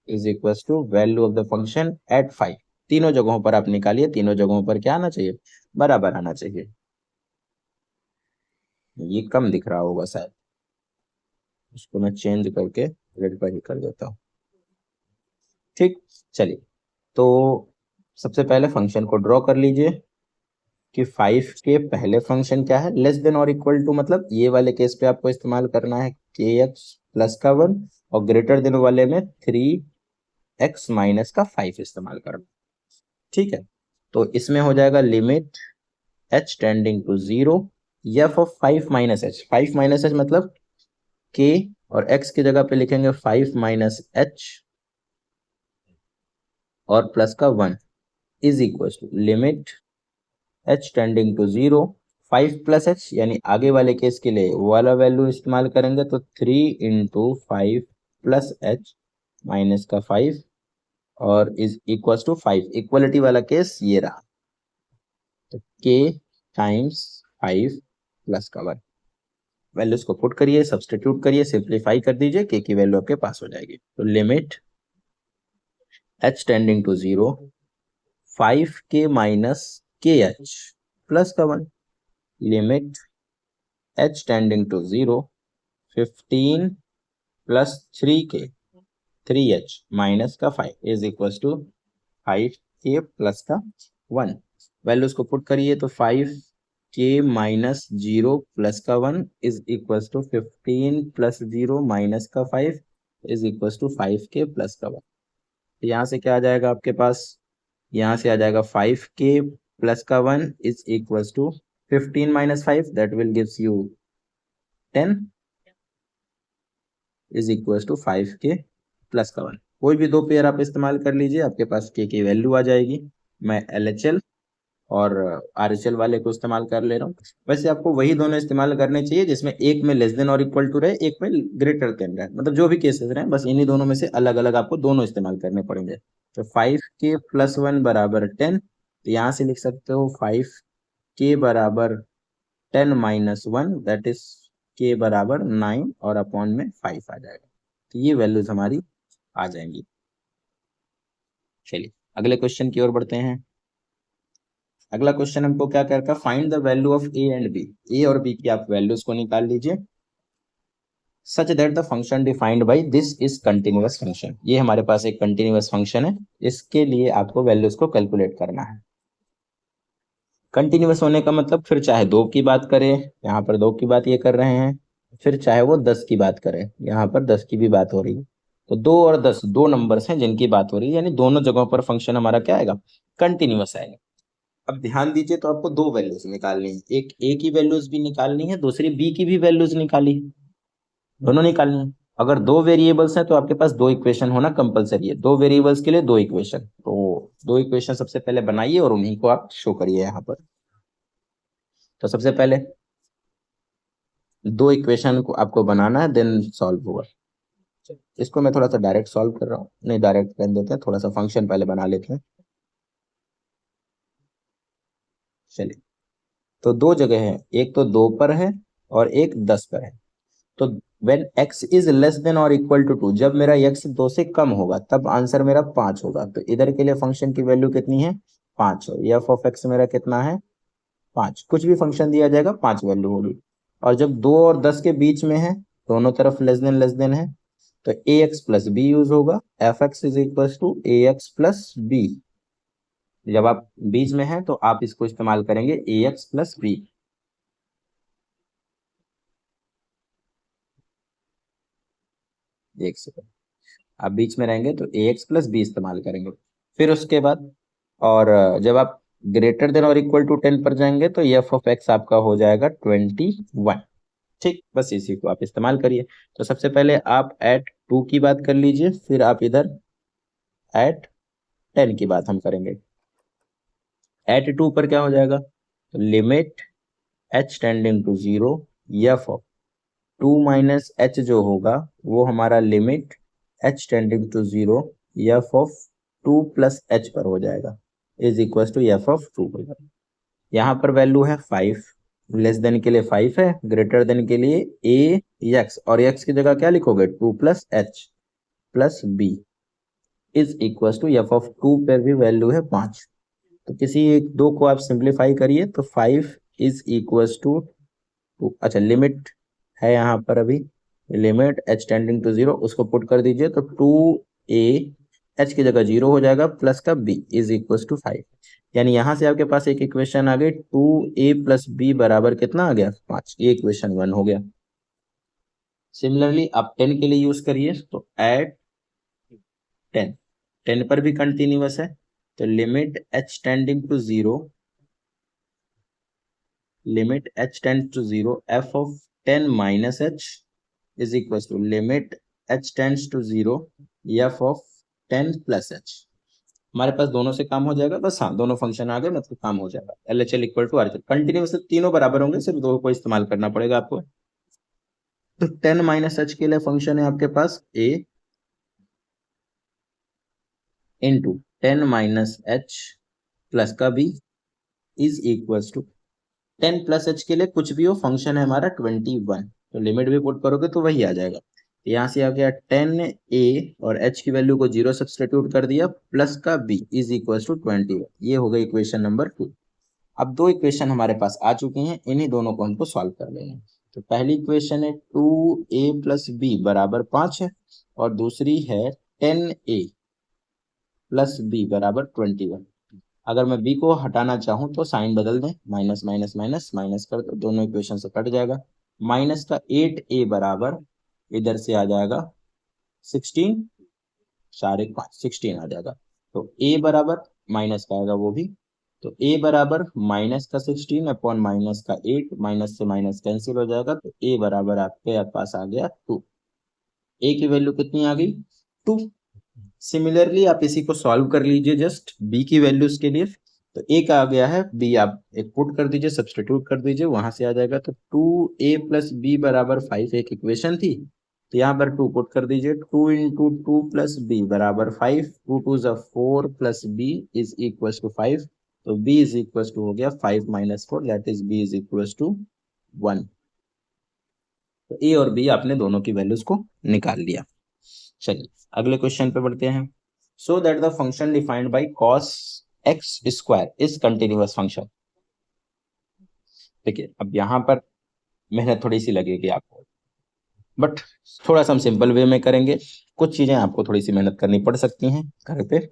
is equals to value of the function at 5। तीनों जगहों पर आप निकालिए, तीनों जगहों पर क्या आना चाहिए, बराबर आना चाहिए। ये कम दिख रहा होगा शायद, इसको मैं चेंज करके रेड पर ही कर देता हूँ। ठीक, चलिए, तो सबसे पहले फंक्शन को ड्रॉ कर लीजिए कि 5 के पहले फंक्शन क्या है, लेस देन और इक्वल टू, मतलब ये वाले केस पे आपको इस्तेमाल करना है kx प्लस का 1, और ग्रेटर देन वाले में 3x माइनस का 5 इस्तेमाल करना। ठीक है, तो इसमें हो जाएगा limit h tending to 0 f of 5 minus h. 5 minus h मतलब k, और x की जगह पे लिखेंगे 5 माइनस एच और प्लस का 1 is equal to limit h tending to 0 5 plus h, यानी आगे वाले केस के लिए वो वाला वैल्यू इस्तेमाल करेंगे, तो 3 इंटू 5 प्लस एच माइनस का 5 और इज इक्वल टू 5। इक्वलिटी वाला केस ये रहा, तो k टाइम्स 5 प्लस का 1। वैल्यूज को पुट करिए, सब्सटीट्यूट करिए, सिंप्लीफाई कर दीजिए, k की वैल्यू आपके पास हो जाएगी। तो limit h tending to 0 5k minus k h plus का 1, limit h tending to 0 15 plus 3k 3h minus का 5 is equal to 5k plus का 1। वैल्यूज को पुट करिए, तो 5k माइनस 0 प्लस का 1 is equal to 15 plus 0 minus का 5 is equal to 5k plus का 1। यहाँ से क्या आ जाएगा आपके पास, यहाँ से आ जाएगा 5k प्लस का 1 is equal to 15 minus 5, that will gives you 10 is equal to 5k plus का 1। कोई भी दो पेयर आप इस्तेमाल कर लीजिए, आपके पास k की वैल्यू आ जाएगी। मैं LHL और RHL वाले को इस्तेमाल कर ले रहा हूँ। वैसे आपको वही दोनों इस्तेमाल करने चाहिए जिसमें एक में लेस देन और इक्वल टू रहे, एक में ग्रेटर देन रहे, मतलब जो भी केसेस रहे, बस इन्हीं दोनों में से अलग अलग आपको दोनों इस्तेमाल करने पड़ेंगे। तो 5k प्लस 1 बराबर 10, तो यहाँ से लिख सकते हो 5k बराबर 10 माइनस 1, दैट इज k बराबर 9 और अपॉन में 5 आ जाएगा। तो ये वैल्यूज हमारी आ जाएंगी। चलिए अगले क्वेश्चन की ओर बढ़ते हैं। अगला क्वेश्चन हमको क्या कर रखा, find the value of a and b. A और बी की आप वैल्यूज को निकाल लीजिए such that the function defined by this is continuous function. ये हमारे पास एक कंटिन्यूअस फंक्शन है, इसके लिए आपको वैल्यूज को कैलकुलेट करना है। कंटिन्यूअस होने का मतलब फिर चाहे 2 की बात करें, यहाँ पर 2 की बात ये कर रहे हैं, फिर चाहे वो 10 की बात करें, यहाँ पर 10 की भी बात हो रही है। तो 2 और 10 दो नंबर्स हैं जिनकी बात हो रही है, यानी दोनों जगहों पर फंक्शन हमारा क्या आएगा, कंटिन्यूअस आएगा। अब ध्यान दीजिए, तो आपको दो वैल्यूज निकालनी है, एक ए की वैल्यूज भी निकालनी है, दूसरी बी की भी वैल्यूज निकाली है, दोनों निकालनी है। अगर दो वेरिएबल्स हैं तो आपके पास दो इक्वेशन होना कंपलसरी है, दो वेरिएबल्स के लिए दो इक्वेशन। तो दो इक्वेशन सबसे पहले बनाइए और उन्हीं को आप शो करिए यहाँ पर। तो सबसे पहले दो इक्वेशन को आपको बनाना है, देन सॉल्व होगा। इसको मैं थोड़ा सा डायरेक्ट सॉल्व कर रहा हूँ, नहीं डायरेक्ट कर देते हैं, थोड़ा सा फंक्शन पहले बना लेते हैं। चलिए, तो दो जगह है, एक तो 2 पर है और एक 10 पर है। तो when x is less than और इक्वल टू 2, जब मेरा x 2 से कम होगा तब आंसर मेरा 5 होगा। तो इधर के लिए फंक्शन की वैल्यू कितनी है, 5 है। एफ ऑफ एक्स मेरा कितना है, 5। कुछ भी फंक्शन दिया जाएगा 5 वैल्यू होगी। और जब 2 और 10 के बीच में है, दोनों तरफ लेस देन है, तो a x plus b use होगा। F x is equal to a x plus b. जब आप बीच में है तो आप इसको इस्तेमाल करेंगे ए एक्स प्लस बी। एक सेकंड, आप बीच में रहेंगे तो ए एक्स प्लस बी इस्तेमाल करेंगे। फिर उसके बाद, और जब आप ग्रेटर देन और इक्वल टू 10 पर जाएंगे तो एफ ऑफ एक्स आपका हो जाएगा 21। ठीक, बस इसी को आप इस्तेमाल करिए। तो सबसे पहले आप एट 2 की बात कर लीजिए, फिर आप इधर एट 10 की बात हम करेंगे। एट 2 पर क्या हो जाएगा, तो limit h tending to 0 F of 2 minus h जो होगा वो हमारा limit H tending to 0 F of 2 plus H पर हो जाएगा, is equal to F of 2 हो जाएगा। यहाँ पर वैल्यू है 5, लेस देन के लिए 5 है, ग्रेटर देन के लिए ए एक्स, और एक्स की जगह क्या लिखोगे 2 plus h plus b is equal to F of 2 पर भी वैल्यू है 5। तो किसी एक दो को आप सिंप्लीफाई करिए तो 5 इज इक्वल टू, अच्छा लिमिट है यहाँ पर अभी, लिमिट एच टेंडिंग टू 0 उसको पुट कर दीजिए तो 2a एच की जगह 0 हो जाएगा प्लस का b इज इक्वल टू 5। यानी यहाँ से आपके पास एक इक्वेशन आ गई 2a प्लस बी बराबर कितना आ गया 5, ये इक्वेशन 1 हो गया। सिमिलरली आप 10 के लिए यूज करिए तो एट 10 पर भी कंटिन्यूअस है तो limit H tending to 0, limit h tend to 0 F of 10 minus H is equal to limit H tends to 0 F of 10 plus h. हमारे पास दोनों से काम हो जाएगा बस, हाँ दोनों फंक्शन आ गए मतलब काम हो जाएगा। L H L equal to R H L, continuous तीनों बराबर होंगे, सिर्फ दो को इस्तेमाल करना पड़ेगा आपको। तो 10 माइनस एच के लिए फंक्शन है आपके पास a into 10 minus h plus का b is equal to 10 plus H के लिए कुछ भी हो, फंक्शन है हमारा 21, तो लिमिट भी पुट करोगे तो वही आ जाएगा। यहाँ से आ गया 10a और h की वैल्यू को 0 सब्सटीट्यूट कर दिया प्लस का b इज इक्वल टू 21, ये हो गई इक्वेशन नंबर 2। अब दो इक्वेशन हमारे पास आ चुकी हैं, इन्हीं दोनों को हमको सॉल्व कर लेंगे। तो पहली इक्वेशन है 2a प्लस बी बराबर 5 है, और दूसरी है 10a प्लस बी बराबर 21। अगर मैं b को हटाना चाहूं तो साइन बदल दें, माइनस माइनस माइनस माइनस कर दो, दोनों इक्वेशन से कट जाएगा। माइनस का 8a बराबर इधर से आ जाएगा 16, 4 1 5 16 आ जाएगा। तो a बराबर माइनस का आएगा वो भी, तो a बराबर माइनस का 16 अपॉन माइनस का 8, माइनस से माइनस कैंसिल हो जाएगा, तो a बराबर आपके पास आ गया 2। a की वैल्यू कितनी आ गई 2। सिमिलरली आप इसी को सॉल्व कर लीजिए जस्ट b की वैल्यूज के लिए। तो a का आ गया है, b आप एक पुट कर दीजिए, सब्सटीट्यूट कर दीजिए, वहां से आ जाएगा। तो 2a प्लस बी बराबर 5 एक इक्वेशन थी, तो यहाँ पर 2 पुट कर दीजिए, 2 इंटू 2 प्लस बी बराबर 5, 2 टू ज़ 4 plus b is equal to 5, तो b इज इक्वल टू हो गया 5 minus 4, that is b is equal to 1। तो a और b आपने दोनों की वैल्यूज को निकाल लिया। चलिए अगले क्वेश्चन पे बढ़ते हैं। सो that the function defined bye cos x square is continuous function. देखिए अब यहाँ पर मेहनत थोड़ी सी लगेगी आपको, बट थोड़ा सा हम सिंपल वे में करेंगे, कुछ चीजें आपको थोड़ी सी मेहनत करनी पड़ सकती हैं घर पे।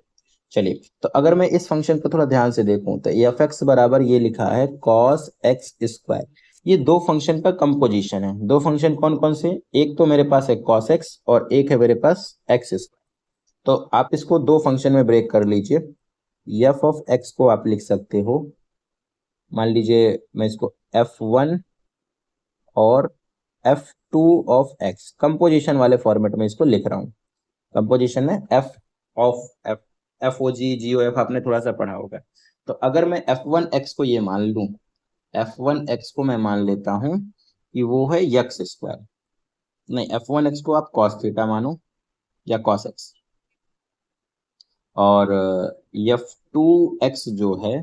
चलिए तो अगर मैं इस फंक्शन को थोड़ा ध्यान से देखूं तो एफ एक्स बराबर ये लिखा है cos x स्क्वायर, ये दो फंक्शन का कंपोजिशन है। दो फंक्शन कौन कौन से, एक तो मेरे पास है cos x और एक है मेरे पास x स्क्वायर। तो आप इसको दो फंक्शन में ब्रेक कर लीजिए। एफ ऑफ एक्स को आप लिख सकते हो, मान लीजिए मैं इसको f1 और f2 ऑफ x कंपोजिशन वाले फॉर्मेट में इसको लिख रहा हूं। कंपोजिशन में f of f, f o g g o f आपने थोड़ा सा पढ़ा होगा। तो अगर मैं f1x को ये मान लूं, f1x को मैं मान लेता हूं कि वो है x स्क्वायर, नहीं f1x को आप cos थीटा मानो या cos x, और f2x जो है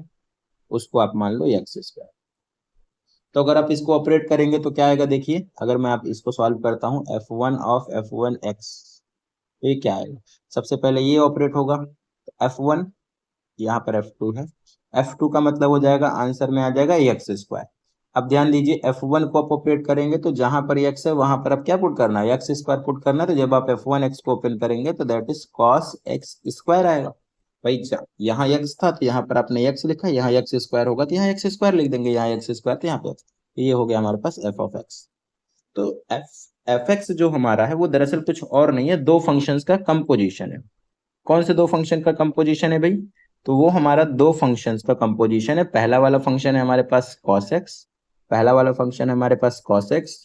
उसको आप मान लो x स्क्वायर। तो अगर आप इसको ऑपरेट करेंगे तो क्या आएगा, देखिए अगर मैं आप इसको सॉल्व करता हूँ f1 ऑफ f1x, ये क्या आएगा, सबसे पहले ये ऑपरेट होगा, तो f1 यहाँ पर f2 है, f2 का मतलब हो जाएगा आंसर में आ जाएगा x स्क्वायर। अब ध्यान दीजिए f1 को आप ऑपरेट करेंगे तो जहां पर x है वहां पर आप क्या पुट करना है, x स्क्वायर पुट करना है। तो जब आप f1x को ओपन करेंगे तो that is cos x square आएगा। भाई यहाँ x था तो यहाँ पर आपने x लिखा, यहाँ x स्क्वायर होगा तो यहाँ x स्क्वायर लिख देंगे, यहाँ x स्क्वायर तो यहाँ पे x। ये हो गया हमारे पास f ऑफ x। तो एफ एक्स जो हमारा है वो दरअसल कुछ और नहीं है, दो फंक्शंस का कंपोजिशन है। कौन से दो फंक्शन का कंपोजिशन है भाई, तो वो हमारा दो फंक्शंस का कंपोजिशन है। पहला वाला फंक्शन है हमारे पास cos x, पहला वाला फंक्शन है हमारे पास cos x,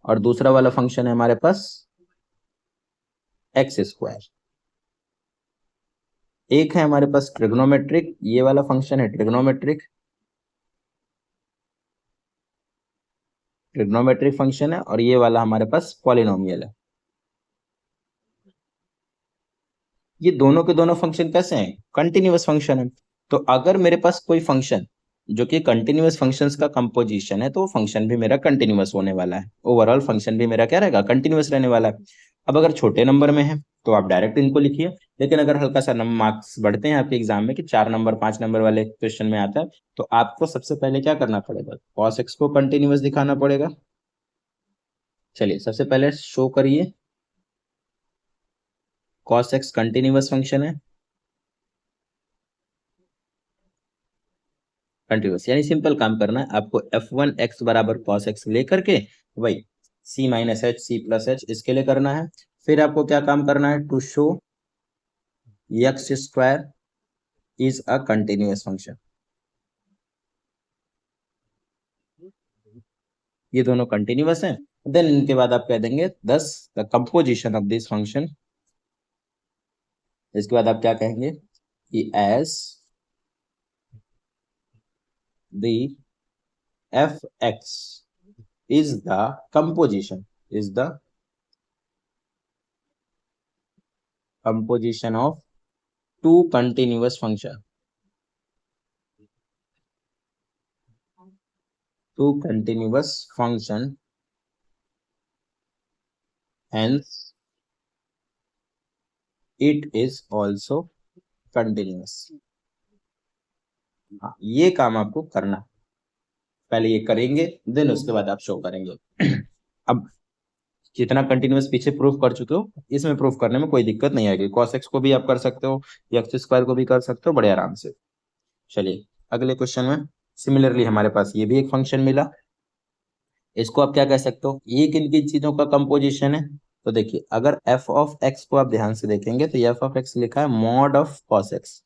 और दूसरा वाला फंक्शन है हमारे पास x स्क्वायर। एक है हमारे पास ट्रिग्नोमेट्रिक, ये वाला फंक्शन है ट्रिग्नोमेट्रिक, ट्रिग्नोमेट्रिक फंक्शन है और ये वाला हमारे पास पॉलिनोमियल है। ये दोनों के दोनों फंक्शन कैसे हैं? कंटिन्यूअस फंक्शन है। तो अगर मेरे पास कोई फंक्शन जो कि कंटिन्यूअस फंक्शंस का कंपोजिशन है तो वो फंक्शन भी मेरा कंटिन्यूअस होने वाला है, ओवरऑल फंक्शन भी मेरा क्या रहेगा? कंटिन्यूअस रहने वाला है। अब अगर छोटे नंबर में है तो आप डायरेक्ट इनको लिखिए, लेकिन अगर हल्का सा मार्क्स बढ़ते हैं आपके एग्जाम में कि 4 नंबर 5 नंबर वाले क्वेश्चन में आता है, तो आपको सबसे पहले क्या करना पड़ेगा? cos x को कंटिन्यूअस दिखाना पड़ेगा। चलिए सबसे पहले शो करिए cos x कंटिन्यूअस फंक्शन है, कंटिन्यूअस यानी सिंपल काम करना है आपको। f1x बराबर cos x लेकर के वही c minus h c plus h इसके लिए करना है। फिर आपको क्या काम करना है? To show x square is a continuous function. ये दोनों कंटिन्यूअस हैं। देन इनके बाद आप कह देंगे 10 the composition of this function. इसके बाद आप क्या कहेंगे कि as the f x is the composition of two continuous function, hence it is also continuous। हाँ, ये काम आपको करना है। पहले ये करेंगे देन उसके बाद आप शो करेंगे। अब जितना कंटिन्यूअस पीछे प्रूफ कर चुके हो इसमें प्रूफ करने में कोई दिक्कत नहीं आएगी। cos x को भी आप कर सकते हो, एक्स स्क्वायर को भी कर सकते हो बड़े आराम से। चलिए अगले क्वेश्चन में सिमिलरली हमारे पास ये भी एक फंक्शन मिला। इसको आप क्या कह सकते हो? ये किन किन चीजों का कंपोजिशन है? तो देखिए अगर f ऑफ x को आप ध्यान से देखेंगे तो f ऑफ x लिखा है मॉड ऑफ cos x।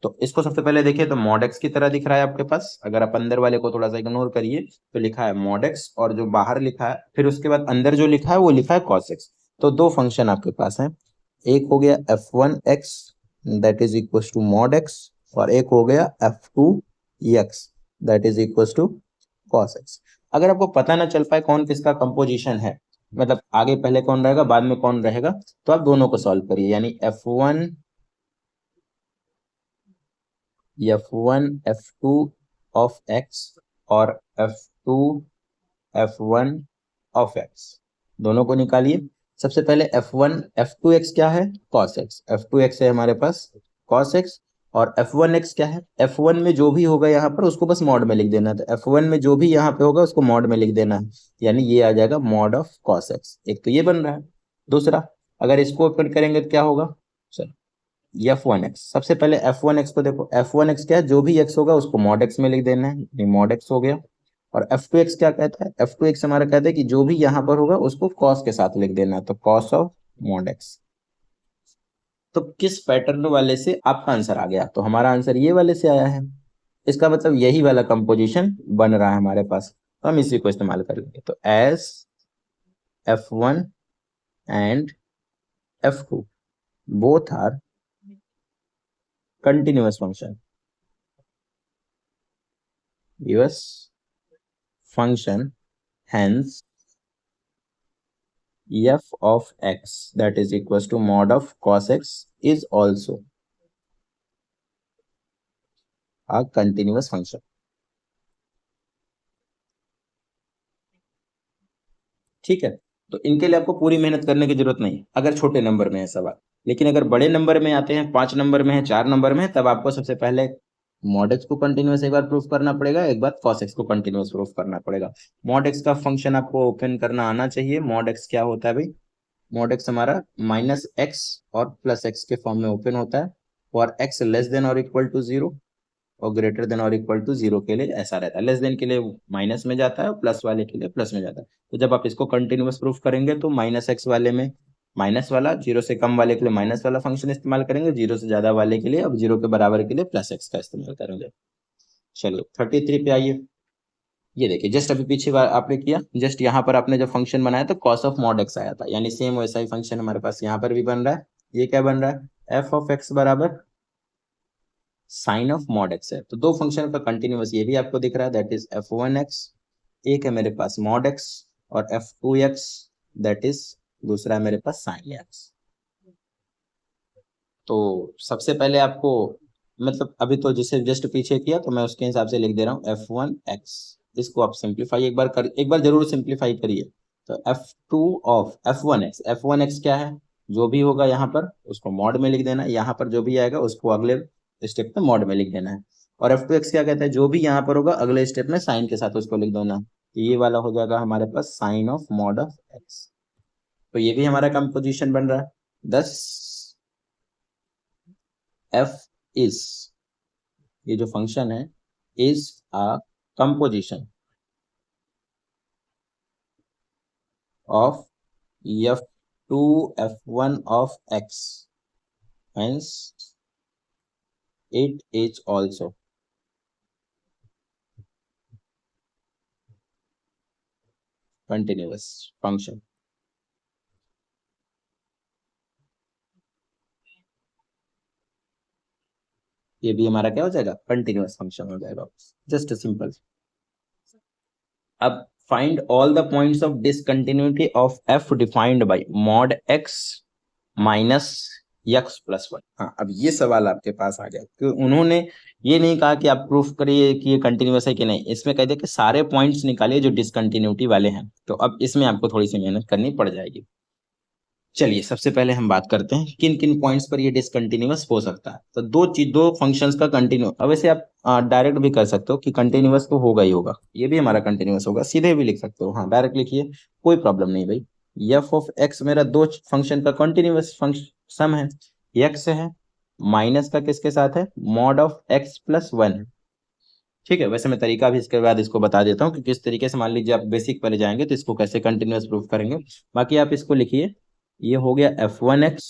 तो इसको सबसे पहले देखिए तो मॉड x की तरह दिख रहा है आपके पास। अगर आप अंदर वाले को थोड़ा सा इग्नोर करिए तो लिखा है मॉड x, और जो बाहर लिखा है फिर उसके बाद अंदर जो लिखा है वो लिखा है cos x। तो दो फंक्शन आपके पास है, एक हो गया f1x that is equal to mod x, और एक हो गया f2x that is equal to cos x। अगर आपको पता ना चल पाए कौन किसका कंपोजिशन है, मतलब आगे पहले कौन रहेगा बाद में कौन रहेगा, तो आप दोनों को सॉल्व करिए। यानी f1 f2 ऑफ x और f2 f1 ऑफ x दोनों को निकालिए। सबसे पहले f1 f2x क्या है? cos x। f2x है हमारे पास cos x, और f1x क्या है? f1 में जो भी होगा यहाँ पर उसको बस मॉड में लिख देना है। तो f1 में जो भी यहाँ पे होगा उसको मॉड में लिख देना है, यानी ये आ जाएगा मॉड ऑफ cos x। एक तो ये बन रहा है। दूसरा अगर इसको ओपन करेंगे तो क्या होगा? चलो f1x, सबसे पहले f1x को देखो। f1x क्या है? जो भी x होगा उसको मॉड x में लिख देना है, ये मॉड x हो गया। और f2x क्या कहता है? f2x हमारा कहता है कि जो भी यहाँ पर होगा उसको cos के साथ लिख देना है, तो cos ऑफ मॉड x। तो किस पैटर्न वाले से आपका आंसर आ गया? तो हमारा आंसर ये वाले से आया है। इसका मतलब यही वाला कंपोजिशन बन रहा है हमारे पास, तो हम इसी को इस्तेमाल करेंगे। तो as f1 and f2 both are continuous function, hence f of x that is equals to mod of cos x is also a continuous function। ठीक है, तो इनके लिए आपको पूरी मेहनत करने की जरूरत नहीं अगर छोटे नंबर में है सवाल। लेकिन अगर बड़े नंबर में आते हैं, 5 नंबर में है, 4 नंबर में है, तब आपको सबसे पहले मॉड एक्स को कंटिन्यूअस एक बार प्रूफ करना पड़ेगा, एक बार cos x को कंटिन्यूअस प्रूफ करना पड़ेगा। मॉड एक्स का फंक्शन आपको ओपन करना आना चाहिए। मॉड एक्स क्या होता है भाई? मॉड एक्स हमारा माइनस एक्स और प्लस एक्स के फॉर्म में ओपन होता है, और एक्स लेस देन और इक्वल टू 0 और ग्रेटर देन और इक्वल टू 0 के लिए ऐसा रहता है। लेस देन के लिए माइनस में जाता है और प्लस वाले के लिए प्लस में जाता है। तो जब आप इसको कंटिन्यूअस प्रूफ करेंगे तो माइनस एक्स वाले में माइनस वाला, 0 से कम वाले के लिए माइनस वाला फंक्शन इस्तेमाल करेंगे, 0 से ज्यादा वाले के लिए अब 0 के बराबर के लिए प्लस एक्स का इस्तेमाल करेंगे। चलिए 33 पे आइए। ये देखिए जस्ट अभी पीछे बार आपने किया, जस्ट यहाँ पर आपने जब फंक्शन बनाया तो cos ऑफ मॉड एक्स आया था, यानी सेम वैसा ही फंक्शन हमारे पास यहाँ पर भी बन रहा है। ये क्या बन रहा है? f ऑफ x बराबर साइन ऑफ मॉड एक्स है। तो दो फंक्शन का कंटिन्यूअस ये भी आपको दिख रहा है, दैट इज f1x एक है मेरे पास मॉड एक्स और f2x दैट इज दूसरा है मेरे पास साइन एक्स। तो सबसे पहले आपको मतलब अभी तो जिसे जस्ट पीछे किया तो मैं उसके हिसाब से लिख दे रहा हूँ f1x। इसको आप सिंप्लीफाई एक बार जरूर सिंप्लीफाई करिए। तो f2 ऑफ f1x क्या है, जो भी होगा यहाँ पर उसको मॉड में लिख देना है, यहाँ पर जो भी आएगा उसको अगले स्टेप में मॉड में लिख देना है। और f2x क्या कहता है, जो भी यहाँ पर होगा अगले स्टेप में साइन के साथ उसको लिख देना। तो ये वाला हो जाएगा हमारे पास sine of mod of x. तो ये भी हमारा कंपोजिशन बन रहा है। दस f इज, ये जो फंक्शन है is a composition of f2 f1 of x, hence it is also continuous function। ये भी हमारा क्या हो जाएगा, कंटिन्यूअस फंक्शन हो जाएगा। Just simple. अब find all the points of discontinuity of f defined by mod x minus x plus one. हाँ, अब ये सवाल आपके पास आ गया कि उन्होंने ये नहीं कहा कि आप प्रूफ करिए कि ये कंटिन्यूअस है कि नहीं, इसमें कह दिया कि सारे पॉइंट्स निकालिए जो डिसकंटिन्यूटी वाले हैं। तो अब इसमें आपको थोड़ी सी मेहनत करनी पड़ जाएगी। चलिए सबसे पहले हम बात करते हैं किन किन पॉइंट्स पर ये डिसकंटिन्यूअस हो सकता है। तो दो फंक्शंस का कंटिन्यू, अब वैसे आप डायरेक्ट भी कर सकते हो कि कंटिन्यूअस तो होगा ही होगा, ये भी हमारा कंटिन्यूअस होगा, सीधे भी लिख सकते हो। हाँ डायरेक्ट लिखिए, कोई प्रॉब्लम नहीं भाई। एफ ऑफ एक्स मेरा दो फंक्शन का कंटिन्यूअस फंक्शन सम है, एक्स है माइनस का किसके साथ है, mod of x plus one है। ठीक है, वैसे मैं तरीका भी इसके बाद इसको बता देता हूँ कि किस तरीके से, मान लीजिए आप बेसिक पहले जाएंगे तो इसको कैसे कंटिन्यूअस प्रूफ करेंगे। बाकी आप इसको लिखिए, ये हो गया f1x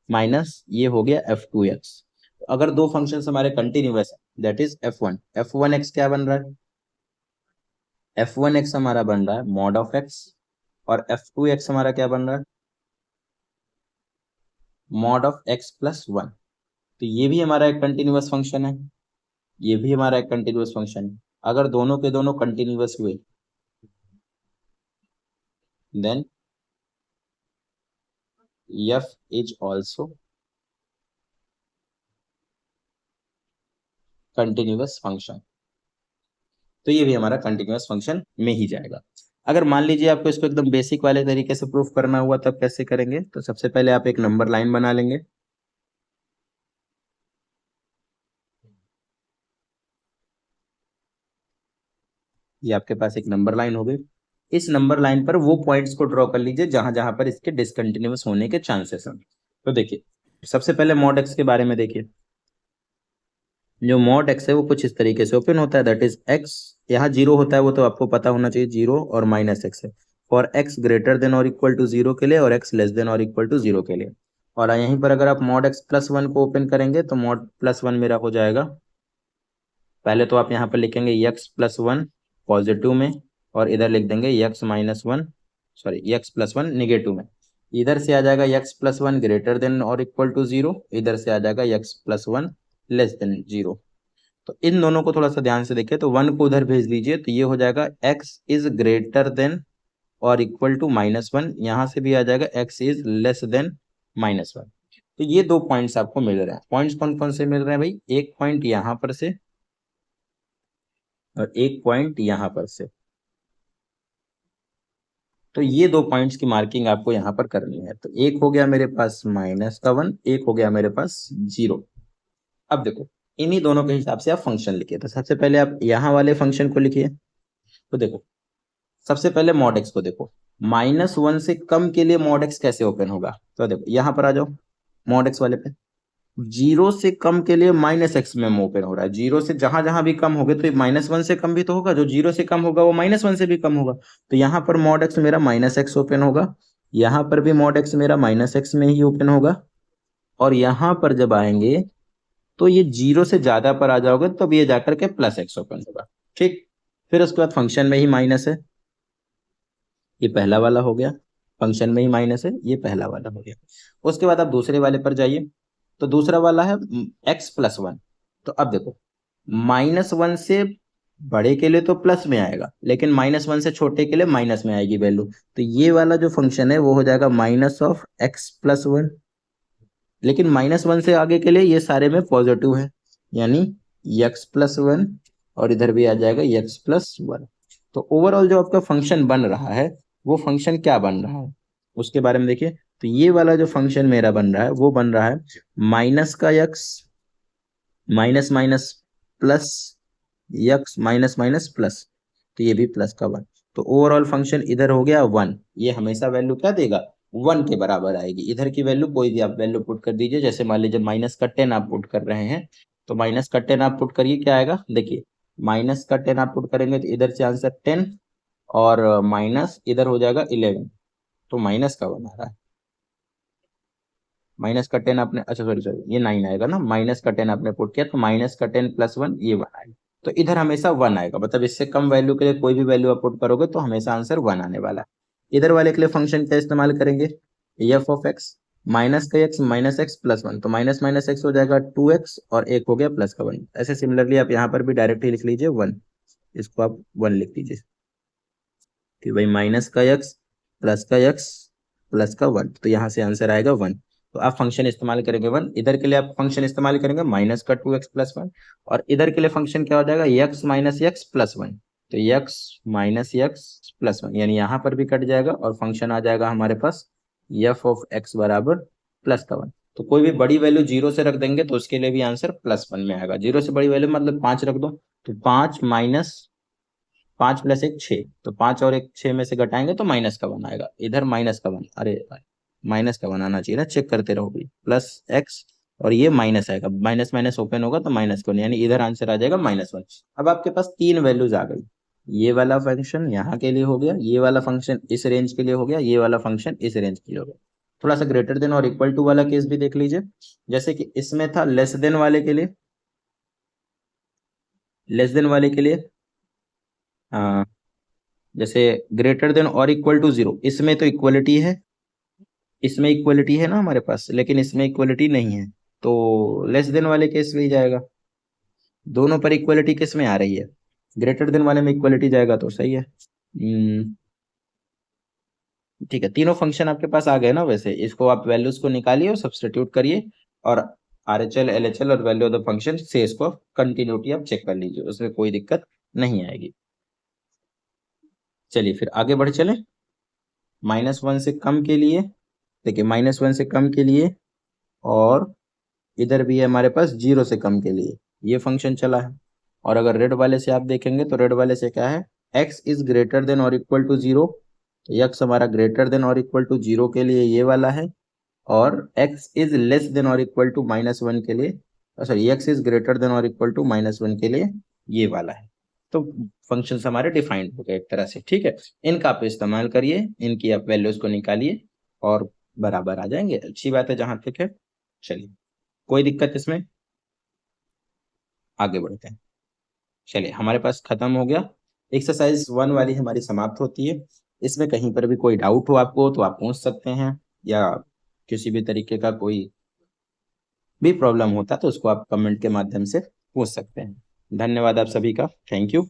माइनस ये हो गया f2x। अगर दो फंक्शन हमारे कंटिन्यूअस है दैट इज f1x क्या बन रहा है, f1x हमारा बन रहा है मॉड ऑफ x, और f2x हमारा क्या बन रहा है, mod of x plus one. तो ये भी हमारा एक कंटिन्यूअस फंक्शन है, ये भी हमारा एक कंटिन्यूअस फंक्शन है। अगर दोनों के दोनों कंटिन्यूअस हुए then f is also continuous function. तो ये भी हमारा कंटिन्यूअस फंक्शन में ही जाएगा। अगर मान लीजिए आपको इसको एकदम बेसिक वाले तरीके से प्रूफ करना हुआ तब कैसे करेंगे, तो सबसे पहले आप एक नंबर लाइन बना लेंगे। ये आपके पास एक नंबर लाइन हो गई। इस नंबर लाइन पर वो पॉइंट्स को ड्रॉ कर लीजिए जहां जहां पर इसके डिसकंटिन्यूअस होने के चांसेस हैं। तो देखिए सबसे पहले मॉड एक्स के बारे में देखिए, जो मॉड एक्स है वो कुछ इस तरीके से ओपन होता है, दैट इज एक्स, यहाँ जीरो होता है वो तो आपको पता होना चाहिए, जीरो और माइनस एक्स है फॉर एक्स ग्रेटर देन और इक्वल टू जीरो के लिए और एक्स लेस देन और इक्वल टू जीरो के लिए। और यहीं पर अगर आप मॉड एक्स प्लस वन को ओपन करेंगे तो मॉड प्लस वन मेरा हो जाएगा, पहले तो आप यहाँ पर लिखेंगे एक्स प्लस वन पॉजिटिव में, और इधर लिख देंगे x minus one, sorry x plus one negative में। इधर से आ जाएगा x plus one greater than और इक्वल टू जीरो, इधर से आ जाएगा x plus one less than zero. तो इन दोनों को थोड़ा सा ध्यान से देखिए, तो वन को उधर भेज दीजिए तो ये हो जाएगा एक्स इज ग्रेटर देन और इक्वल टू माइनस वन, यहाँ से भी आ जाएगा x is less than minus one. तो ये दो पॉइंट्स आपको मिल रहे हैं। पॉइंट्स कौन कौन से मिल रहे हैं भाई, एक पॉइंट यहाँ पर से और एक पॉइंट यहाँ पर से। तो ये दो पॉइंट्स की मार्किंग आपको यहाँ पर करनी है। तो एक हो गया मेरे पास माइनस का वन, एक हो गया मेरे पास जीरो। अब देखो इन्हीं दोनों के हिसाब से आप फंक्शन लिखिए। तो सबसे पहले आप यहाँ वाले फंक्शन को लिखिए। तो देखो सबसे पहले मॉड एक्स को देखो, माइनस वन से कम के लिए मॉड एक्स कैसे ओपन होगा। तो देखो यहाँ पर आ जाओ मॉड एक्स वाले पे, जीरो से कम के लिए माइनस एक्स में ओपन हो रहा है। जीरो से जहां जहां भी कम होगे तो माइनस वन से कम भी तो होगा, जो जीरो से कम होगा वो माइनस वन से भी कम होगा। तो यहाँ पर मॉड एक्स मेरा माइनस एक्स ओपन होगा, यहाँ पर भी मॉड एक्स मेरा माइनस एक्स में ही ओपन होगा, और यहाँ पर जब आएंगे तो ये जीरो से ज्यादा पर आ जाओगे तब ये जाकर के प्लस एक्स ओपन होगा। ठीक, फिर उसके बाद फंक्शन में ही माइनस है, ये पहला वाला हो गया, फंक्शन में ही माइनस है, ये पहला वाला हो गया। उसके बाद आप दूसरे वाले पर जाइए, तो दूसरा वाला है एक्स प्लस वन। तो अब देखो माइनस वन से बड़े के लिए तो प्लस में आएगा, लेकिन -1 से छोटे के लिए माइनस में आएगी वैल्यू। तो ये वाला जो फंक्शन है वो हो जाएगा -(x+1). लेकिन -1 से आगे के लिए ये सारे में पॉजिटिव है, यानी x+1, और इधर भी आ जाएगा x+1। तो ओवरऑल जो आपका फंक्शन बन रहा है वो फंक्शन क्या बन रहा है उसके बारे में देखिए। तो ये वाला जो फंक्शन मेरा बन रहा है वो बन रहा है माइनस का x minus minus plus x minus minus plus, तो ये भी प्लस का 1। तो ओवरऑल फंक्शन इधर हो गया 1। ये हमेशा वैल्यू क्या देगा, 1 के बराबर आएगी। इधर की वैल्यू कोई भी आप वैल्यू पुट कर दीजिए, जैसे मान लीजिए -10 आप पुट कर रहे हैं, तो -10 आप पुट करिए, क्या आएगा देखिए, -10 आप पुट करेंगे तो इधर से आंसर 10, और माइनस इधर हो जाएगा 11, तो माइनस का 1 आ रहा है। -10 आपने, अच्छा सॉरी सॉरी, ये 9 आएगा ना, -10 आपने पुट किया तो -10 + 1 ये 1 आएगा। तो इधर हमेशा 1 आएगा, मतलब इससे कम वैल्यू के लिए कोई भी वैल्यू आप पुट करोगे तो हमेशा आंसर 1 आने वाला है। इधर वाले के लिए फंक्शन क्या इस्तेमाल करेंगे, f(x) माइनस का x माइनस x प्लस 1, तो माइनस माइनस x हो जाएगा 2x, और एक हो गया प्लस का 1। ऐसे सिमिलरली आप यहाँ पर भी डायरेक्ट ही लिख लीजिए 1, इसको आप 1 लिख लीजिए कि भाई माइनस का x प्लस का x प्लस का 1, तो यहाँ से आंसर आएगा 1। तो आप फंक्शन इस्तेमाल करेंगे 1, इधर के लिए आप फंक्शन इस्तेमाल करेंगे माइनस का 2x प्लस 1, और इधर के लिए फंक्शन क्या हो जाएगा, x माइनस x प्लस 1, तो x माइनस x प्लस 1, यानी यहाँ पर भी कट जाएगा और फंक्शन आ जाएगा हमारे पास f(x) बराबर प्लस का 1। तो कोई भी बड़ी वैल्यू 0 से रख देंगे तो उसके लिए भी आंसर +1 में आएगा। 0 से बड़ी वैल्यू मतलब 5 रख दो, तो 5 माइनस 5 + 1 6, तो 5 और 1 6 में से घटाएंगे तो माइनस का 1 आएगा। इधर माइनस का 1, अरे माइनस का 1 आना चाहिए ना, चेक करते रहो भाई, +x, और ये माइनस आएगा, माइनस माइनस ओपन होगा तो माइनस का 1, यानी इधर आंसर आ जाएगा -1। अब आपके पास 3 वैल्यूज आ गई, ये वाला फंक्शन यहाँ के लिए हो गया, ये वाला फंक्शन इस रेंज के लिए हो गया, ये वाला फंक्शन इस रेंज के लिए हो गया। थोड़ा सा ग्रेटर देन और इक्वल टू वाला केस भी देख लीजिए, जैसे कि इसमें था लेस देन वाले के लिए, लेस देन वाले के लिए जैसे ग्रेटर देन और इक्वल टू 0, इसमें तो इक्वलिटी है, इसमें इक्वलिटी है ना हमारे पास, लेकिन इसमें इक्वलिटी नहीं है, तो लेस देन वाले केस में ही जाएगा। दोनों पर इक्वलिटी किस में आ रही है, ग्रेटर देन वाले में इक्वलिटी जाएगा, तो सही है। ठीक है, तीनों फंक्शन आपके पास आ गए ना, वैसे इसको आप वैल्यूज को निकालिए और सब्स्टिट्यूट करिए, और RHL LHL और वैल्यू ऑफ द फंक्शन से इसको कंटिन्यूटी आप चेक कर लीजिए, उसमें कोई दिक्कत नहीं आएगी। चलिए फिर आगे बढ़ चले, -1 से कम के लिए, देखिए -1 से कम के लिए, और इधर भी है हमारे पास 0 से कम के लिए ये फंक्शन चला है। और अगर रेड वाले से आप देखेंगे तो रेड वाले से क्या है, x इज ग्रेटर देन और इक्वल टू 0, तो x हमारा ग्रेटर देन और इक्वल टू 0 के लिए ये वाला है, और x इज लेस देन और इक्वल टू -1 के लिए, sorry, x is greater than और इक्वल टू -1 के लिए ये वाला है। तो फंक्शंस हमारे डिफाइंड हो गए एक तरह से, ठीक है। इनका आप इस्तेमाल करिए, इनकी आप वैल्यूज को निकालिए और बराबर आ जाएंगे, अच्छी बात है जहां तक है। चलिए, कोई दिक्कत इसमें, आगे बढ़ते हैं। चलिए, हमारे पास खत्म हो गया, एक्सरसाइज 1 वाली हमारी समाप्त होती है। इसमें कहीं पर भी कोई डाउट हो आपको तो आप पूछ सकते हैं, या किसी भी तरीके का कोई भी प्रॉब्लम होता है तो उसको आप कमेंट के माध्यम से पूछ सकते हैं। धन्यवाद आप सभी का, थैंक यू।